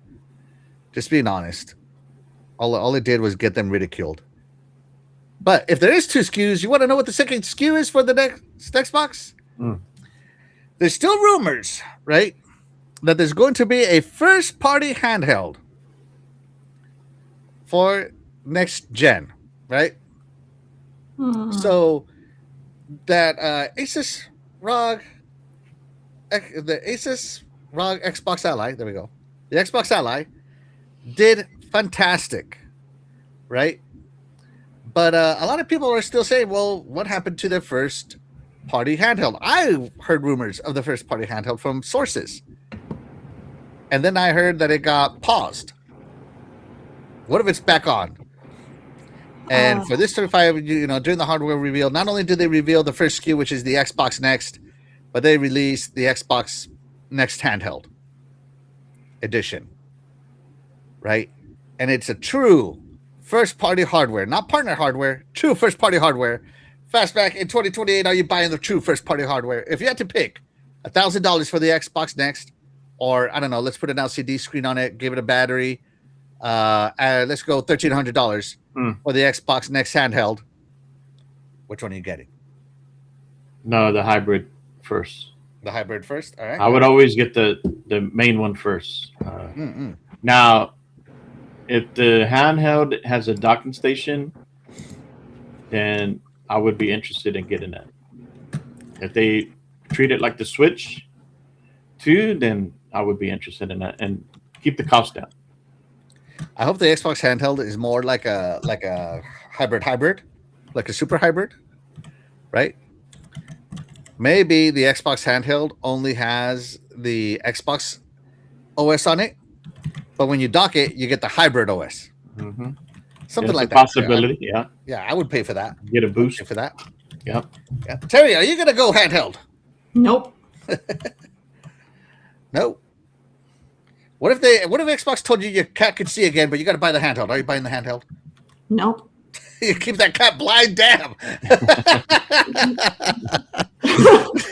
Just being honest. All it did was get them ridiculed. But if there is 2 SKUs, you want to know what the second SKU is for the next Xbox? There's still rumors, right? that there's going to be a first-party handheld for next gen, right? So that Asus ROG, the Asus ROG Xbox Ally, there we go. The Xbox Ally did fantastic, right? But a lot of people are still saying, well, what happened to the first party handheld? I heard rumors of the first party handheld from sources. And then I heard that it got paused. What if it's back on? And for this 35, during the hardware reveal, not only did they reveal the first SKU, which is the Xbox Next, but they released the Xbox Next Handheld edition, right? And it's a true first-party hardware, not partner hardware, true first-party hardware. Fastback, in 2028, are you buying the true first-party hardware? If you had to pick $1,000 for the Xbox Next, or, I don't know, let's put an LCD screen on it, give it a battery, let's go $1,300 for the Xbox Next Handheld. Which one are you getting? No, the hybrid first. The hybrid first? All right. I would always get the main one first. Now, if the handheld has a docking station, then I would be interested in getting that. If they treat it like the Switch too, then I would be interested in that and keep the cost down. I hope the Xbox Handheld is more like a hybrid, like a super hybrid, right? Maybe the Xbox Handheld only has the Xbox OS on it, but when you dock it, you get the hybrid OS. Something like that. Possibility, yeah. Yeah, I would pay for that. Get a boost for that. Yep. Yeah. Terry, are you gonna go handheld? Nope. No. What if Xbox told you your cat could see again, but you got to buy the handheld? Are you buying the handheld? Nope. You keep that cat blind. Damn.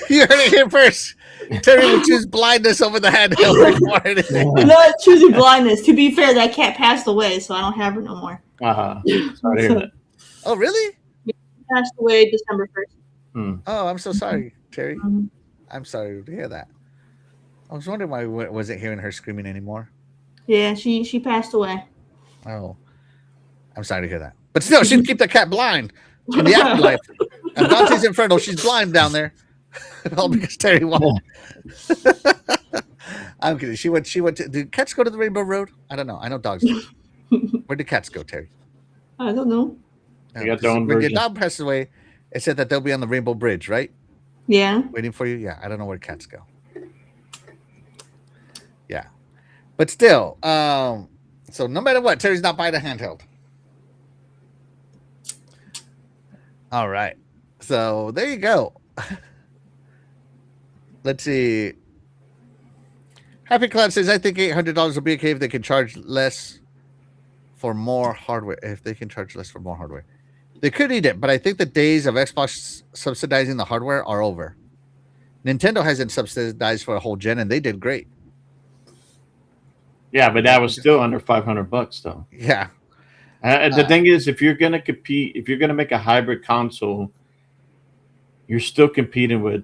You heard it here first. Terry would choose blindness over the handheld before anything. I'm not choosing blindness. To be fair, that cat passed away, so I don't have her no more. Sorry to hear that. Oh, really? She passed away December 1st. Oh, I'm so sorry, Terry. I'm sorry to hear that. I was wondering why I wasn't hearing her screaming anymore. Yeah, she passed away. Oh, I'm sorry to hear that. But still, she'd keep the cat blind in the afterlife. And Dante's Inferno, she's blind down there. All because Terry won. I'm kidding. She went to. Did cats go to the Rainbow Road? I don't know. I know dogs do. Where did cats go, Terry? I don't know. You got their own when version. your dog passes away, it said that they'll be on the Rainbow Bridge, right? Yeah. Waiting for you? Yeah. I don't know where cats go. Yeah. But still, so no matter what, Terry's not buying a handheld. All right. So there you go. Let's see. Happy Cloud says, I think $800 will be okay if they can charge less for more hardware. If they can charge less for more hardware. They could eat it, but I think the days of Xbox subsidizing the hardware are over. Nintendo hasn't subsidized for a whole gen, and they did great. Yeah, but that was still under $500 though. Yeah. The thing is, if you're gonna compete, if you're gonna make a hybrid console, you're still competing with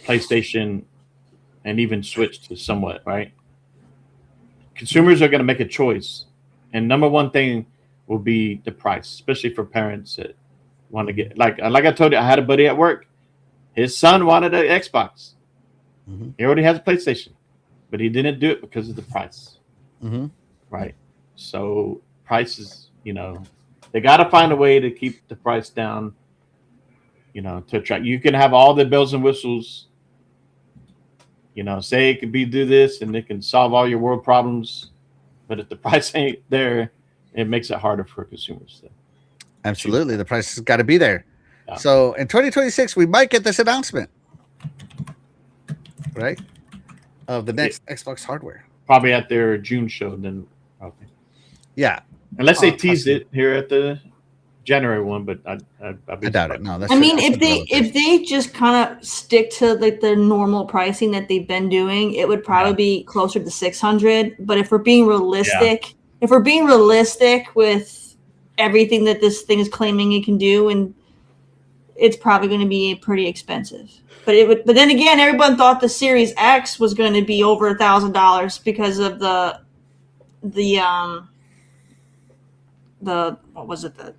PlayStation and even Switch to somewhat, right? Consumers are gonna make a choice, and number one thing will be the price, especially for parents that want to get like I told you, I had a buddy at work. His son wanted an Xbox. He already has a PlayStation, but he didn't do it because of the price. Right. So prices, they got to find a way to keep the price down, to attract. You can have all the bells and whistles, say it could do this and it can solve all your world problems. But if the price ain't there, it makes it harder for consumers. Absolutely. The price has got to be there. Yeah. So in 2026, we might get this announcement, right? Of the next Xbox hardware. Probably at their June show, then. Okay. Yeah. Unless they teased it here at the January one, but I doubt it. No, if they just kind of stick to like the normal pricing that they've been doing, it would probably be closer to 600. But if we're being realistic, with everything that this thing is claiming it can do, and it's probably going to be pretty expensive. But then again, everyone thought the Series X was going to be over $1,000 because of the what was it, the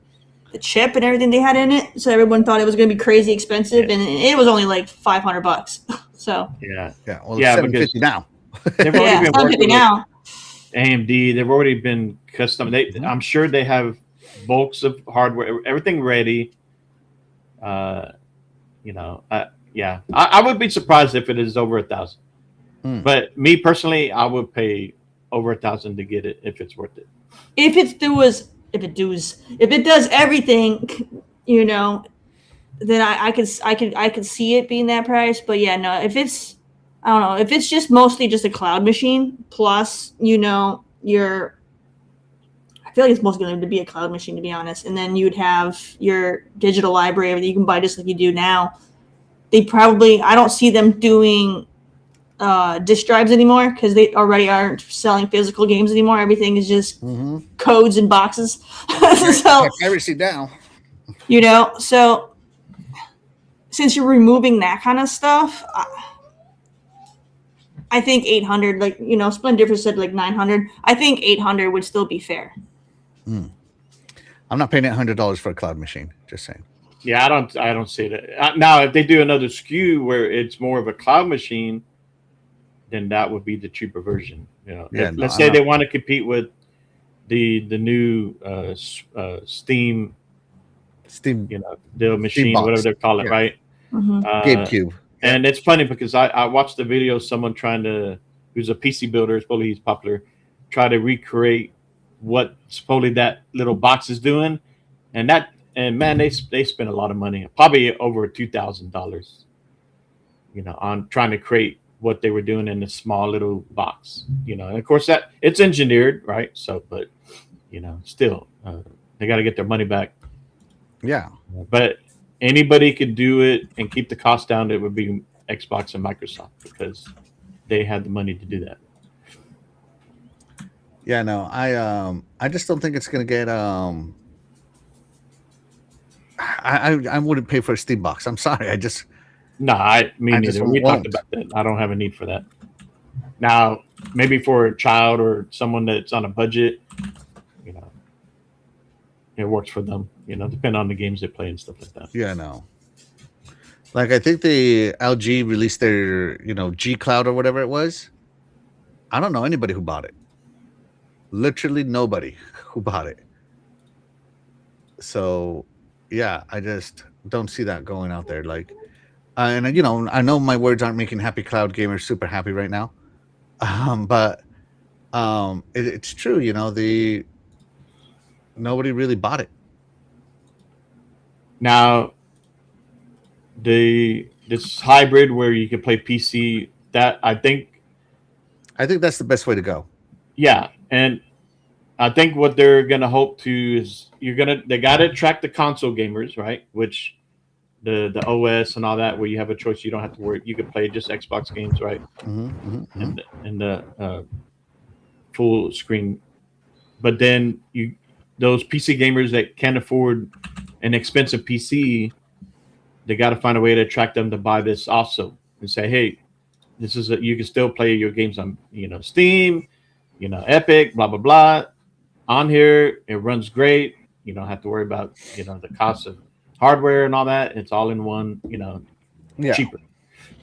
chip and everything they had in it. So everyone thought it was going to be crazy expensive, and it was only like $500. So Yeah. Well, it's $750 now. They've already been working with now. AMD. They've already been custom. I'm sure they have bulks of hardware, everything ready. I would be surprised if it is over 1,000. But me personally, I would pay over 1,000 to get it if it's worth it. If it does everything, then I could see it being that price. But yeah, no, if it's just mostly just a cloud machine plus, I feel like it's mostly going to be a cloud machine, to be honest. And then you'd have your digital library that you can buy just like you do now. I don't see them doing disk drives anymore because they already aren't selling physical games anymore. Everything is just codes and boxes. So piracy now. So since you're removing that kind of stuff, I think 800, Splendifer said like 900. I think 800 would still be fair. I'm not paying $100 for a cloud machine. Just saying. Yeah, I don't see that. Now, if they do another SKU where it's more of a cloud machine, then that would be the cheaper version. Let's say they want to compete with the new Steam, the machine, whatever they call it, right? GameCube. And it's funny because I watched the video of someone who's a PC builder, supposedly he's popular, try to recreate what supposedly that little box is doing, and man, they spent a lot of money, probably over $2,000, on trying to create what they were doing in this small little box, and of course that it's engineered, right? So, but still, they got to get their money back. Yeah, but anybody could do it and keep the cost down. It would be Xbox and Microsoft because they had the money to do that. Yeah, no, I just don't think it's gonna get I wouldn't pay for a Steam box. I'm sorry. Me neither. We talked about that. I don't have a need for that. Now, maybe for a child or someone that's on a budget, it works for them. Depending on the games they play and stuff like that. Yeah, no. Like I think the LG released their G Cloud or whatever it was. I don't know anybody who bought it. Literally nobody who bought it. So, yeah, I just don't see that going out there. Like, and I know my words aren't making happy cloud gamers super happy right now, but it's true. Nobody really bought it. Now, this hybrid where you can play PC, that I think that's the best way to go. Yeah, and I think what they're gonna hope to is they gotta attract the console gamers, right? Which the OS and all that, where you have a choice, you don't have to worry. You can play just Xbox games, right? And the full screen. But then those PC gamers that can't afford an expensive PC, they got to find a way to attract them to buy this also and say, hey, you can still play your games on Steam, Epic, blah blah blah. On here, it runs great. You don't have to worry about the cost of hardware and all that. It's all in one, cheaper.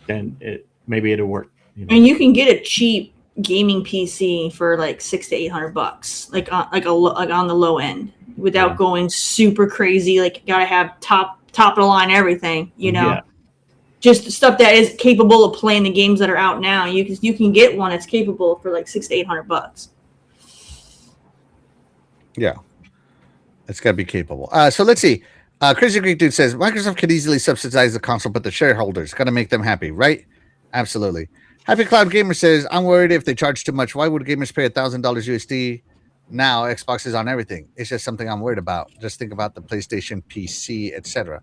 Then maybe it'll work. And you can get a cheap gaming PC for like $600 to $800, like on the low end, without going super crazy. Like, you gotta have top of the line everything. Just stuff that is capable of playing the games that are out now. You can get one that's capable for like $600 to $800. Yeah, it's got to be capable. So let's see. Crazy Greek Dude says Microsoft could easily subsidize the console, but the shareholders got to make them happy, right? Absolutely. Happy Cloud Gamer says, I'm worried if they charge too much. Why would gamers pay $1,000 USD? Now Xbox is on everything. It's just something I'm worried about. Just think about the PlayStation, PC, etc.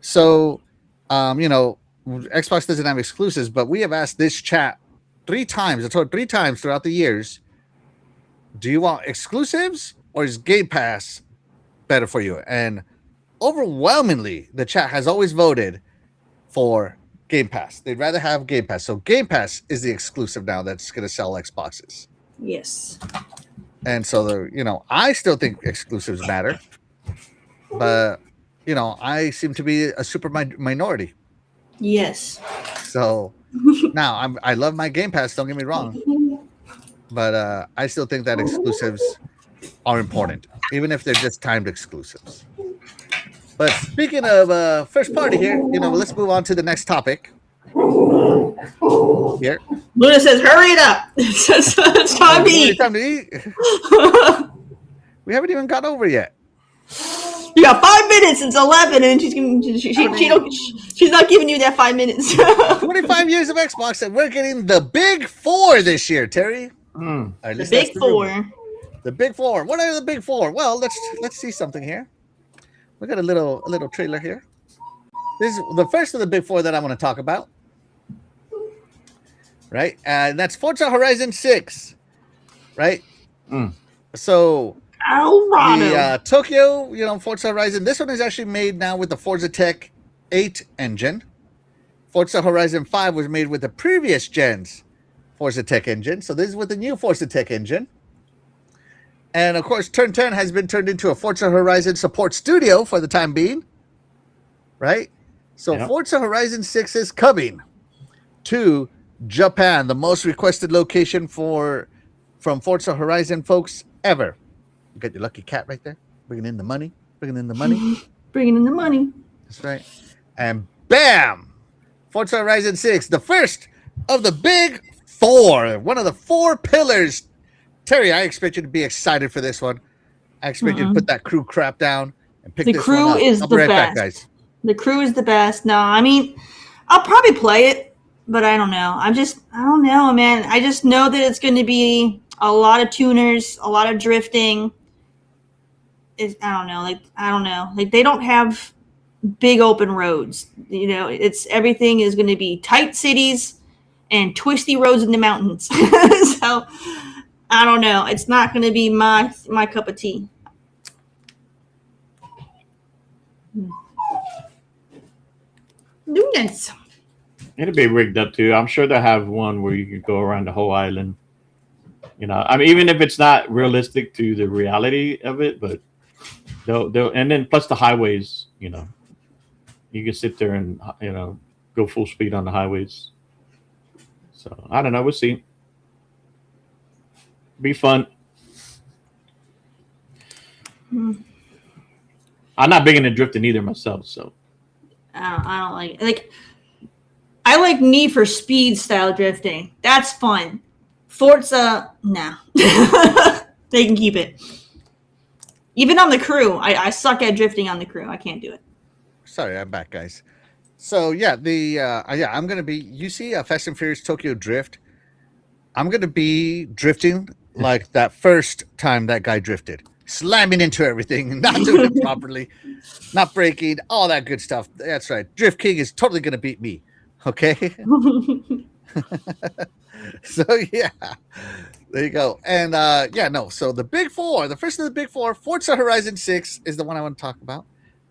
So, Xbox doesn't have exclusives, but we have asked this chat 3 times. I told 3 times throughout the years. Do you want exclusives or is Game Pass better for you? And overwhelmingly, the chat has always voted for Game Pass. They'd rather have Game Pass. So Game Pass is the exclusive now that's going to sell Xboxes. Yes. And so, I still think exclusives matter. But, I seem to be a super minority. Yes. So now I love my Game Pass, don't get me wrong. But I still think that exclusives are important, even if they're just timed exclusives. But speaking of first party here, let's move on to the next topic. Here. Luna says, hurry it up. It's time to eat. Time to eat. We haven't even got over yet. You got 5 minutes. It's 11, and she's not giving you that 5 minutes. 25 years of Xbox, and we're getting the big four this year, Terry. The big four. The big four. What are the big four? Well, let's see something here. We got a little trailer here. This is the first of the big four that I want to talk about. Right? And that's Forza Horizon 6. Right? So the Tokyo, Forza Horizon. This one is actually made now with the Forza Tech 8 engine. Forza Horizon 5 was made with the previous gen's Forza Tech engine. So this is with the new Forza Tech engine. And of course, Turn 10 has been turned into a Forza Horizon support studio for the time being. Right? So Forza Horizon 6 is coming to Japan, the most requested location from Forza Horizon folks ever. You got your lucky cat right there, bringing in the money. Bringing in the money. That's right. And bam! Forza Horizon 6, the first of the big four, one of the four pillars. Terry, I expect you to be excited for this one. I expect you to put that crew crap down and pick this one up. The crew is the best. Back, guys. The crew is the best. No, I mean, I'll probably play it, but I don't know. I don't know, man. I just know that it's going to be a lot of tuners, a lot of drifting. I don't know. Like they don't have big open roads. Everything is going to be tight cities and twisty roads in the mountains. So I don't know. It's not going to be my cup of tea. Nice. It'll be rigged up too. I'm sure they'll have one where you could go around the whole island. I mean, even if it's not realistic to the reality of it, but they'll and then plus the highways, you can sit there and go full speed on the highways. So I don't know. We'll see. Be fun. I'm not big into drifting either myself, so I don't like it. Like I like Need for Speed style drifting. That's fun. Forza, no. They can keep it. Even on the crew, I suck at drifting on the crew. I can't do it. Sorry, I'm back, guys. So yeah, I'm gonna be. You see, Fast and Furious Tokyo Drift. I'm gonna be drifting like that first time that guy drifted, slamming into everything, not doing it properly, not braking, all that good stuff. That's right. Drift King is totally gonna beat me. Okay. So yeah, there you go. And so the big four, the first of the big four, Forza Horizon 6 is the one I want to talk about.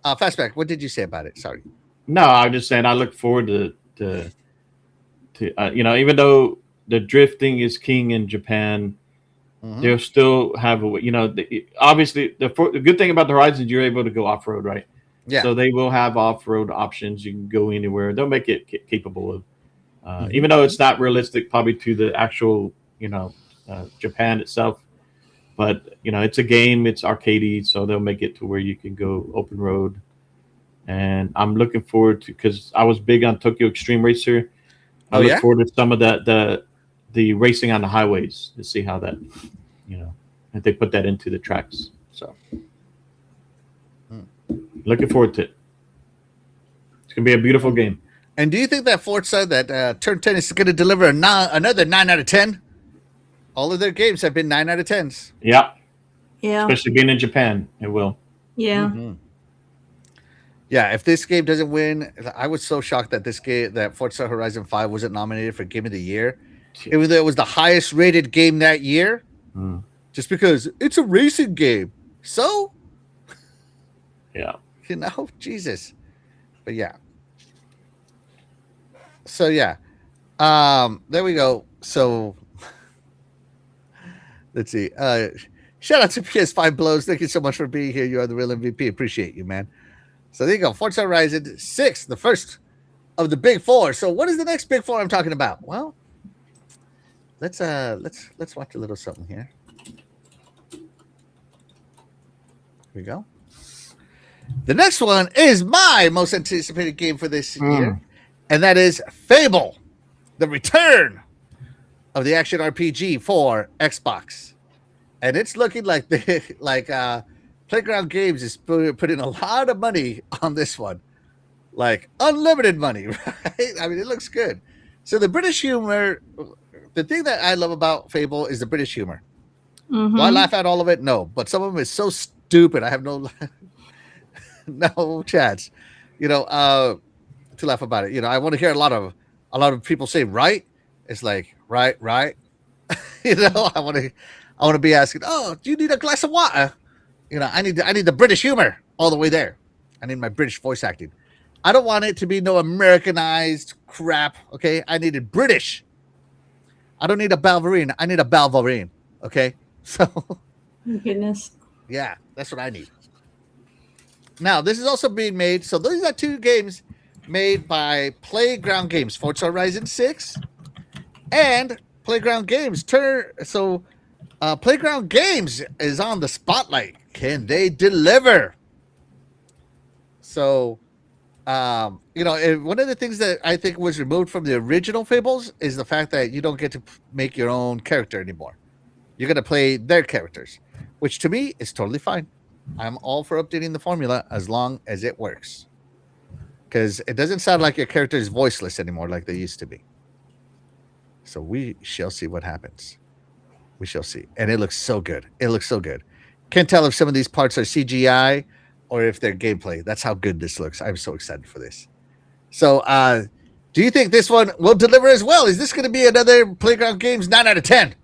Fastback, what did you say about it? Sorry. No, I'm just saying I look forward to even though the drifting is king in Japan, they'll still have obviously the good thing about the Horizon is you're able to go off road, right? Yeah. So they will have off road options. You can go anywhere. They'll make it capable of. Even though it's not realistic probably to the actual, Japan itself, but, it's a game, it's arcadey, so they'll make it to where you can go open road. And I'm looking forward to, because I was big on Tokyo Extreme Racer. I look forward to some of the racing on the highways to see how that, if they put that into the tracks. So looking forward to it. It's going to be a beautiful game. And do you think that Forza, that Turn 10 is going to deliver another 9 out of 10? All of their games have been 9 out of 10s. Yeah. Yeah. Especially being in Japan, it will. Yeah. Yeah, if this game doesn't win, I was so shocked that that Forza Horizon 5 wasn't nominated for Game of the Year. Even though it was the highest rated game that year. Just because it's a racing game. So? Yeah. Jesus. But yeah. So yeah. There we go. So let's see. Shout out to PS5 Blows. Thank you so much for being here. You are the real MVP. Appreciate you, man. So there you go. Forza Horizon 6, the first of the big four. So what is the next big four I'm talking about? Well, let's watch a little something here. Here we go. The next one is my most anticipated game for this year, and that is Fable, the return of the action RPG for Xbox. And it's looking like Playground Games is putting a lot of money on this one, like unlimited money, right? I mean, it looks good. So the British humor, the thing that I love about Fable is the British humor. Mm-hmm. Do I laugh at all of it? No, but some of them is so stupid. I have no chance, to laugh about it. I want to hear a lot of people say right. It's like right. I want to be asking, oh, do you need a glass of water? I need the British humor all the way there. I need my British voice acting. I don't want it to be no Americanized crap. Okay, I need it British. I don't need a ballerina. I need a ballerina. Okay, so Goodness. yeah, that's what I need. Now, this is also being made. So these are two games made by Playground Games, Forza Horizon 6 and Playground Games. Playground Games is on the spotlight. Can they deliver? So, one of the things that I think was removed from the original Fables is the fact that you don't get to make your own character anymore. You're going to play their characters, which to me is totally fine. I'm all for updating the formula as long as it works. Because it doesn't sound like your character is voiceless anymore like they used to be. So we shall see what happens. We shall see. And it looks so good. Can't tell if some of these parts are CGI or if they're gameplay. That's how good this looks. I'm so excited for this. So do you think this one will deliver as well? Is this going to be another Playground Games 9 out of 10?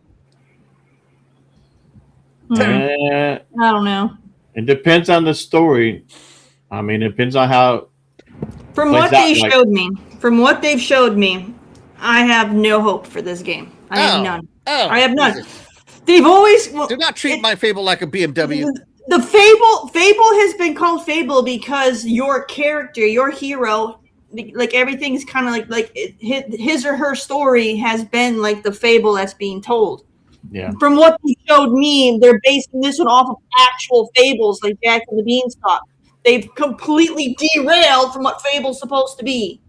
I don't know. It depends on the story. I mean, it depends on how. From what they've showed me, I have no hope for this game. I have none. I have none. They've always do not treat my Fable like a BMW. The Fable has been called Fable because your character, your hero, like everything's kind of like his or her story has been like the fable that's being told. Yeah. From what they showed me, they're basing this one off of actual fables like Jack and the Beanstalk. They've completely derailed from what Fable's supposed to be.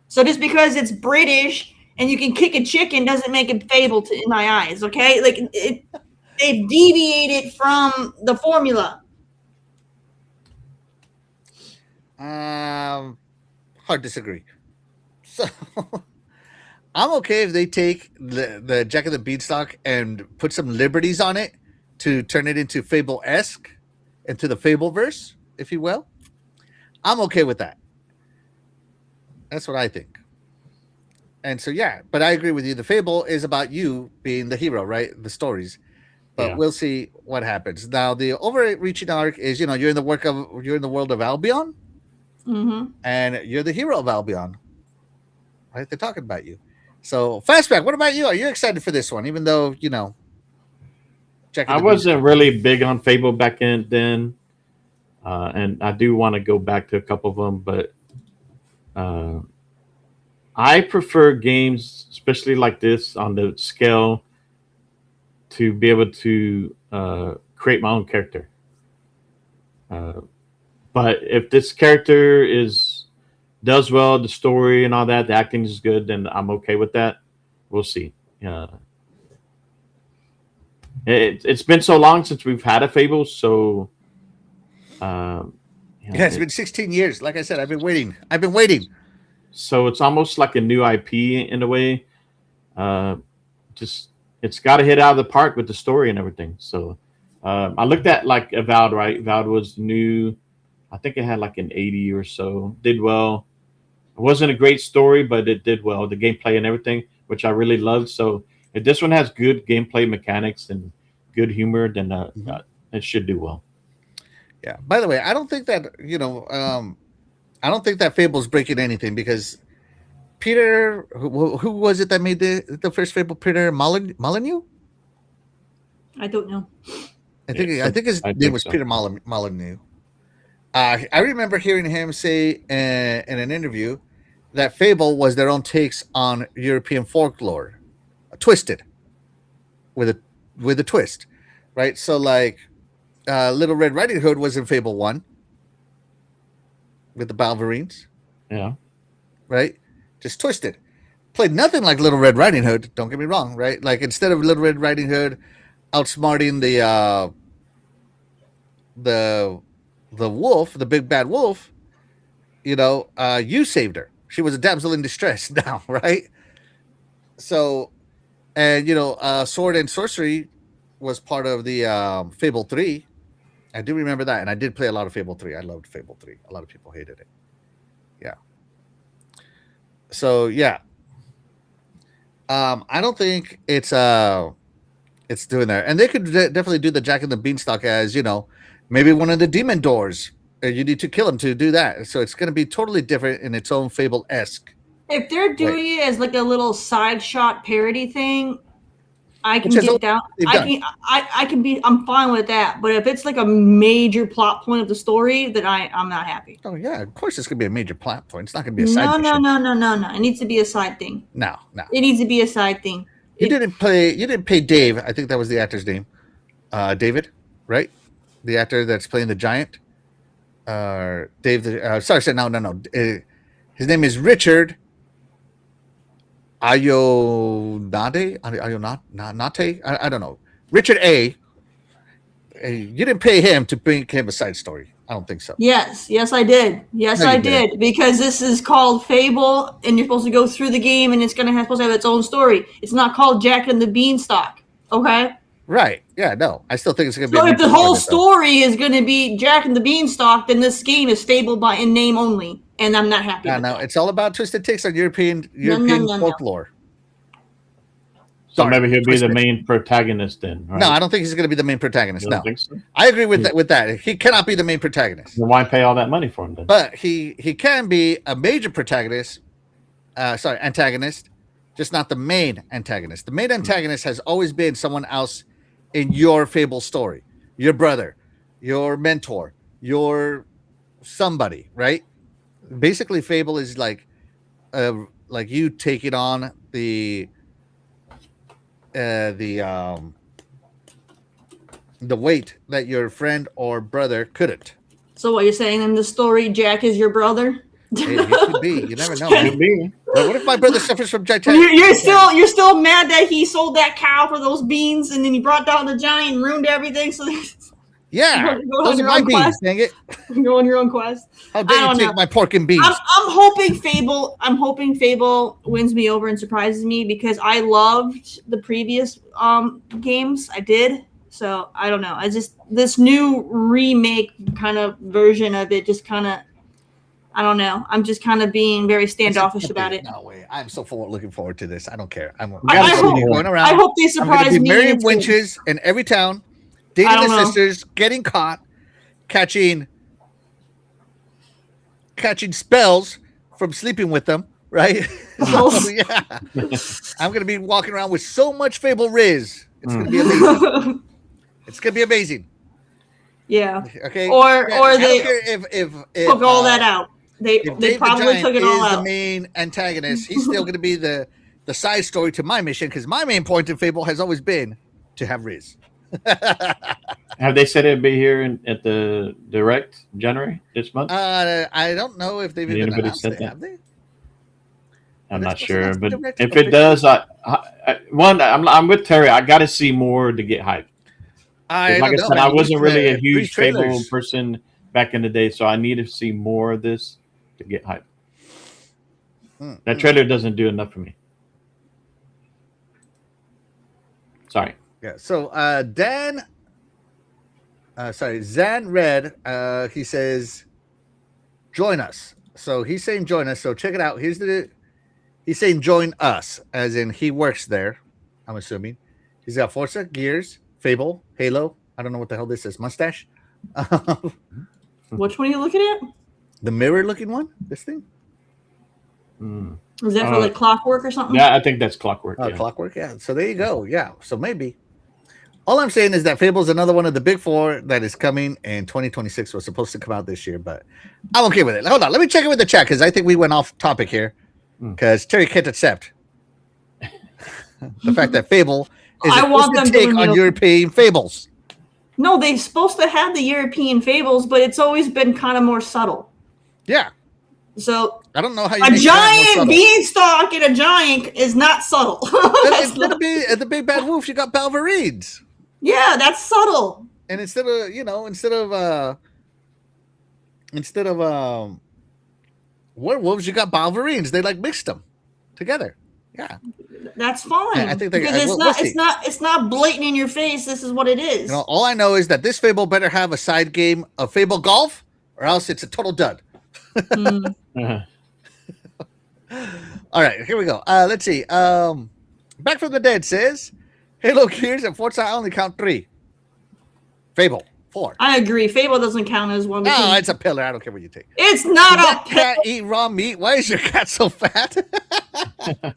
So just because it's British and you can kick a chicken doesn't make it Fable in my eyes, okay? Like they've deviated from the formula. Hard disagree. So I'm okay if they take the Jack of the Beanstalk and put some liberties on it to turn it into Fable-esque, into the Fableverse, if you will. I'm okay with that. That's what I think. And so, yeah, but I agree with you. The Fable is about you being the hero, right? The stories. But we'll see what happens. Now, the overreaching arc is, you're in the world of Albion, and you're the hero of Albion, right? They're talking about you. So, Fastback, what about you? Are you excited for this one? Even though, I wasn't really big on Fable back then, and I do want to go back to a couple of them, but I prefer games, especially like this, on the scale, to be able to create my own character. But if this character does well, the story and all that, the acting is good, then I'm okay with that. We'll see. It's been so long since we've had a Fable, so it's been 16 years. Like I said, I've been waiting. So it's almost like a new IP in a way. It's got to hit out of the park with the story and everything. So I looked at like Avowed, right? Avowed was new. I think it had like an 80 or so. Did well. It wasn't a great story, but it did well. The gameplay and everything, which I really loved. So if this one has good gameplay mechanics and good humor, then it should do well. Yeah. By the way, I don't think that I don't think that Fable's breaking anything because Peter, who was it that made the first Fable? Peter Molyneux. I don't know. I think his I name think was so. Peter Molyneux. I remember hearing him say in an interview that Fable was their own takes on European folklore, twisted with a twist, right? So like, Little Red Riding Hood was in Fable 1 with the Balverines, Yeah. right? Just twisted. Played nothing like Little Red Riding Hood. Don't get me wrong, right? Like instead of Little Red Riding Hood outsmarting the wolf, the big bad wolf, you saved her. She was a damsel in distress now, right? So, and Sword and Sorcery was part of the Fable 3. I do remember that, and I did play a lot of Fable 3. I loved Fable 3. A lot of people hated it. Yeah. So yeah, I don't think it's doing that, and they could definitely do the Jack and the Beanstalk as maybe one of the demon doors. You need to kill him to do that, so it's going to be totally different in its own Fable esque. If they're doing it as like a little side shot parody thing, I can Which get down. they've I done. can. I can be. I'm fine with that. But if it's like a major plot point of the story, then I'm not happy. Oh yeah, of course it's going to be a major plot point. It's not going to be a side No, mission. no. It needs to be a side thing. No. It needs to be a side thing. You didn't pay Dave. I think that was the actor's name. David, right? The actor that's playing the giant. Dave. Sorry, no. His name is Richard Ayonade. Ayonate. I don't know. Richard A. You didn't pay him to bring him a side story. I don't think so. Yes, I did. Yes, No, you I did. Because this is called Fable, and you're supposed to go through the game, and it's supposed to have its own story. It's not called Jack and the Beanstalk. Okay. Right. Yeah. No. I still think it's going to be. So if the whole story is going to be Jack and the Beanstalk, then this game is Fable in name only, and I'm not happy. No. It's all about twisted takes on European folklore. So maybe he'll be the main protagonist then. Right? No, I don't think he's going to be the main protagonist. You don't think so? I agree with that. He cannot be the main protagonist. Then why pay all that money for him then? But he can be a major protagonist. Antagonist, just not the main antagonist. The main antagonist has always been someone else in your Fable story. Your brother, your mentor, your somebody, right? Basically, Fable is like you taking on the weight that your friend or brother couldn't. So what you're saying in the story, Jack is your brother? It could be. You never know. Could be. But what if my brother suffers from Jack? You're still mad that he sold that cow for those beans, and then he brought down the giant and ruined everything. So yeah, those are my beans. Dang it! Go on your own quest. How dare you take my pork and beans? I'm hoping Fable wins me over and surprises me because I loved the previous games. I did. So I don't know. This new remake kind of version of it just kind of. I don't know. I'm just kind of being very standoffish about it. No way. I'm so looking forward to this. I don't care. I hope they surprise me. Marrying wenches in every town, dating the sisters, getting caught, catching spells from sleeping with them, right? So, yeah. I'm going to be walking around with so much Fable Riz. It's going to be amazing. It's going to be amazing. Yeah. Okay. Or they if took all that out. They probably took it all out. The main antagonist. He's still going to be the side story to my mission because my main point in Fable has always been to have Riz. Have they said it'd be here at the Direct January this month? I don't know if they've even announced it. Have they? I'm not sure, but if it does, I'm with Terry. I got to see more to get hyped. Like I said, I wasn't really a huge Fable person back in the day, so I need to see more of this to get hyped. That trailer doesn't do enough for me. Sorry. Yeah. So Zan Red, he says, join us. So he's saying join us. So check it out. He's saying join us, as in he works there, I'm assuming. He's got Forza, Gears, Fable, Halo. I don't know what the hell this is. Mustache. Which one are you looking at? The mirror-looking one. This thing. Is that for like clockwork or something? Yeah, I think that's Clockwork. Oh, Yeah. Clockwork. Yeah. So there you go. Yeah. So maybe. All I'm saying is that Fable's another one of the big four that is coming in 2026. Was supposed to come out this year, but I'm okay with it. Hold on, let me check it with the chat because I think we went off topic here. Because Terry can't accept the fact that Fable is I want them to to take on European Fables. No, they're supposed to have the European Fables, but it's always been kind of more subtle. Yeah. So I don't know how you a make giant beanstalk and a giant is not subtle. Instead of the big bad wolf, you got Balverines. Yeah, that's subtle. And instead of werewolves, you got Balverines. They like mixed them together. Yeah, that's fine. Yeah, I think because it's not blatant in your face. This is what it is. All I know is that this Fable better have a side game of Fable Golf, or else it's a total dud. All right, here we go. Let's see. Back from the Dead says, Halo, Gears, and Forza I only count 3. Fable 4. I agree. Fable doesn't count as one. No, it's a pillar. I don't care what you take. It's not a pillar. Cat eat raw meat. Why is your cat so fat? I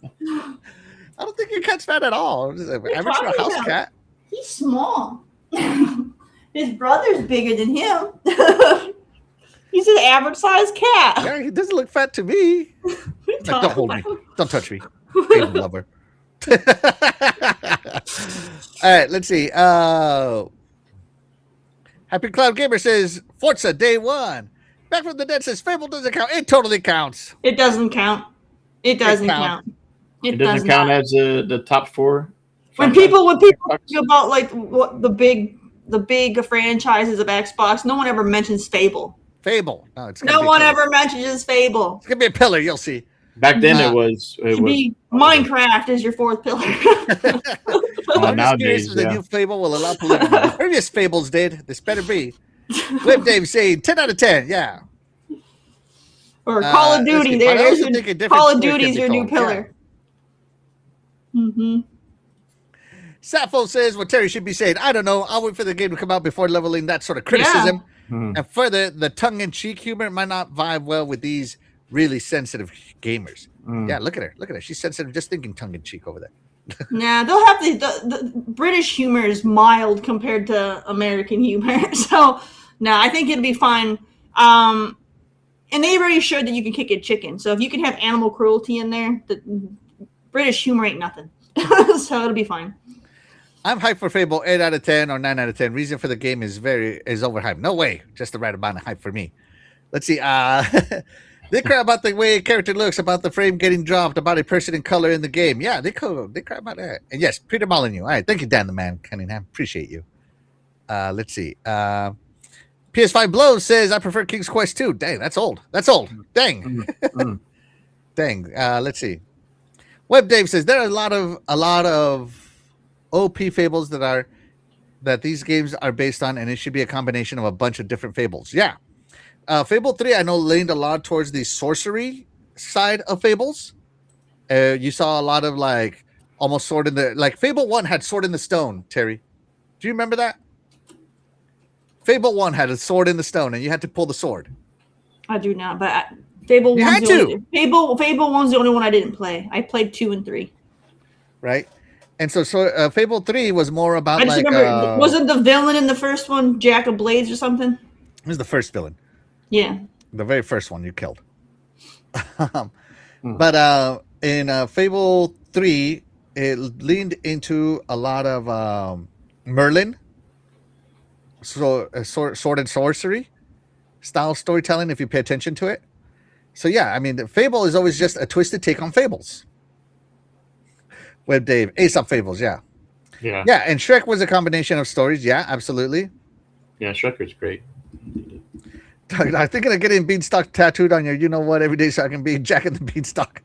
don't think your cat's fat at all. Average for a house cat. He's small. His brother's bigger than him. He's an average sized cat. Yeah, he doesn't look fat to me. Like, don't hold me. Don't touch me. Fable lover. All right, let's see. Happy Cloud Gamer says Forza Day 1. Back from the Dead says Fable doesn't count. It totally counts. It doesn't count. It doesn't count. It doesn't count as the top 4. When people think about like what the big franchises of Xbox, no one ever mentions Fable. Fable. No one ever mentions Fable. It's gonna be a pillar. You'll see. Back then it was Minecraft is your 4th pillar. Nowadays, the new Fable will allow polygamy. The previous Fables did. This better be. Whip Dave saying 10 out of 10. Yeah. Or Call of Duty. Call of Duty is your new pillar. Yeah. Sappho says what Terry should be saying. I don't know. I'll wait for the game to come out before leveling that sort of criticism. Yeah. And further, the tongue-in-cheek humor might not vibe well with these really sensitive gamers. Yeah, look at her. Look at her. She's sensitive just thinking tongue-in-cheek over there. Nah, they'll have the British humor is mild compared to American humor. So, no, I think it'll be fine. And they already showed that you can kick a chicken. So if you can have animal cruelty in there, the British humor ain't nothing. So it'll be fine. I'm hyped for Fable 8 out of 10 or 9 out of 10. Reason for the game is overhyped. No way. Just the right amount of hype for me. Let's see. They cry about the way a character looks, about the frame getting dropped, about a person in color in the game. Yeah, they cry about that. And yes, Peter Molyneux. All right. Thank you, Dan the Man Cunningham. Appreciate you. Let's see. PS5 Blows says, I prefer King's Quest 2. Dang, that's old. Dang. Dang. Let's see. Web Dave says, there are a lot of OP fables that these games are based on, and it should be a combination of a bunch of different fables. Yeah. Fable 3, I know, leaned a lot towards the sorcery side of fables. You saw a lot of like almost sword in the like Fable 1 had sword in the stone, Terry. Do you remember that? Fable 1 had a sword in the stone, and you had to pull the sword. I do not, but Fable 1's Fable 1's the only one I didn't play. I played 2 and 3. Right. And so Fable 3 was more about I just remember, wasn't the villain in the first one Jack of Blades or something? It was the first villain. Yeah. The very first one you killed. But in Fable 3, it leaned into a lot of Merlin, sword and sorcery style storytelling, if you pay attention to it. So, yeah, I mean, Fable is always just a twisted take on Fables. Web Dave, Aesop Fables, yeah. Yeah. Yeah, and Shrek was a combination of stories. Yeah, absolutely. Yeah, Shrek is great. I'm thinking of getting Beanstalk tattooed on your you-know-what every day so I can be Jack and the Beanstalk.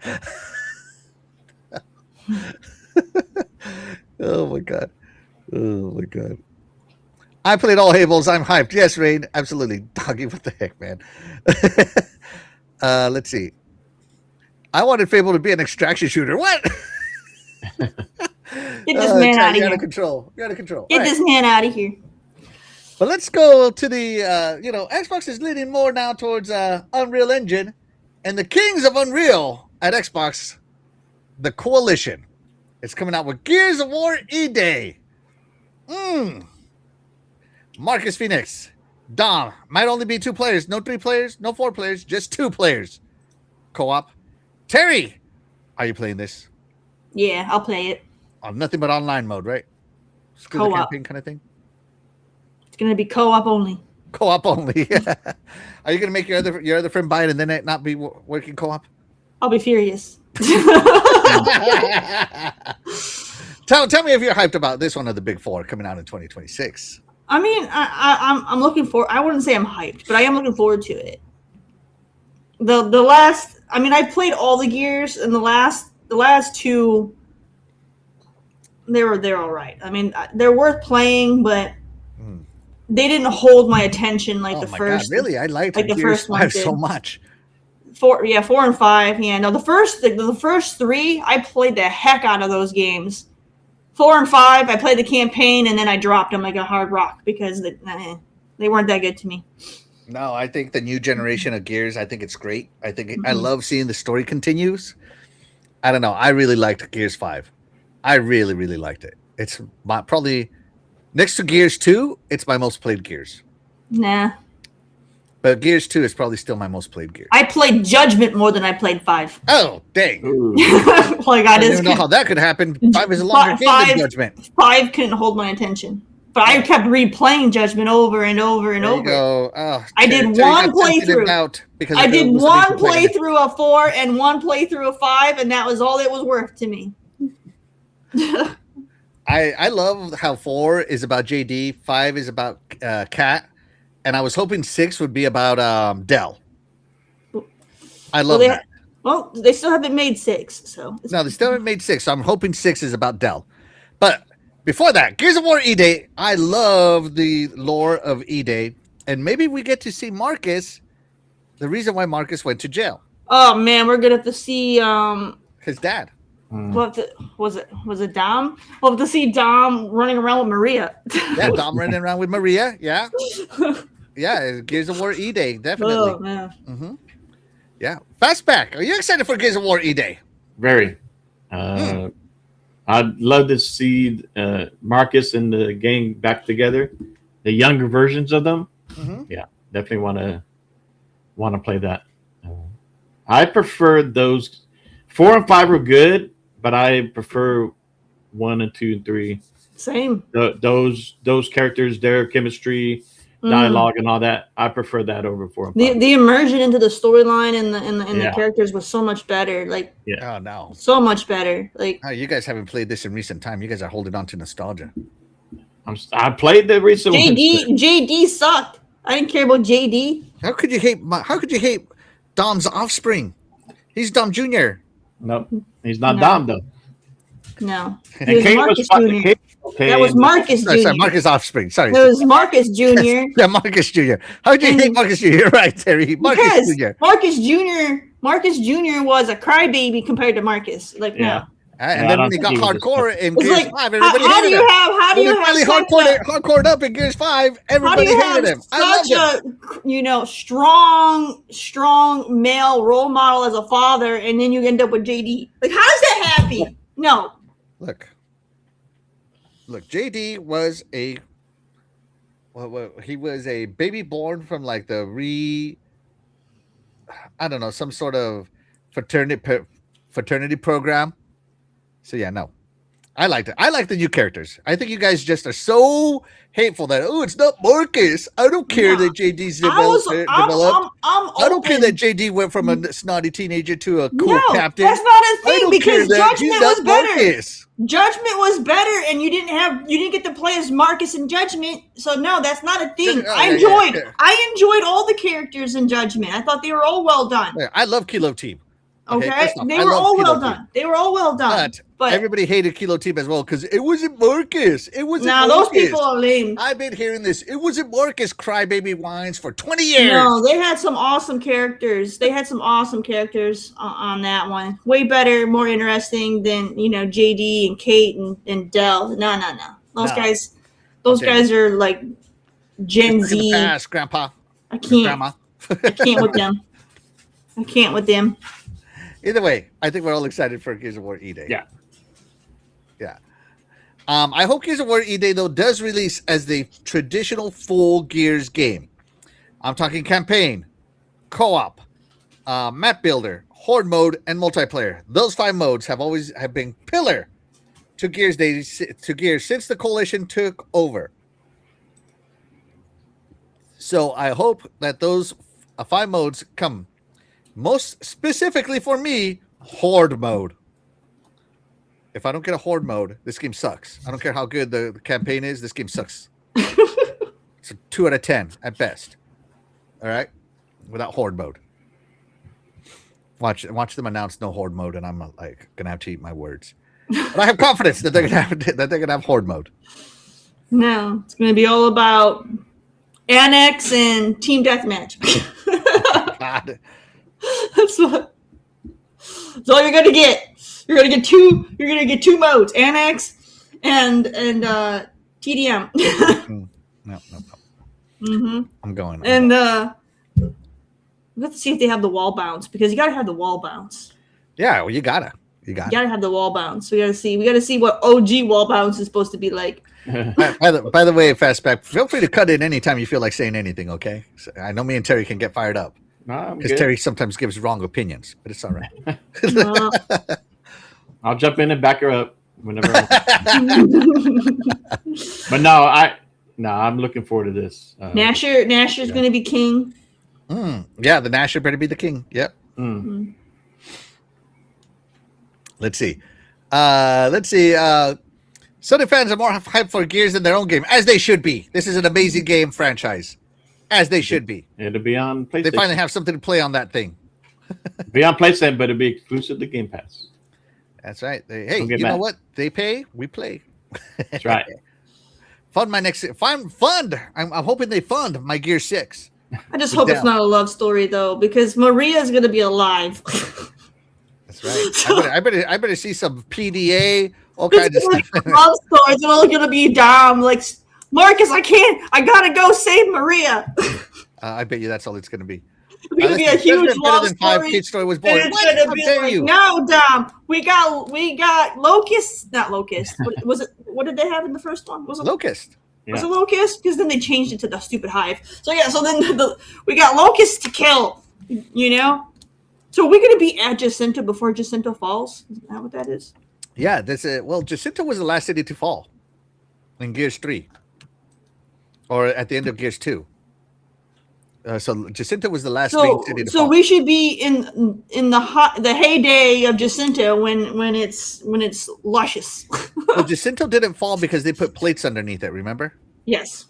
Oh, my God. Oh, my God. I played all Fables. I'm hyped. Yes, Rain. Absolutely. Doggy, what the heck, man? Let's see. I wanted Fable to be an extraction shooter. What? Get this man out of here. You're out of control. Get this man out of here. But let's go to the Xbox is leaning more now towards Unreal Engine, and the kings of Unreal at Xbox, the Coalition, is coming out with Gears of War E-Day. Marcus Phoenix, Dom, might only be 2 players, no 3 players, no 4 players, just 2 players. Co-op. Terry, are you playing this? Yeah, I'll play it. On nothing but online mode, right? Still the Co-op. campaign kind of thing. It's gonna be co-op only. Co-op only. Are you gonna make your other friend buy it and then it not be working co-op? I'll be furious. Tell me if you're hyped about this one of the big 4 coming out in 2026. I mean, I'm looking for. I wouldn't say I'm hyped, but I am looking forward to it. The last, I mean, I played all the Gears, and the last 2, they're all right. I mean, they're worth playing, but they didn't hold my attention like the first. God, really, I liked like the Gears first one 5 did. so much. 4 and 5. Yeah, no, the first 3, I played the heck out of those games. 4 and 5, I played the campaign, and then I dropped them like a hard rock because they weren't that good to me. No, I think the new generation of Gears, I think it's great. I think I love seeing the story continues. I don't know. I really liked Gears 5. I really, really liked it. It's probably next to Gears 2, it's my most played Gears. Nah. But Gears 2 is probably still my most played Gears. I played Judgment more than I played 5. Oh, dang. Like I didn't know how that could happen. 5 is a longer game than Judgment. 5 couldn't hold my attention. But I kept replaying Judgment over and over and over. You go. Oh, I did one playthrough. I did one playthrough of 4 and one playthrough of 5, and that was all it was worth to me. I love how 4 is about JD, 5 is about Kat, and I was hoping 6 would be about Dell. I love that. Well, they still haven't made 6, so no, they still haven't made 6. So I'm hoping 6 is about Dell. But before that, Gears of War E-Day. I love the lore of E-Day, and maybe we get to see Marcus. The reason why Marcus went to jail. Oh man, we're gonna have to see his dad. Was it Dom? We'll have to see Dom running around with Maria. Yeah, Dom running around with Maria. Yeah, yeah. Gears of War E-Day, definitely. Oh man. Yeah, Fastback. Are you excited for Gears of War E-Day? Very. I'd love to see Marcus and the gang back together, the younger versions of them. Yeah, definitely want to play that. I prefer those 4 and 5 are good, but I prefer 1 and 2 and 3. Same. Those characters, their chemistry, dialogue, and all that. I prefer that over 4 and 5. The immersion into the storyline and the characters was so much better. Like, oh no, so much better. Like, oh, you guys haven't played this in recent time. You guys are holding on to nostalgia. I played the recent one. JD sucked. I didn't care about JD. How could you hate Dom's offspring? He's Dom Jr. Nope, he's not Dom though. No, and Kate Marcus was Jr. That was Marcus Jr. Sorry, Marcus offspring. Sorry, it was Marcus Jr. Yeah, Marcus Jr. How could you hate Marcus Jr.? You're right, Terry. Marcus Jr. Marcus Jr. was a crybaby compared to Marcus. Like, yeah. And then when he got hardcore in Gears 5, everybody how hated do him. How do you finally hardcore up in Gears 5, everybody hated him. I love him. Strong male role model as a father, and then you end up with JD. Like, how does that happen? No. Look, JD was he was a baby born from like some sort of fraternity program. So yeah, no, I liked it. I like the new characters. I think you guys just are so hateful that it's not Marcus. I don't care that JD's developed. I don't care that JD went from a snotty teenager to a cool captain. That's not a thing because Judgment was better. Marcus. Judgment was better, and you didn't get to play as Marcus in Judgment. So no, that's not a thing. I enjoyed all the characters in Judgment. I thought they were all well done. Yeah, I love Kilo Team. Okay, they were all well done. They were all well done. But everybody hated Kilo Team as well because it wasn't Marcus. It wasn't. Nah, those people are lame. I've been hearing this. It wasn't Marcus crybaby whines for 20 years. No, they had some awesome characters. On that one. Way better, more interesting than JD and Kate and Dell. No. Those guys are like Gen Stuck in the Z. past, Grandpa. I Or can't. Grandma. I can't with them. I can't with them. Either way, I think we're all excited for Gears of War E-Day. Yeah. Yeah. I hope Gears of War E-Day, though, does release as the traditional full Gears game. I'm talking campaign, co-op, map builder, horde mode, and multiplayer. Those 5 modes have been pillar to Gears since the Coalition took over. So I hope that those 5 modes come. Most specifically for me, horde mode. If I don't get a horde mode, this game sucks. I don't care how good the campaign is. This game sucks. It's a 2 out of 10 at best. All right, without horde mode. Watch them announce no horde mode, and I'm like gonna have to eat my words. But I have confidence that they're gonna have horde mode. No, it's gonna be all about annex and team deathmatch. God. That's all you're gonna get. You're gonna get two modes: annex and TDM. No. Mm-hmm. I'm going. And we have to see if they have the wall bounce, because you gotta have the wall bounce. Yeah, well, you gotta have the wall bounce. So we gotta see what OG wall bounce is supposed to be like. By the way, Fastback, feel free to cut in anytime you feel like saying anything. Okay, so I know me and Terry can get fired up because Terry sometimes gives wrong opinions, but it's all right. I'll jump in and back her up whenever. But I'm looking forward to this. Nasher's going to be king. Yeah, the Nasher better be the king. Yep. Mm-hmm. Let's see. Sony fans are more hyped for Gears than their own game, as they should be. This is an amazing game franchise, as they should be. It'll be on PlayStation. They finally have something to play on that thing. Be on PlayStation, but it'll be exclusive to Game Pass. That's right. Hey, you know what? They pay, we play. That's right. Fund. I'm hoping they fund my Gear 6. I just hope it's not a love story, though, because Maria is going to be alive. That's right. I better see some PDA, all kinds of stuff. Love story. It's all going to be Dom, like, Marcus, I gotta go save Maria. I bet you that's all it's going to be. It's going to be a huge love story. Kid Story was born. It's going to be like, no, Dom, we got Locust, not Locust. What did they have in the first one? Was it Locust? Was it Locust? Because then they changed it to the stupid hive. So then we got Locust to kill, you know? So we're going to be at Jacinto before Jacinto falls? Is that what that is? Yeah, Jacinto was the last city to fall in Gears 3. Or at the end of Gears 2. So Jacinto was the last big city to fall. So we should be in the heyday of Jacinto when it's luscious. Well, Jacinto didn't fall because they put plates underneath it, remember? Yes.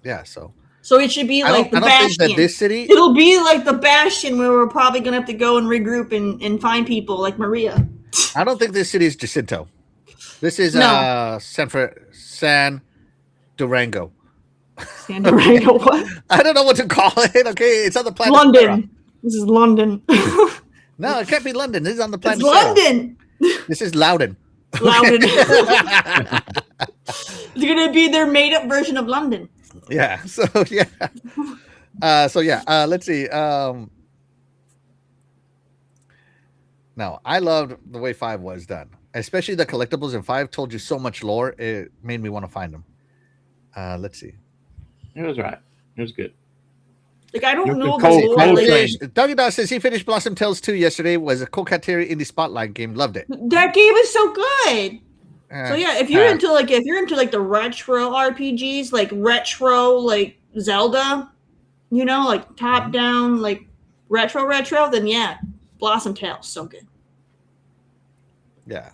Yeah, so it should be like the Bastion. I don't think that this city... It'll be like the Bastion, where we're probably going to have to go and regroup and find people like Maria. I don't think this city is Jacinto. This is San Durango. San Durango, what? I don't know what to call it. Okay, it's on the planet. London. Sarah. This is London. No, it can't be London. This is on the planet. It's London. This is Loudon. Loudon. It's gonna be their made-up version of London. Yeah. So yeah. Let's see. No, I loved the way 5 was done, especially the collectibles. And 5 told you so much lore. It made me want to find them. Let's see. It was right. It was good. Like, I don't know the lore. Dougie Dawes says he finished Blossom Tales 2 yesterday. Was a Kokateri Indie Spotlight game. Loved it. That game is so good. So yeah, if you're into the retro RPGs, like retro, like Zelda, you know, like top down, like retro, then yeah, Blossom Tales, so good. Yeah.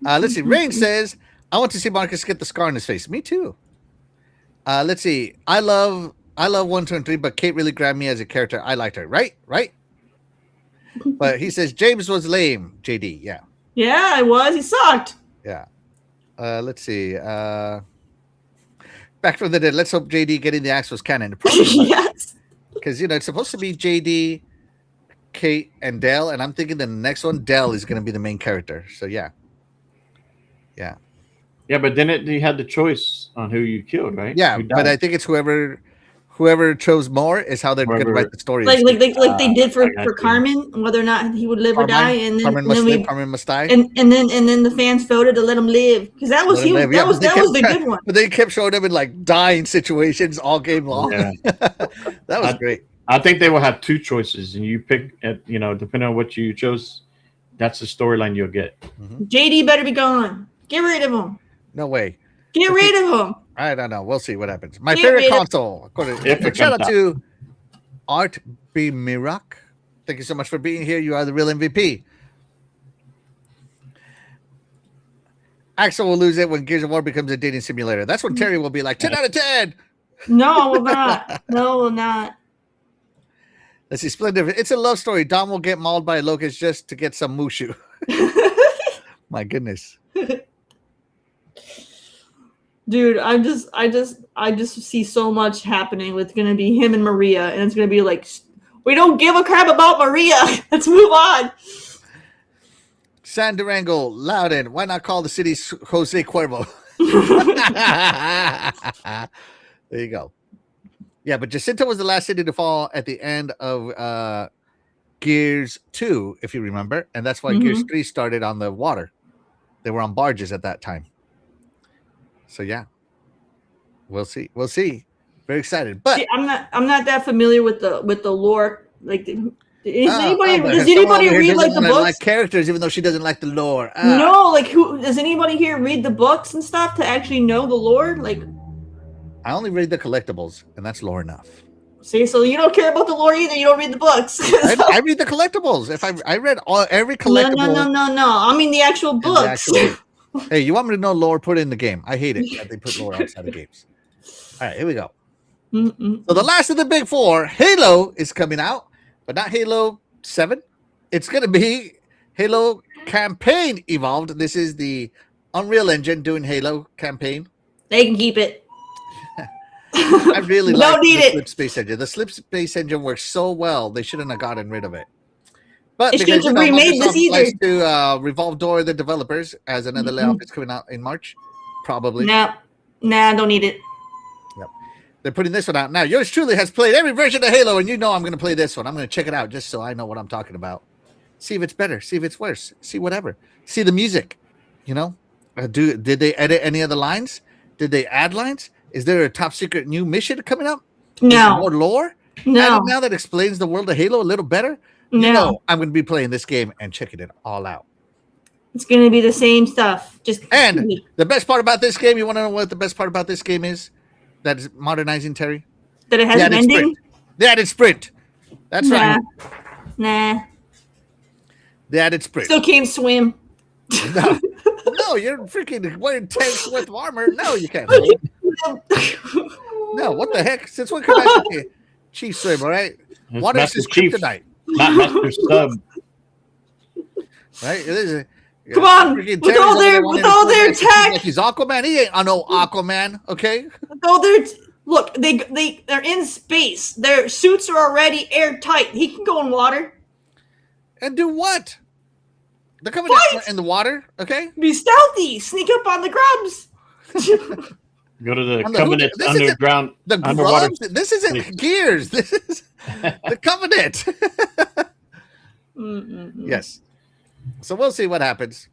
Let's see. Rain says, I want to see Marcus get the scar on his face. Me too. Let's see. I love 1, 2, and 3, but Kate really grabbed me as a character. I liked her. Right? But he says James was lame. JD. Yeah. Yeah, I was. He sucked. Yeah. Let's see. Back from the dead. Let's hope JD getting the axe was canon. Yes. Because, it's supposed to be JD, Kate, and Dell. And I'm thinking the next one, Dell, is going to be the main character. So, yeah. Yeah, but then you had the choice on who you killed, right? Yeah, but I think it's whoever whoever chose more is how they're going to write the story. Like they did for I got you. Carmen, whether or not he would live or die, and then Carmen must live, Carmen must die. and then the fans voted to let him live because that was that was the good one. But they kept showing him in like dying situations all game long. Yeah. That was great. I think they will have two choices, and you pick, depending on what you chose, that's the storyline you'll get. Mm-hmm. JD better be gone. Get rid of him. No way. Get rid of him. I don't know. We'll see what happens. My favorite console. Shout out to Art B. Mirak. Thank you so much for being here. You are the real MVP. Axel will lose it when Gears of War becomes a dating simulator. That's when Terry will be like 10 out of 10. No, we're not. No, we're not. Let's see. Splendid. It's a love story. Dom will get mauled by a locust just to get some Mushu. My goodness. Dude, I just see so much happening with gonna be him and Maria, and it's gonna be like, we don't give a crap about Maria. Let's move on. San Durango, Loudon. Why not call the city Jose Cuervo? There you go. Yeah, but Jacinto was the last city to fall at the end of Gears 2, if you remember, and that's why Gears 3 started on the water. They were on barges at that time. So yeah, we'll see. We'll see. Very excited. But see, I'm not that familiar with the lore. Like, does anybody read like the books? Like characters, even though she doesn't like the lore. No, like who does anybody here read the books and stuff to actually know the lore? Like, I only read the collectibles, and that's lore enough. See, so you don't care about the lore either. You don't read the books. I read the collectibles. If I read every collectible. No. I mean the actual books. Hey, you want me to know lore? Put it in the game. I hate it that they put lore outside of games. All right, here we go. So the last of the big four, Halo, is coming out, but not Halo 7. It's going to be Halo Campaign Evolved. This is the Unreal Engine doing Halo Campaign. They can keep it. I really like the Slip Space Engine. The Slip Space Engine works so well. They shouldn't have gotten rid of it. But it shouldn't have remade this either. Likes to Revolve Door the developers as another layoff is coming out in March, probably. Nah, don't need it. Yep, they're putting this one out now. Yours truly has played every version of Halo, and you know I'm going to play this one. I'm going to check it out just so I know what I'm talking about. See if it's better. See if it's worse. See whatever. See the music. You know, did they edit any of the lines? Did they add lines? Is there a top secret new mission coming up? No. More lore? No. Now that explains the world of Halo a little better. No. You know, I'm going to be playing this game and checking it all out. It's going to be the same stuff. And the best part about this game, you want to know what the best part about this game is? That is modernizing, Terry? That it has an ending? The added sprint. That's right. Nah. The added sprint. Still can't swim. No, you're freaking wearing tanks worth of armor. No, you can't. No, what the heck? Since when can I be chief swim, all right? What is his kryptonite? Not Master Sub. Right? It is come on. With all their tech. Like he's Aquaman. He ain't no Aquaman, okay? With all their look, they're in space. Their suits are already airtight. He can go in water. And do what? They're coming out in the water, okay? Be stealthy. Sneak up on the grubs. Go to the Covenant underground. The underwater. Grubs? This isn't Gears. This is the Covenant. Yes. So we'll see what happens.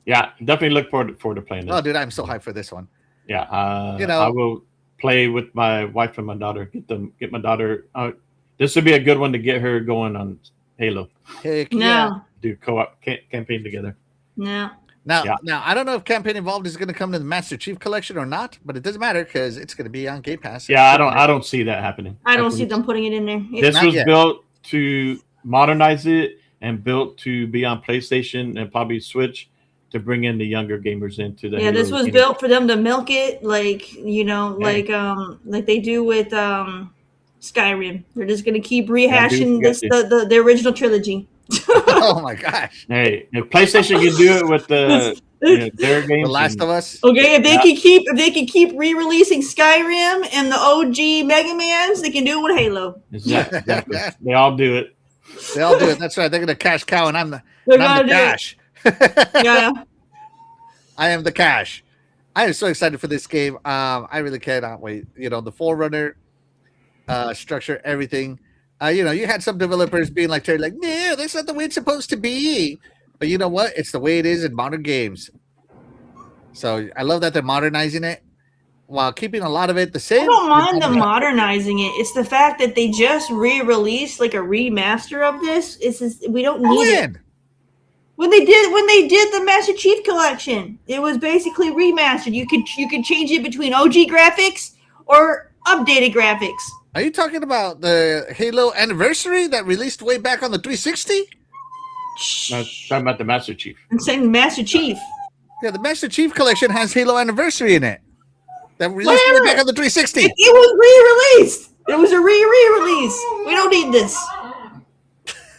Yeah, definitely look forward to playing this. Oh, dude, I'm so hyped for this one. Yeah, I will play with my wife and my daughter. Get my daughter. This would be a good one to get her going on Halo. Heck yeah. Do co-op campaign together. No. Now, I don't know if Campaign Evolved is going to come to the Master Chief Collection or not, but it doesn't matter because it's going to be on Game Pass. Yeah, I don't see that happening. I don't see them putting it in there. This was built to modernize it and built to be on PlayStation and probably Switch to bring in the younger gamers into the. Yeah, this was built for them to milk it, like like they do with Skyrim. They're just going to keep rehashing the original trilogy. Oh my gosh! Hey, if PlayStation can do it with their games, The Last of Us. Okay, if they can keep re-releasing Skyrim and the OG Mega Mans, they can do it with Halo. Exactly. They all do it. They all do it. That's right. They're gonna cash cow, and I'm the cash. Yeah. I am the cash. I am so excited for this game. I really cannot wait. You know, the Forerunner structure, everything. You had some developers being like, Terry, like, no, that's not the way it's supposed to be. But you know what? It's the way it is in modern games. So I love that they're modernizing it while keeping a lot of it the same. I don't mind them modernizing it. It's the fact that they just re-released like a remaster of this. It's just, we don't need it. When they did the Master Chief Collection, it was basically remastered. You could change it between OG graphics or updated graphics. Are you talking about the Halo Anniversary that released way back on the 360? No, talking about the Master Chief. I'm saying Master Chief. Yeah, the Master Chief Collection has Halo Anniversary in it. That released way back on the 360. It was re-released. It was a re-release. We don't need this.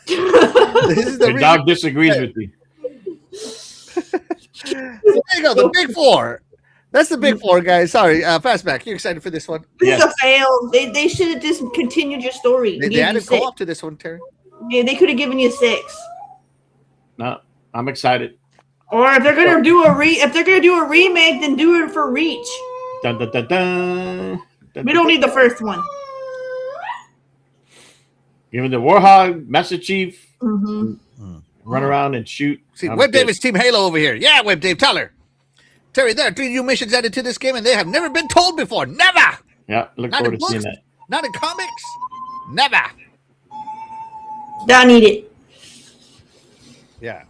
The dog disagrees with me. There you go, the big four. That's the big four, guys. Sorry, Fastback, you excited for this one? This is a fail. They should have just continued your story. They added co-op to this one, Terry. Yeah, they could have given you 6. No, I'm excited. Or if they're gonna do a remake, then do it for Reach. Dun, dun, dun, dun. Dun, We don't need the first one. Give me the Warhog, Master Chief, Mm-hmm. run around and shoot. See, Web Dave is Team Halo over here. Yeah, Web Dave, tell her. Terry, there are 3 new missions added to this game, and they have never been told before. Never! Yeah, look Not forward in to seeing books, that. not in comics. Never. Don't need it. Yeah.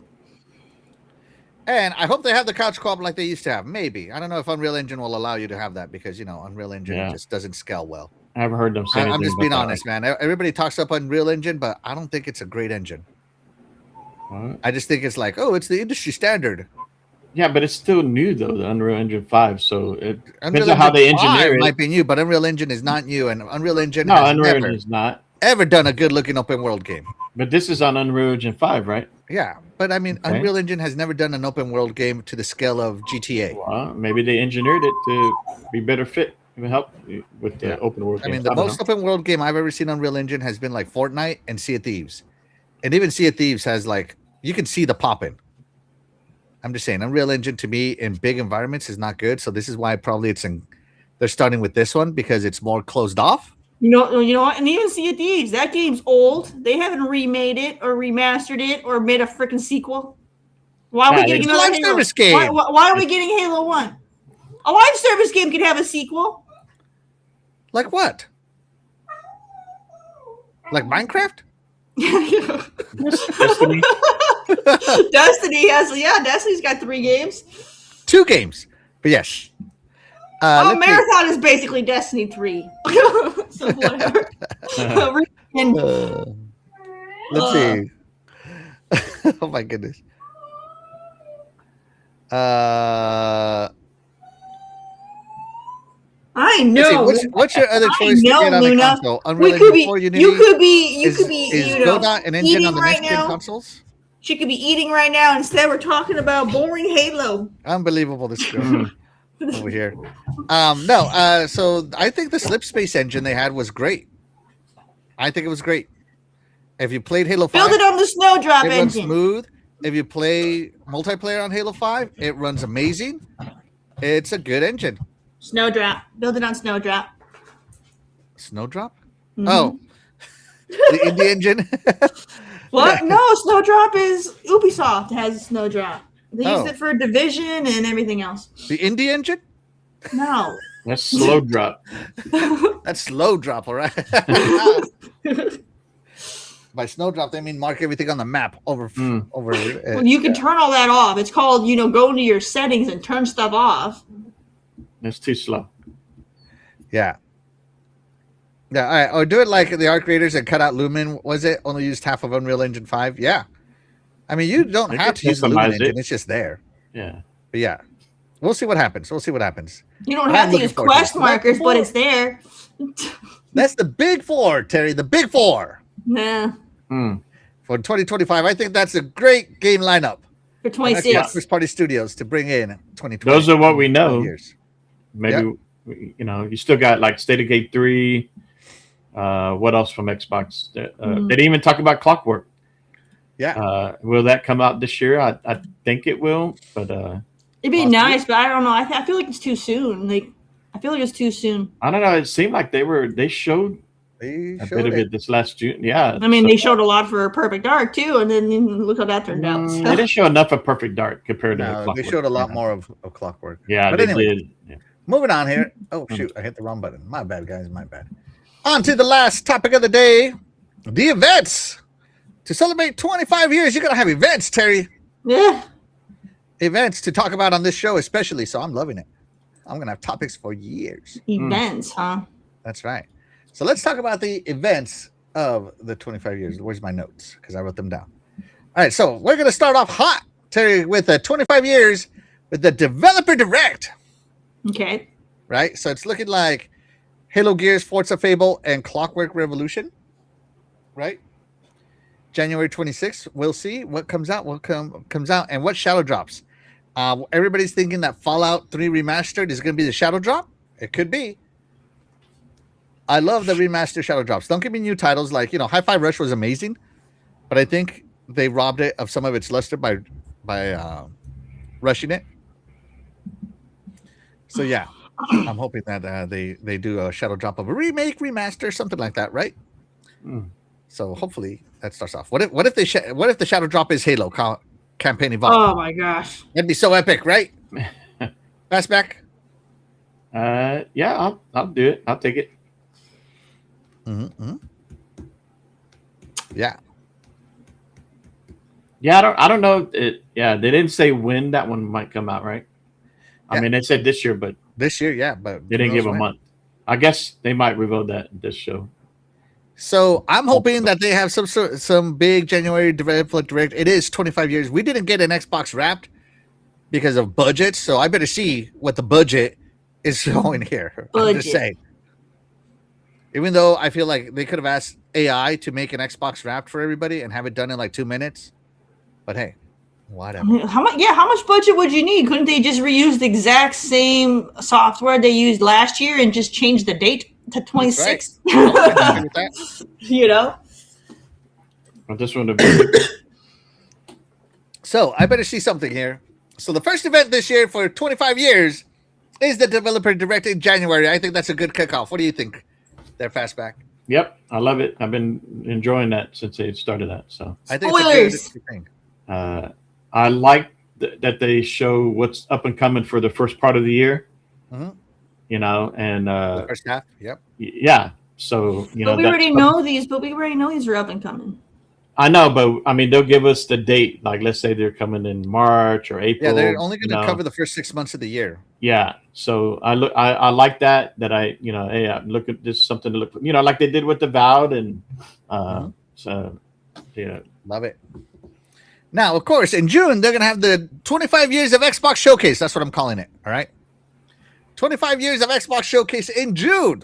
And I hope they have the couch co-op like they used to have. Maybe. I don't know if Unreal Engine will allow you to have that because, Unreal Engine just doesn't scale well. I haven't heard them say anything. I'm just being about honest, man. Everybody talks up Unreal Engine, but I don't think it's a great engine. What? I just think it's like, it's the industry standard. Yeah, but it's still new, though, the Unreal Engine 5. So it depends Unreal on how they Engine 5 engineer it. might be new, but Unreal Engine is not new, and Unreal Engine No, has Unreal never, Engine is not. ever done a good-looking open-world game. But this is on Unreal Engine 5, right? Yeah, but I mean, Okay. Unreal Engine has never done an open-world game to the scale of GTA. Well, maybe they engineered it to be better fit, even help with the open world I games. mean, the most open-world game I've ever seen on Unreal Engine has been like Fortnite and Sea of Thieves. And even Sea of Thieves has like, you can see the popping. I'm just saying, Unreal Engine to me in big environments is not good. So this is why probably they're starting with this one because it's more closed off. You know what? And even Sea of Thieves, that game's old. They haven't remade it or remastered it or made a freaking sequel. Why are we getting another live Halo? service game? Why are we getting Halo 1? A live service game could have a sequel. Like what? Like Minecraft? Destiny. Destiny's got 3 games. 2 games. But yes. Marathon is basically Destiny 3. So whatever. Let's see. Oh my goodness. I know. What's your other choice to get on a console? Unreal Engine 4 Unity. You could be Godot an engine on the right next gen now. consoles? She could be eating right now. Instead, we're talking about boring Halo. Unbelievable, this girl over here. So I think the Slip Space engine they had was great. I think it was great. If you played Halo 5, build it on the Snowdrop it runs engine. smooth. If you play multiplayer on Halo 5, it runs amazing. It's a good engine. Snowdrop. Build it on Snowdrop. Snowdrop? Mm-hmm. Oh, the indie engine. What? No, Snowdrop is Ubisoft has Snowdrop. They Oh. used it for Division and everything else. The indie engine? No. That's slow drop. That's slow drop, all right. By Snowdrop, they mean mark everything on the map over. Well, you can turn all that off. It's called, go into your settings and turn stuff off. That's too slow. Yeah. Yeah, all right. Or do it like the art creators and cut out Lumen. Was it only used half of Unreal Engine 5? Yeah. I mean, you don't They have could to use the Lumen customize it. engine. It's just there. Yeah. But yeah, we'll see what happens. You don't I'm have to looking use forward to quest it. markers, but it's there. That's the big 4, Terry. The big 4 Nah. for 2025. I think that's a great game lineup. For 26. First party studios to bring in 2020. Those are what we know. Years. Maybe, you still got like State of Gate 3. What else from Xbox? They didn't even talk about Clockwork. Yeah. Will that come out this year? I think it will, but It'd be nice, but I don't know. I feel like it's too soon. I feel like it's too soon. I don't know. It seemed like they showed They a bit showed of it this last June. Yeah. I mean, they showed a lot for Perfect Dark too, and then look how that turned out. They didn't show enough of Perfect Dark compared to No, Clockwork. they showed a lot more of Clockwork. Yeah, but they anyway, did. Yeah. moving on here. Oh shoot, I hit the wrong button. My bad, guys. My bad. On to the last topic of the day: the events. To celebrate 25 years, you're gonna have events, Terry. Yeah. Events to talk about on this show, especially. So I'm loving it. I'm gonna have topics for years. Events, huh? That's right. So let's talk about the events of the 25 years. Where's my notes? Because I wrote them down. All right, so we're gonna start off hot, Terry, with the 25 years with the Developer Direct. Okay. Right? So it's looking like Halo Gears, Forza Fable, and Clockwork Revolution. Right? January 26th, we'll see what comes out, comes out, and what shadow drops. Everybody's thinking that Fallout 3 Remastered is going to be the shadow drop. It could be. I love the remastered shadow drops. Don't give me new titles like, Hi-Fi Rush was amazing, but I think they robbed it of some of its luster by rushing it. So yeah, I'm hoping that they do a shadow drop of a remake, remaster, something like that, right? So hopefully that starts off. What if the shadow drop is Halo campaign evolved? Oh my gosh, that'd be so epic, right? Fastback. Yeah, I'll do it. I'll take it. Mm-hmm. Yeah. Yeah, I don't know. They didn't say when that one might come out, right? Yeah. I mean, they said this year, but this year, yeah, but they didn't give a month. I guess they might reveal that in this show. So I'm hoping that they have some big January Developer Direct. It is 25 years. We didn't get an Xbox Wrapped because of budget, so I better see what the budget is showing here. I'm just saying. Even though I feel like they could have asked AI to make an Xbox Wrapped for everybody and have it done in like 2 minutes, but hey, whatever. How much budget would you need? Couldn't they just reuse the exact same software they used last year and just change the date to 26? Right. Well, this one would be. So I better see something here. So the first event this year for 25 years is the Developer Direct in January. I think that's a good kickoff. What do you think there, Fastback? Yep, I love it. I've been enjoying that since they started that. So I think spoilers. It's a good thing. I like that they show what's up and coming for the first part of the year. Mm-hmm. And the first half. Yep. Yeah. So but we already know these. But we already know these are up and coming. I know, but I mean, they'll give us the date. Like, let's say they're coming in March or April. Yeah, they're only going to cover the first 6 months of the year. Yeah. So I like that. Hey, I look at this something to look. Like they did with the Avowed, and so yeah, love it. Now, of course, in June they're going to have the 25 years of Xbox Showcase. That's what I'm calling it. All right, 25 years of Xbox Showcase in June.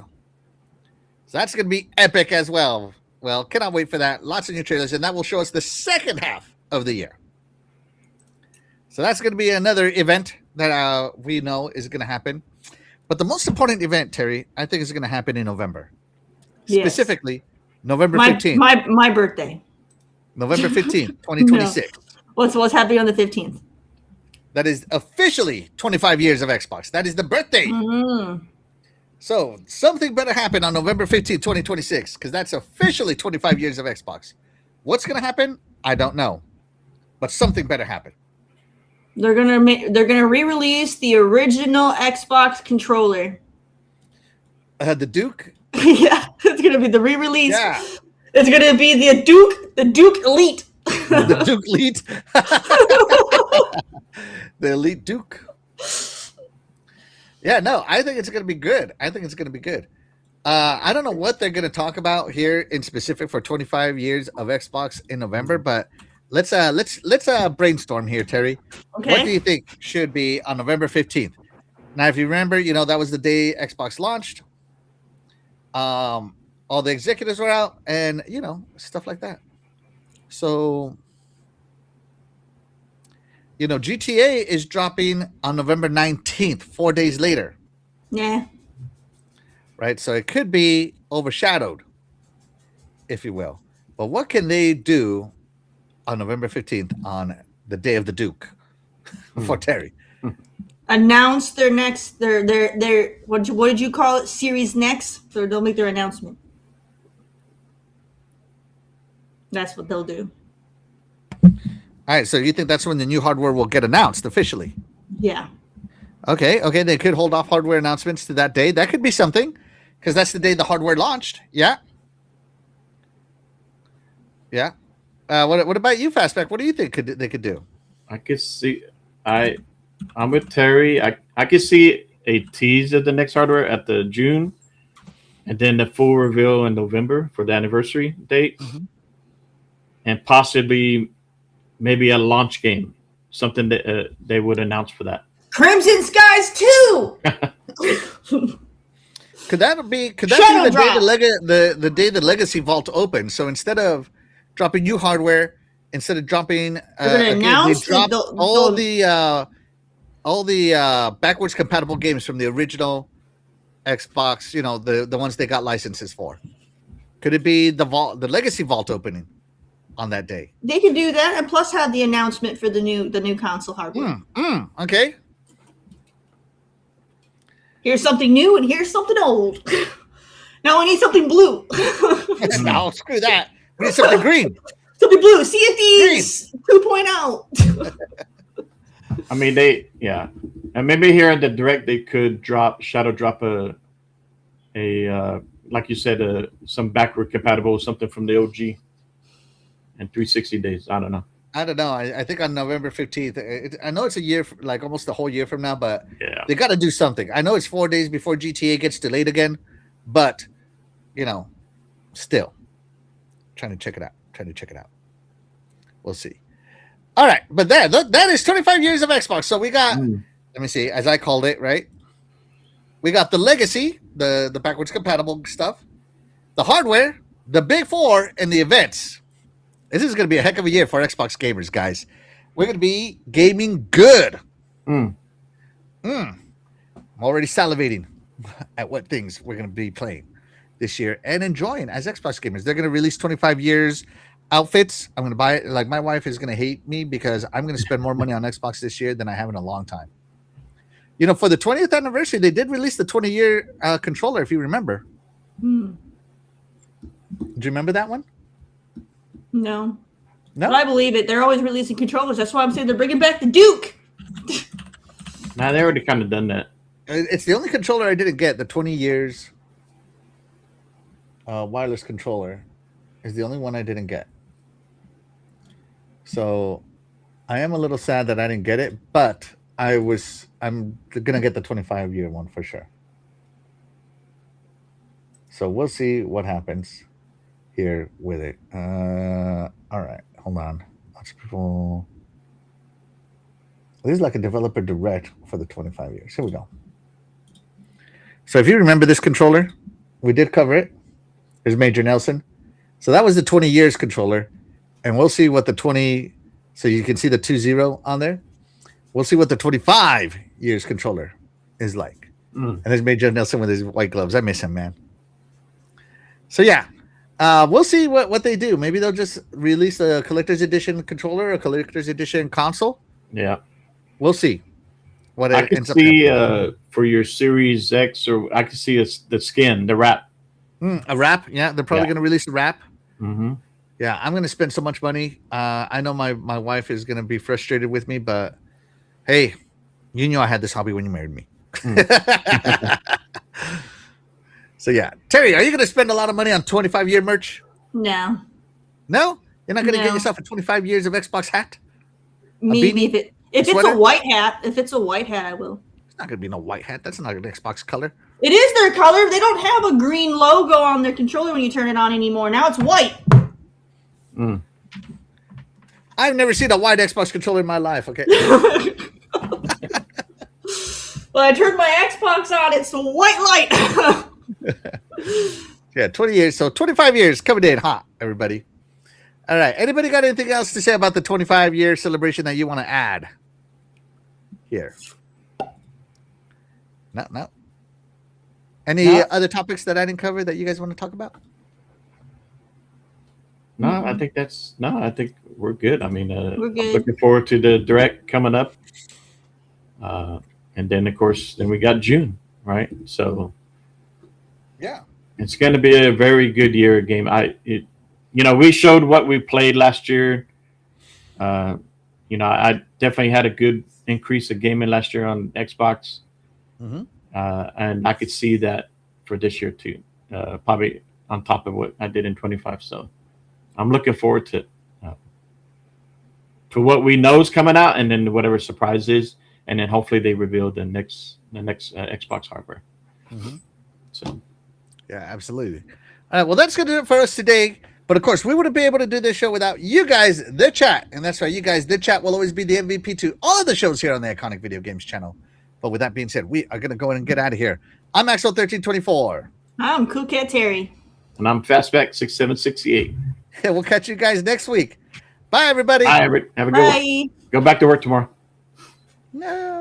So that's going to be epic as well. Well, cannot wait for that. Lots of new trailers, and that will show us the second half of the year. So that's going to be another event that we know is going to happen. But the most important event, Terry, I think is going to happen in November. Yes. Specifically, November 15th. My birthday. November 15th, 2026. No. What's happening on the 15th? That is officially 25 years of Xbox. That is the birthday. Mm-hmm. So something better happen on November 15th, 2026, because that's officially 25 years of Xbox. What's going to happen? I don't know. But something better happen. They're gonna re-release the original Xbox controller. The Duke? Yeah, it's gonna be the re-release. Yeah. It's gonna be the Duke Elite. The Duke Elite. The Elite Duke. Yeah, no, I think it's going to be good. I don't know what they're going to talk about here in specific for 25 years of Xbox in November, but let's brainstorm here, Terry. Okay. What do you think should be on November 15th? Now, if you remember, that was the day Xbox launched. All the executives were out and, stuff like that. So, GTA is dropping on November 19th, 4 days later. Yeah. Right? So it could be overshadowed, if you will. But what can they do on November 15th on the day of the Duke for Terry? Announce their next, their what did you call it? Series Next? So they'll make their announcement. That's what they'll do. All right, so you think that's when the new hardware will get announced officially? Yeah. Okay. They could hold off hardware announcements to that day. That could be something, because that's the day the hardware launched. Yeah. What about you, Fastback? What do you think they could do? I could see. I'm with Terry. I could see a tease of the next hardware at the June, and then the full reveal in November for the anniversary date, and possibly maybe a launch game, something that they would announce for that. Crimson Skies 2. Could that be the day the Legacy Vault opens? So instead of dropping new hardware, instead of dropping, they drop all the backwards compatible games from the original Xbox. You know, the ones they got licenses for. Could it be the Legacy Vault opening on that day? They could do that, and plus have the announcement for the new console hardware. Okay. Here's something new, and here's something old. Now we need something blue. No, screw that. We need something green. Something blue. Sea of Thieves 2.0. I mean, and maybe here in the direct they could shadow drop a like you said, some backward compatible something from the OG in 360 days. I don't know. I think on November 15th. I know it's a year, like almost a whole year from now, but yeah, they got to do something. I know it's 4 days before GTA gets delayed again, but still trying to check it out. We'll see. All right, but that is 25 years of Xbox. So we got, let me see, as I called it, right? We got the Legacy, the backwards compatible stuff, the hardware, the Big Four, and the events. This is going to be a heck of a year for Xbox gamers, guys. We're going to be gaming good. I'm already salivating at what things we're going to be playing this year and enjoying as Xbox gamers. They're going to release 25 years outfits. I'm going to buy it. Like, my wife is going to hate me because I'm going to spend more money on Xbox this year than I have in a long time. For the 20th anniversary, they did release the 20-year controller, if you remember. Do you remember that one? No. But I believe it. They're always releasing controllers. That's why I'm saying they're bringing back the Duke. Nah, they already kind of done that. It's the only controller I didn't get. The 20 years wireless controller is the only one I didn't get. So I am a little sad that I didn't get it, but I'm gonna get the 25-year one for sure. So we'll see what happens here with it. All right, hold on. Lots of people. This is like a developer direct for the 25 years. Here we go. So if you remember this controller, we did cover it. There's Major Nelson. So that was the 20 years controller, and we'll see what the 20. So you can see the 2-0 on there. We'll see what the 25 years controller is like. And there's Major Nelson with his white gloves. I miss him, man. So yeah, we'll see what they do. Maybe they'll just release a collector's edition controller, a collector's edition console. Yeah, we'll see. What I can see for your Series X, or I can see the skin, the wrap. A wrap, yeah. They're probably going to release a wrap. Yeah, I'm going to spend so much money. I know my wife is going to be frustrated with me, but hey, you knew I had this hobby when you married me. So yeah, Terry, are you going to spend a lot of money on 25-year merch? No. No? You're not going to get yourself a 25 years of Xbox hat? Maybe if it's a white hat. If it's a white hat, I will. It's not going to be no white hat. That's not an Xbox color. It is their color. They don't have a green logo on their controller when you turn it on anymore. Now it's white. I've never seen a white Xbox controller in my life, okay? Well, I turned my Xbox on. It's a white light. Yeah, 20 years. So 25 years coming in hot, everybody. All right. Anybody got anything else to say about the 25-year celebration that you want to add here? No. Any other topics that I didn't cover that you guys want to talk about? No, I think we're good. I mean, we're good. I'm looking forward to the direct coming up. And then, of course, then we got June, right? So, yeah, it's going to be a very good year of game. we showed what we played last year. I definitely had a good increase of gaming last year on Xbox, and I could see that for this year too. Probably on top of what I did in 25. So I'm looking forward to what we know is coming out, and then whatever surprise is, and then hopefully they reveal the next Xbox hardware. So yeah, absolutely. All right, well, that's going to do it for us today. But of course, we wouldn't be able to do this show without you guys, the chat. And that's right, you guys, the chat will always be the MVP to all of the shows here on the Iconic Video Games channel. But with that being said, we are going to go in and get out of here. I'm Maxwell1324. I'm Cool Cat Terry. And I'm Fastback6768. And we'll catch you guys next week. Bye, everybody. Bye, have a good one. Go back to work tomorrow. No.